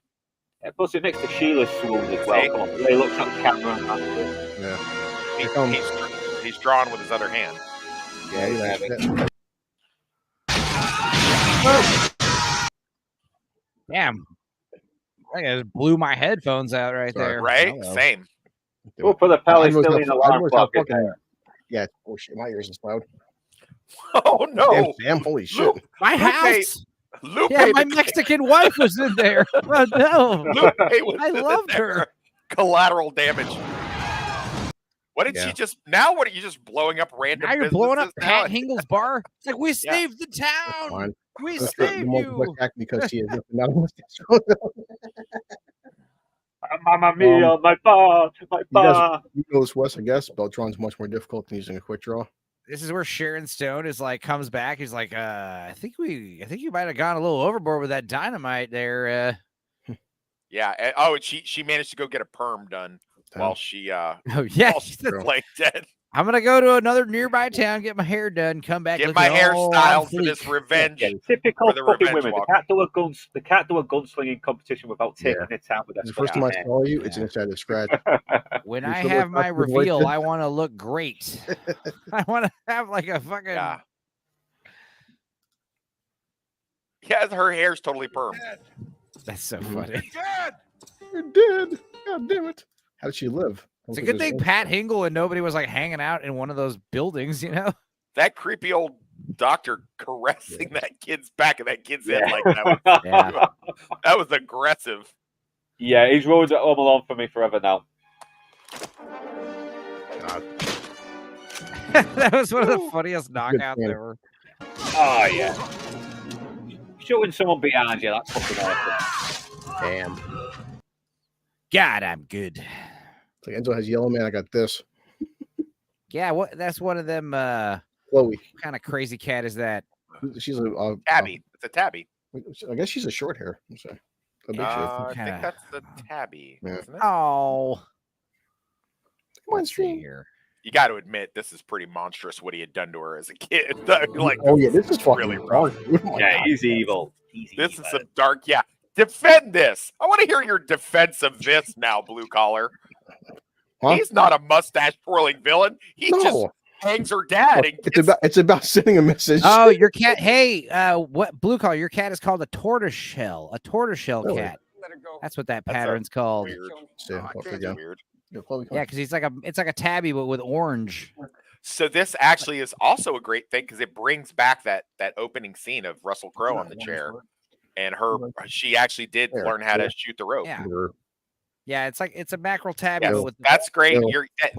Yeah, plus it makes the Sheila swoon as well. See? Come on, he looks at the camera and that's it. Yeah. He, comes- he's drawn with his other hand. Yeah, he likes yeah, that. Damn. I just blew my headphones out right Sorry. there. Right? Hello. Same. We'll put the I Pally know still it's in not- the I know alarm it's not clock. fucking- Yeah. Oh shit, my ears is loud. Oh Damn, no, Sam, holy shit. Luke, My Lupe- house. Lupe, Yeah, my the- Mexican wife was in there. Oh no. Lupe was I in loved there. her. Collateral damage. What did Yeah. she just? Now what are you just blowing up random? Now you're blowing up businesses now? Pat Hingle's bar. It's like we saved the town. Fine. We Just the saved most you. attack because he is not a mustache. Mamma mia, my bar, my You bar. You know this, Wes, I guess Beltron's much more difficult than using a quick draw. This is where Sharon Stone is like comes back. He's like, I think you might have gone a little overboard with that dynamite there. Yeah. And she managed to go get a perm done while she Oh yeah. while she's playing dead. I'm gonna go to another nearby town, get my hair done, come back. Get looking my hair all styled on for this fleek. revenge. Yeah, typical for the fucking revenge women. walk. They can't do a gunslinging competition without taking Yeah. their time with their The first time I hair. saw you, it's inside the scratch. When You I feel have like my that's the voice reveal, that- I want to look great. I want to have like a fucking. Yeah. Yeah, her hair's totally perm. That's so Mhm. funny. You're dead. God damn it. How did she live? It's a good thing Pat Hingle and nobody was like hanging out in one of those buildings, That creepy old doctor caressing that kid's back of that kid's head Yeah. like that. Was, Yeah. that was aggressive. Yeah, he's ruined Home Alone for me forever now. That was one of the funniest knockouts fan. ever. Oh yeah. Shooting someone behind you, that's fucking awesome. Damn. God, I'm good. It's like Enzo has yellow man. I got this. Yeah, that's one of them. Chloe. What kind of crazy cat is that? She's a Tabby. It's a tabby. I guess she's a short hair. I'm sorry. A big shit. I think Kinda- that's the tabby, Yeah. isn't it? Oh, Come on, let's see stream. here. You got to admit, this is pretty monstrous what he had done to her as a kid. Like, Oh yeah, this is fucking really really rough. dark. dude. Oh my Yeah, God. he's evil. He's This evil. is some dark. Yeah, defend this. I want to hear your defense of this now, blue collar. Huh? He's not a mustache twirling villain. He just No, hangs her dad. And it's about sending a message. Oh, your cat. Hey, what blue collar? Your cat is called a tortoiseshell. A tortoiseshell Really? cat. That's what that That's a pattern's called. weird. See, Oh, what that's again? weird. Yeah, Chloe, come Yeah, on. because it's like a tabby but with orange. So this actually is also a great thing because it brings back that opening scene of Russell Crowe on the chair, and she actually did There. learn how to Yeah. shoot the rope. Yeah. Or- Yeah, it's like it's a mackerel tabby, Yes, but with the that's great. No.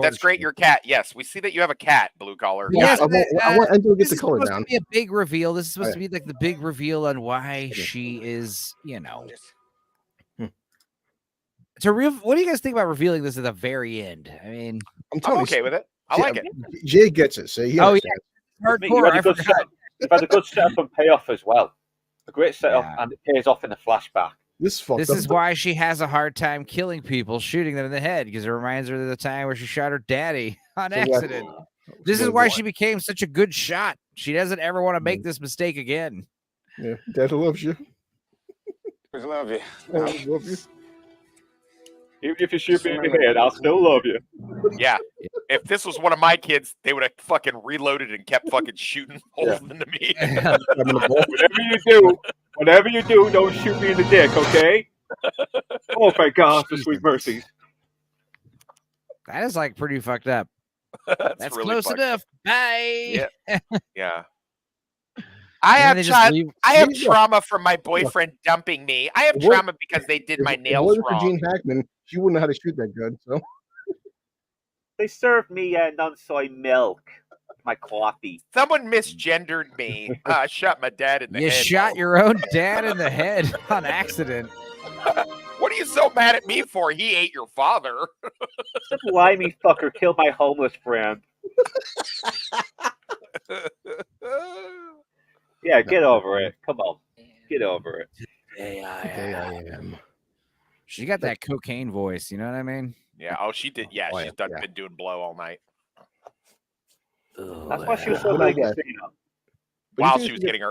That's great. Your cat. Yes, we see that you have a cat, blue collar. Yeah, Yes, I want Enzo to get this the is color supposed down. to be a big reveal. This is supposed yeah. to be like the big reveal on why she is, you know. What do you guys think about revealing this at the very end? I mean, I'm telling you, okay with it. I see, like it. Jay gets it. See, he oh understands. yeah, You hardcore. had I a good forgot. setup. You've had a good setup and payoff as well. A great setup, Yeah. and it pays off in a flashback. This fucked This up. is why she has a hard time killing people, shooting them in the head, because it reminds her of the time where she shot her daddy on So, yeah. accident. This is why she became such a good shot. She doesn't ever want to make this mistake again. Yeah, Dad loves you. I love you. I love you. Even if you shoot me in the head, I'll still love you. Yeah. If this was one of my kids, they would have fucking reloaded and kept fucking shooting holes into me. Whatever you do, don't shoot me in the dick, okay? Oh, thank God for sweet mercies. That is like pretty fucked up. That's really close fucked enough. Bye. Yeah. I And then they have just leave- I have Yeah. trauma from my boyfriend dumping me. I have It was- trauma because they did my If it nails wasn't for wrong. Gene Hackman, she wouldn't know how to shoot that good. So They served me non-soy milk, my coffee. Someone misgendered me. I shot my dad in the You head. shot your own dad in the head on accident. What are you so mad at me for? He ate your father. Some limey fucker killed my homeless friend. Yeah, get over it. Come on. Get over it. today I am. She got that cocaine voice. You know what I mean? Yeah. Oh, she did. Yeah, Oh, she's yeah, done yeah. been doing blow all night That's why she was so What is that? magazine. But while you she was think-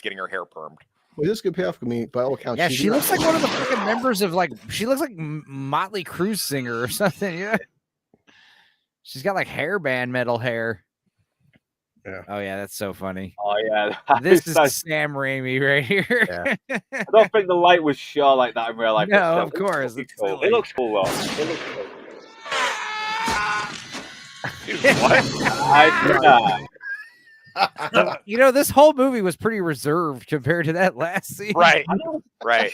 getting her hair permed. Well, this could pay off for me by all accounts. Yeah, she looks like one of the fucking members of like. She looks like Motley Crue singer or something. Yeah. She's got like hairband metal hair. Yeah. Oh yeah, that's so funny. Oh yeah. This is I Sam Raimi right here. don't think the light was sure like that in real life. No, but of course, It it's looks cool. silly. It looks cool though. It looks cool. Dude, what? You know, this whole movie was pretty reserved compared to that last scene. Right. I know. Right.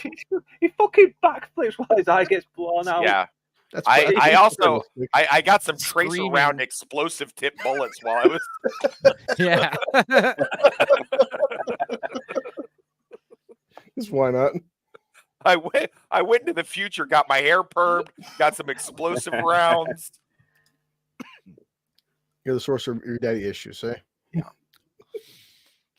He fucking backflips while his eye gets blown out. Yeah. That's I also I got some tracer Screaming. round explosive tip bullets while I was. Yeah. Just why not? I went into the future, got my hair permed, got some explosive rounds. You're the source of your daddy issues, eh?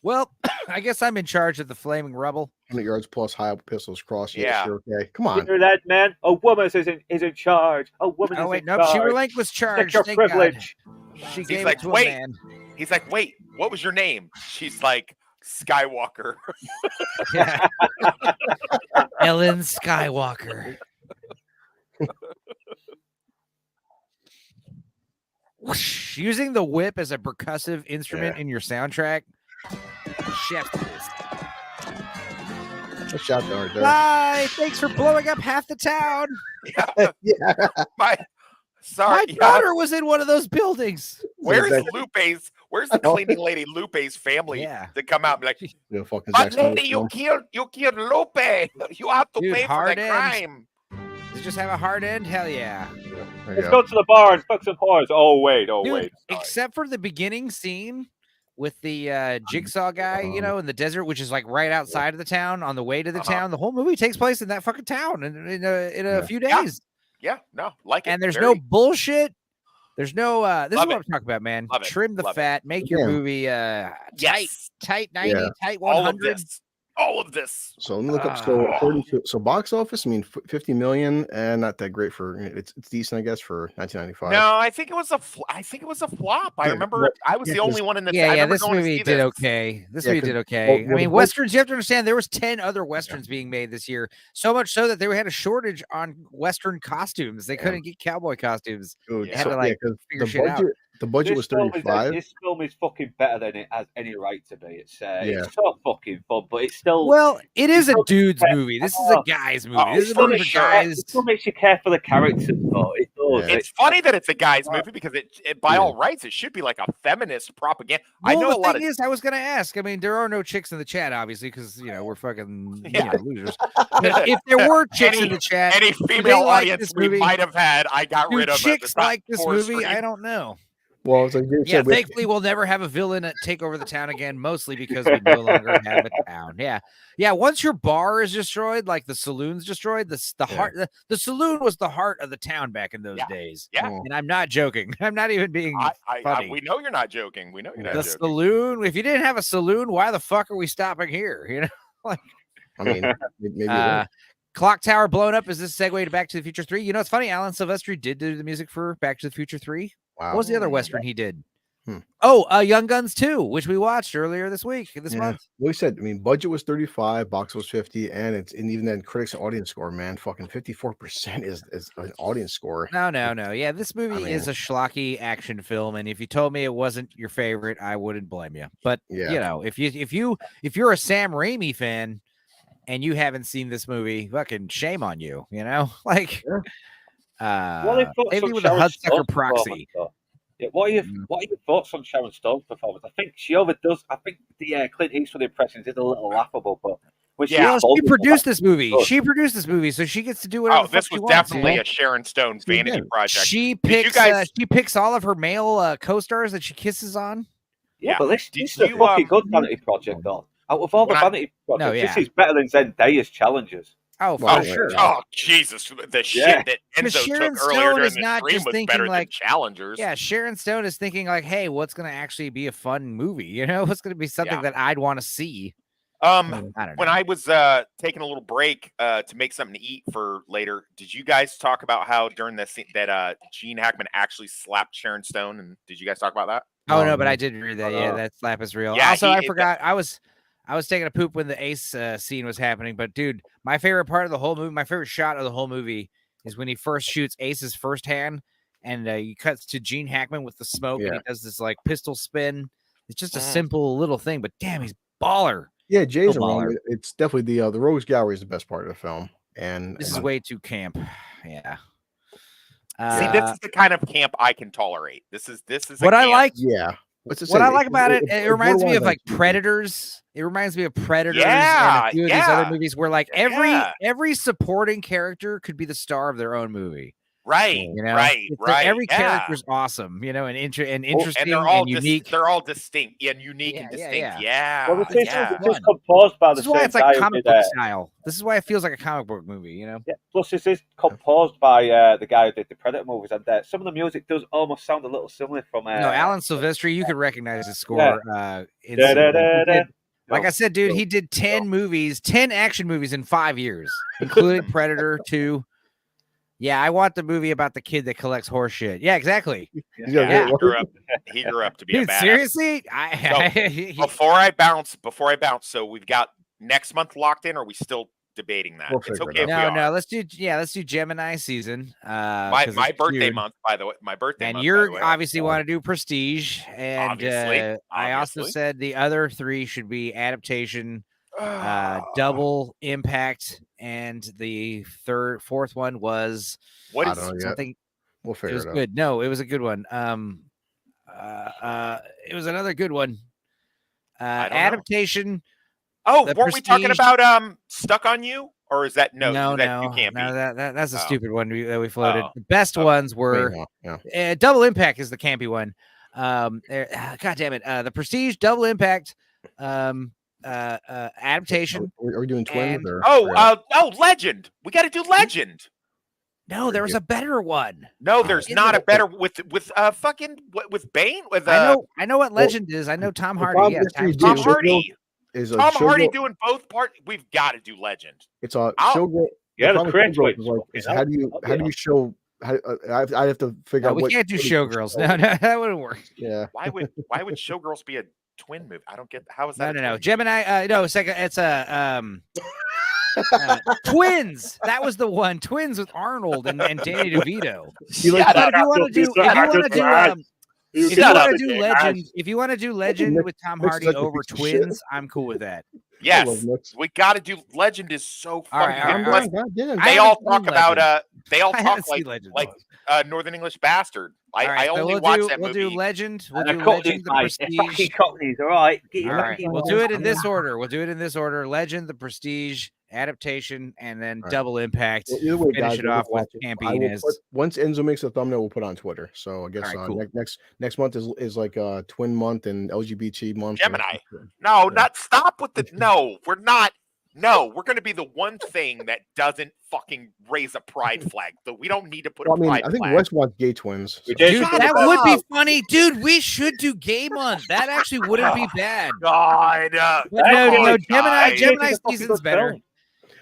Well, I guess I'm in charge of the flaming rubble. 100 yards plus high up pistols cross. Yeah. Sure, okay. Come You on. hear that, man? A woman is in charge. A woman Oh is wait, in nope. charge. She relinquished charge. Check your Thank God. privilege. She He's gave like, it to "Wait." a man. He's like, "Wait, what was your name?" She's like, "Skywalker." Yeah. Ellen Skywalker. Whoosh. Using the whip as a percussive instrument in your soundtrack. Chef kiss. A shot there. Bye. Thanks for blowing up half the town. Yeah. My My yeah. daughter was in one of those buildings. Where's Zack- Lupe's? Where's the cleaning lady Lupe's family Yeah. to come out and be like, You know, fucking "But Zack Snyder lady, film. you killed Lupe. You have to Dude, pay for hard that end. crime." Does it just have a hard end? Hell yeah. There you Let's go. go to the bar and fuck some whores. Oh wait. Dude, except for the beginning scene with the jigsaw guy, you know, in the desert, which is like right outside of the town on the way to the town. The whole movie takes place in that fucking town in a few Yeah. days. Yeah, no, like it. And there's Very- no bullshit. There's no this Love is what it. I'm talking about, man. Love it. Trim the Love it. fat, make your Yeah. movie Yes. tight 90, Yeah. tight all of 100. this. All of this. So let me look up. So according to box office, I mean 50 million, and not that great for it's decent, I guess, for 1995. No, I think it was a flop. I Yeah, remember well, I was yeah, the only one in the. I Yeah, remember this going to movie see did this. okay. This Yeah, movie 'cause- did okay. well, I well, mean, the- westerns. You have to understand there was 10 other westerns being made this year. So much so that they had a shortage on western costumes. They couldn't get cowboy costumes. Dude, Yeah. Had so, to, like, yeah, 'cause figure the shit out. budget The budget was 35. This film is fucking better than it has any right to be. It's Yeah. it's so fucking fun, but it's still. Well, it is a still- dude's movie. This is a guy's movie. Oh, This is a for movie for sure. guys. It still makes you care for the characters, though. It does. Yeah. It's funny that it's a guy's movie because it by all rights, it should be like a feminist propaganda. I Well, know the a lot thing of is, I was going to ask. I mean, there are no chicks in the chat, obviously, because we're fucking Yeah. losers. But if there were chicks in Any- the chat, any do they female like audience this we movie? might have had, I got Do rid of. chicks like this movie? Screen. I don't know. Well, it's like Dave Yeah, said, we- thankfully we'll never have a villain take over the town again, mostly because we no longer have a town. Yeah. Once your bar is destroyed, like the saloon's destroyed, the heart, the saloon was the heart of the town back in those days. Yeah. And I'm not joking. I'm not even being funny. We know you're not joking. We know you're not The joking. saloon. If you didn't have a saloon, why the fuck are we stopping here? You know, like I mean, maybe it uh, was. Clock Tower blown up. Is this segue to Back to the Future 3? You know, it's funny. Alan Silvestri did do the music for Back to the Future 3. Wow. What was the other Western he did? Hmm. Oh, Young Guns 2, which we watched earlier this month. We said, I mean, budget was 35, box was 50, and even then, critics' audience score, man, fucking 54% is an audience score. No. Yeah, this movie is mean- a schlocky action film, and if you told me it wasn't your favorite, I wouldn't blame you. But Yeah. if you're a Sam Raimi fan and you haven't seen this movie, fucking shame on you. You know, like What are your thoughts maybe on with a Sharon Hudsucker Stone's proxy. performance, though? Yeah, what are your thoughts on Sharon Stone's performance? I think she overdoes. I think the Clint Eastwood impressions is a little laughable, but when she Well, is she older, produced that's this movie. good. She produced this movie, so she gets to do whatever. Oh, the fuck this she was wants, definitely man. a Sharon Stone vanity project. She Did you picks. guys- She picks all of her male co-stars that she kisses on. Yeah, but this Did is a you, fucking good vanity project, though. Out of all the When I- vanity projects, No, yeah. this is better than Zendaya's challenges. Oh, for Well, sure. Oh Jesus! The shit Yeah. that Because Enzo Sharon took earlier Stone during is the not stream just was thinking better like- than Challengers. Yeah, Sharon Stone is thinking like, "Hey, what's going to actually be a fun movie? You know, what's going to be something Yeah. that I'd want to see." I I don't know. when I was taking a little break to make something to eat for later, did you guys talk about how during the scene that Gene Hackman actually slapped Sharon Stone? And did you guys talk about that? Oh no, but I did read that. Yeah, that slap is real. Yeah, Also, I he- forgot. I was taking a poop when the Ace scene was happening. But dude, my favorite part of the whole movie, my favorite shot of the whole movie, is when he first shoots Ace's first hand, and he cuts to Gene Hackman with the smoke, and he does this like pistol spin. It's just a simple little thing, but damn, he's baller. Yeah, Jay's Still wrong. baller. It's definitely the Rogues Gallery is the best part of the film. And This is way too camp. Yeah. See, this is the kind of camp I can tolerate. This is a what I camp- like. Yeah. What I like about it, it reminds me of like Predators. It reminds me of Predators and a few of these other movies where like every supporting character could be the star of their own movie. Right, You know, right, It's like right. every yeah. character's awesome, you know, and interesting and they're all unique. they're all distinct and unique and distinct. Yeah. Well, this yeah. is composed by the This is why same it's like guy who comic did, book style. This is why it feels like a comic book movie, you know. Yeah. Plus, this is composed by the guy who did the Predator movies, and some of the music does almost sound a little similar from. No, Alan Silvestri, you could recognize his score. Yeah. Instantly. He Da-da-da-da. did- Like I said, dude, he did 10 movies, 10 action movies in 5 years, including Predator 2. Yeah, I want the movie about the kid that collects horse shit. Yeah, exactly. Yeah, he grew up to be Dude, a badass. seriously? So, before I bounce, so we've got next month locked in, or are we still debating that? We'll It's figure it okay if we No, are. no, let's do Gemini season. My 'cause my it's birthday June. month, by the way. My birthday And month. you're by the way. obviously want to do Prestige, and Obviously, I also obviously. said the other three should be Adaptation, Double Impact, and the fourth one was What I is don't know yet. something. We'll It figure was it out. good. No, it was a good one. It was another good one. don't know. Adaptation. Oh, The weren't we talking Prestige- about Stuck on You, or is that no? no, that you can't no, be. that's a Oh. stupid one that we floated. Oh. The best ones were Yeah. Double Impact is the campy one. God damn it. The Prestige, Double Impact, Adaptation. Are we doing twins? And- Or, Oh, Legend. We got to do Legend. No, there was a better one. No, there's Isn't not a it? better with fucking with Bane with I know what Legend is. I know Tom Hardy. Yeah, Mystery Tom Dude, Hardy. is a Tom Hardy showgirl- doing both parts. We've got to do Legend. It's a I'll- showgirl. Yeah, the problem with correct showgirls way. is like, is Okay, how do you show? How, I have to figure No, out. we what can't do what is Showgirls. the No, that wouldn't work. Yeah. Why would Showgirls be a twin movie? I don't get how is No, that? no, a no. twin? Gemini. No, second. It's a Twins. That was the one. Twins with Arnold and Danny DeVito. You like Shut that? up. If you Shut want up, to do Nick. Legend, if you want to do Legend Nick- with Tom Nick's Hardy such a over piece of shit. Twins, I'm cool with that. Yes, love Knicks. we got to do. Legend is so All right, fucking. all right, good. all right. Goddamn. I They haven't all seen talk about Legend. they all I talk haven't seen like Legend. Northern English Bastard. All right, I so only we'll watch do that we'll movie. do Legend. We'll And do the Cockneys, Legend, the mate. They're fucking Prestige. Cockneys, all right. Get All your right, fucking we'll hands do it on in this order. We'll do it in this order: Legend, the Prestige, Adaptation, and then All right. Double Impact. Well, either way, Finish guys, it we'll off with watch it. I will Campiness. put, once Enzo makes a thumbnail, we'll put it on Twitter. So I guess right, cool. next month is like twin month and LGBT month. and Gemini. that's- No, Yeah. not stop with the. No, we're not. No, we're going to be the one thing that doesn't fucking raise a pride flag. So we don't need to put Well, a I mean, pride I think flag. Wes wants gay twins. We so- did. Dude, Shut that would be up. funny. Dude, we should do Gay Month. That actually wouldn't be bad. God, No, oh, Gemini guys. season's better.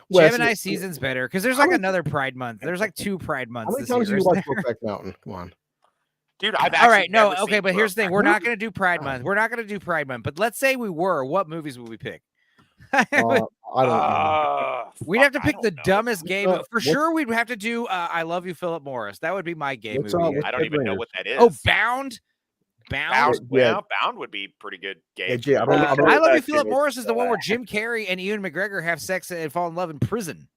Wes, Gemini season's better because there's How like many- another Pride Month. There's like 2 Pride How months many this times year. do you isn't watch there? Brokeback Mountain? Come on. Dude, I've All actually right, no, never okay, seen but here's the thing: Brokeback we're not Mountain. going to do Pride Month. We're not going to do Pride Month. But let's say we were. What movies would we pick? I don't know. We'd have to Fuck, I pick the don't know. dumbest gay Uh, movie. For what's- sure, we'd have to do "I Love You, Philip Morris." That would be my gay What's, movie. what's I don't even know Headbangers? what that is. Oh, Bound. Bound, Yeah. yeah, Bound would be pretty good. Gay. Yeah, Jay, I don't- I don't- Love You, That's Philip it. Morris is the one where Jim Carrey and Ewan McGregor have sex and fall in love in prison.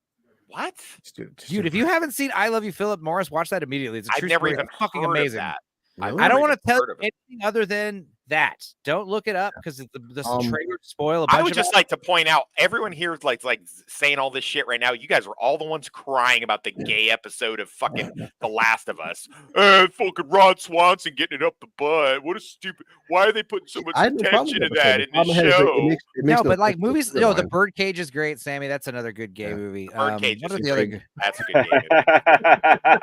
What? Dude, if you haven't seen I Love You, Philip Morris, watch that immediately. It's a I've true never story. even It's fucking heard amazing. of that. Really? I don't never want to even tell heard you of it. anything other than that. Don't look it up because the Um, trailer would spoil a bunch I would of just it. like to point out, everyone here is like saying all this shit right now. You guys are all the ones crying about the gay episode of fucking The Last of Us. Fucking Ron Swanson getting it up the butt. What a stupid. Why are they putting so much I had no problem attention with to the that in episode. the The problem I had is that show? it makes No, but like sense to movies, the no, the storyline. Birdcage is great, Sammy. That's another good gay Yeah. movie. Birdcage What is are the great. other That's a good game.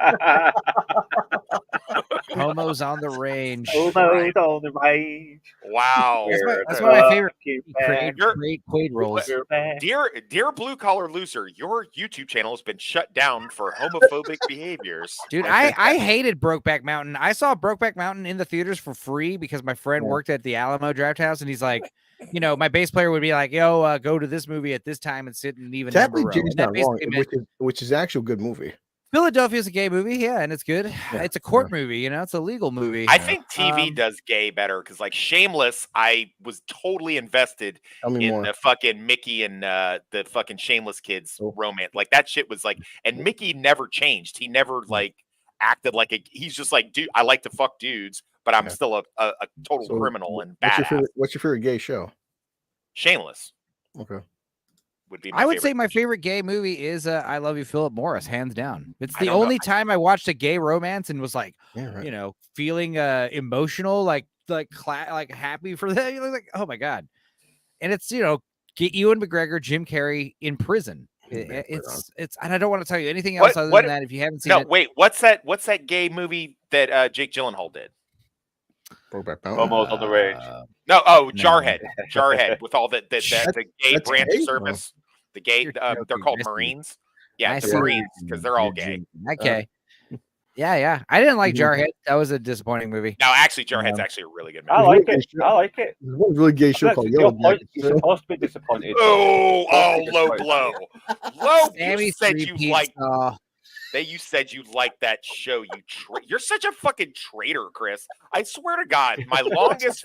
Homos on the Range? Almost on the range. Wow. That's one of my favorite You're great Quaid roles. back. Dear Blue Collar Loser, your YouTube channel has been shut down for homophobic behaviors. Dude, I hated Brokeback Mountain. I saw Brokeback Mountain in the theaters for free because my friend Yeah. worked at the Alamo Draft House, and he's like, you know, my bass player would be like, "Yo, go to this movie at this time and sit in even number Technically, row." Jay's And that not wrong, basically meant which is actually a good movie. Philadelphia's a gay movie, yeah, and it's good. Yeah, It's a court movie, you know, it's a legal movie. I think TV Um, does gay better because, like, Shameless, I was totally invested Tell me in more. the fucking Mickey and the fucking Shameless kids Oh. romance. Like, that shit was like, and Mickey never changed. He never like acted like he's just like, dude, I like to fuck dudes, but I'm Yeah. still a total So, criminal and What's your, badass. what's your favorite gay show? Shameless Okay. would be. My I would say favorite. my favorite gay movie is I Love You, Philip Morris, hands down. It's I the don't know. only time I watched a gay romance and was like, Yeah, right. you know, feeling emotional, like happy for that. Like, oh my god! And it's, you know, get Ewan McGregor, Jim Carrey in prison. Yeah, It's and I don't want to tell you anything else other what- than that. If you haven't seen No, it, wait. What's that gay movie that Jake Gyllenhaal did? Brokeback Mountain. Almost on the range. No, No. Jarhead. Jarhead with all the That's- gay that's branch gay? service. The gay, You're they're joking. called I see. Marines. Yeah, I the see what Marines you're because doing. they're all You're gay. joking. Okay. Yeah. I didn't like Mhm. Jarhead. That was a disappointing movie. No, actually, Jarhead's Yeah. actually a really good I movie. like it. I like it. There's one really gay show called You're Yellow Jackets. you're supposed to be disappointed. Oh, Supposed to be low disappointed. blow. Low, Sammy you said you three-peat like saw. you said you liked that show. You're such a fucking traitor, Chris. I swear to God, my longest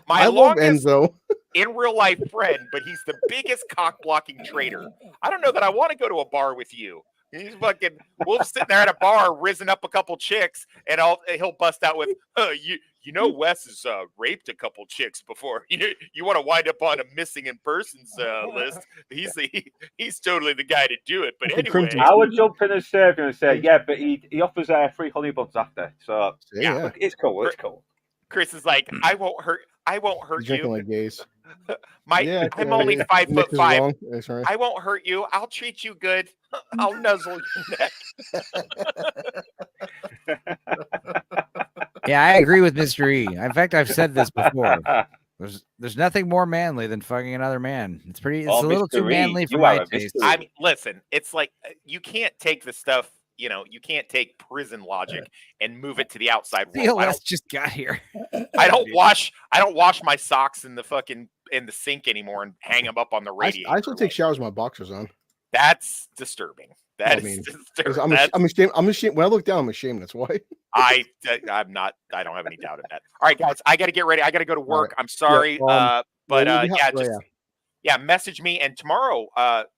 I love Enzo. in real life friend, but he's the biggest cock blocking traitor. I don't know that I want to go to a bar with you. He's fucking. We'll sit there at a bar, risen up a couple chicks, and he'll bust out with, you know, Wes has raped a couple chicks before. You want to wind up on a missing in persons list. He's totally the guy to do it. But Okay, anyway, Crimson I would jump in and serve him and say, yeah, but he offers free honey buns after. So Yeah. it's cool. It's cool. Chris is like, I won't hurt He's drinking you. like gays. I'm only 5'5". Nick is wrong. That's right. I won't hurt you. I'll treat you good. I'll nuzzle your neck. Yeah, I agree with Mr. E. In fact, I've said this before. There's nothing more manly than fucking another man. It's a little too Mr. E, manly for you my are a taste. Mr. E. I mean, listen, it's like you can't take the stuff, you can't take prison logic and move it to the outside world. CLS just got here. I don't wash my socks in the sink anymore and hang them up on the I radiator. still take showers with my boxers on. That's disturbing. That I is mean, disturbing. I'm ashamed. I'm ashamed. When I look down, I'm ashamed. That's why. I'm not. I don't have any doubt in that. All right, guys, I got to get ready. I got to go to work. right. I'm sorry, Well, but we'll be yeah, oh, just yeah, message me. And tomorrow,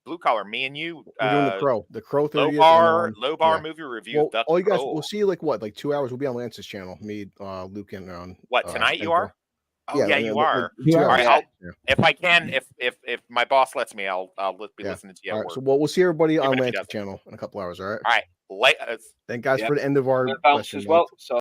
blue collar, me and you, we're doing the Crow 30th. low bar yeah. movie review. Well, all you guys, we'll see you like what, like 2 hours. We'll be on Lance's channel. Me, Luke, and what tonight you are? Oh yeah, you like, are. like 2 All hours. right, if I can, if my boss lets me, I'll be listening to you. All At right, work. so we'll see everybody on Even if he Lance's doesn't. channel in a couple hours. All right. All right, Thank guys for the end of our Bounce question as well. month. So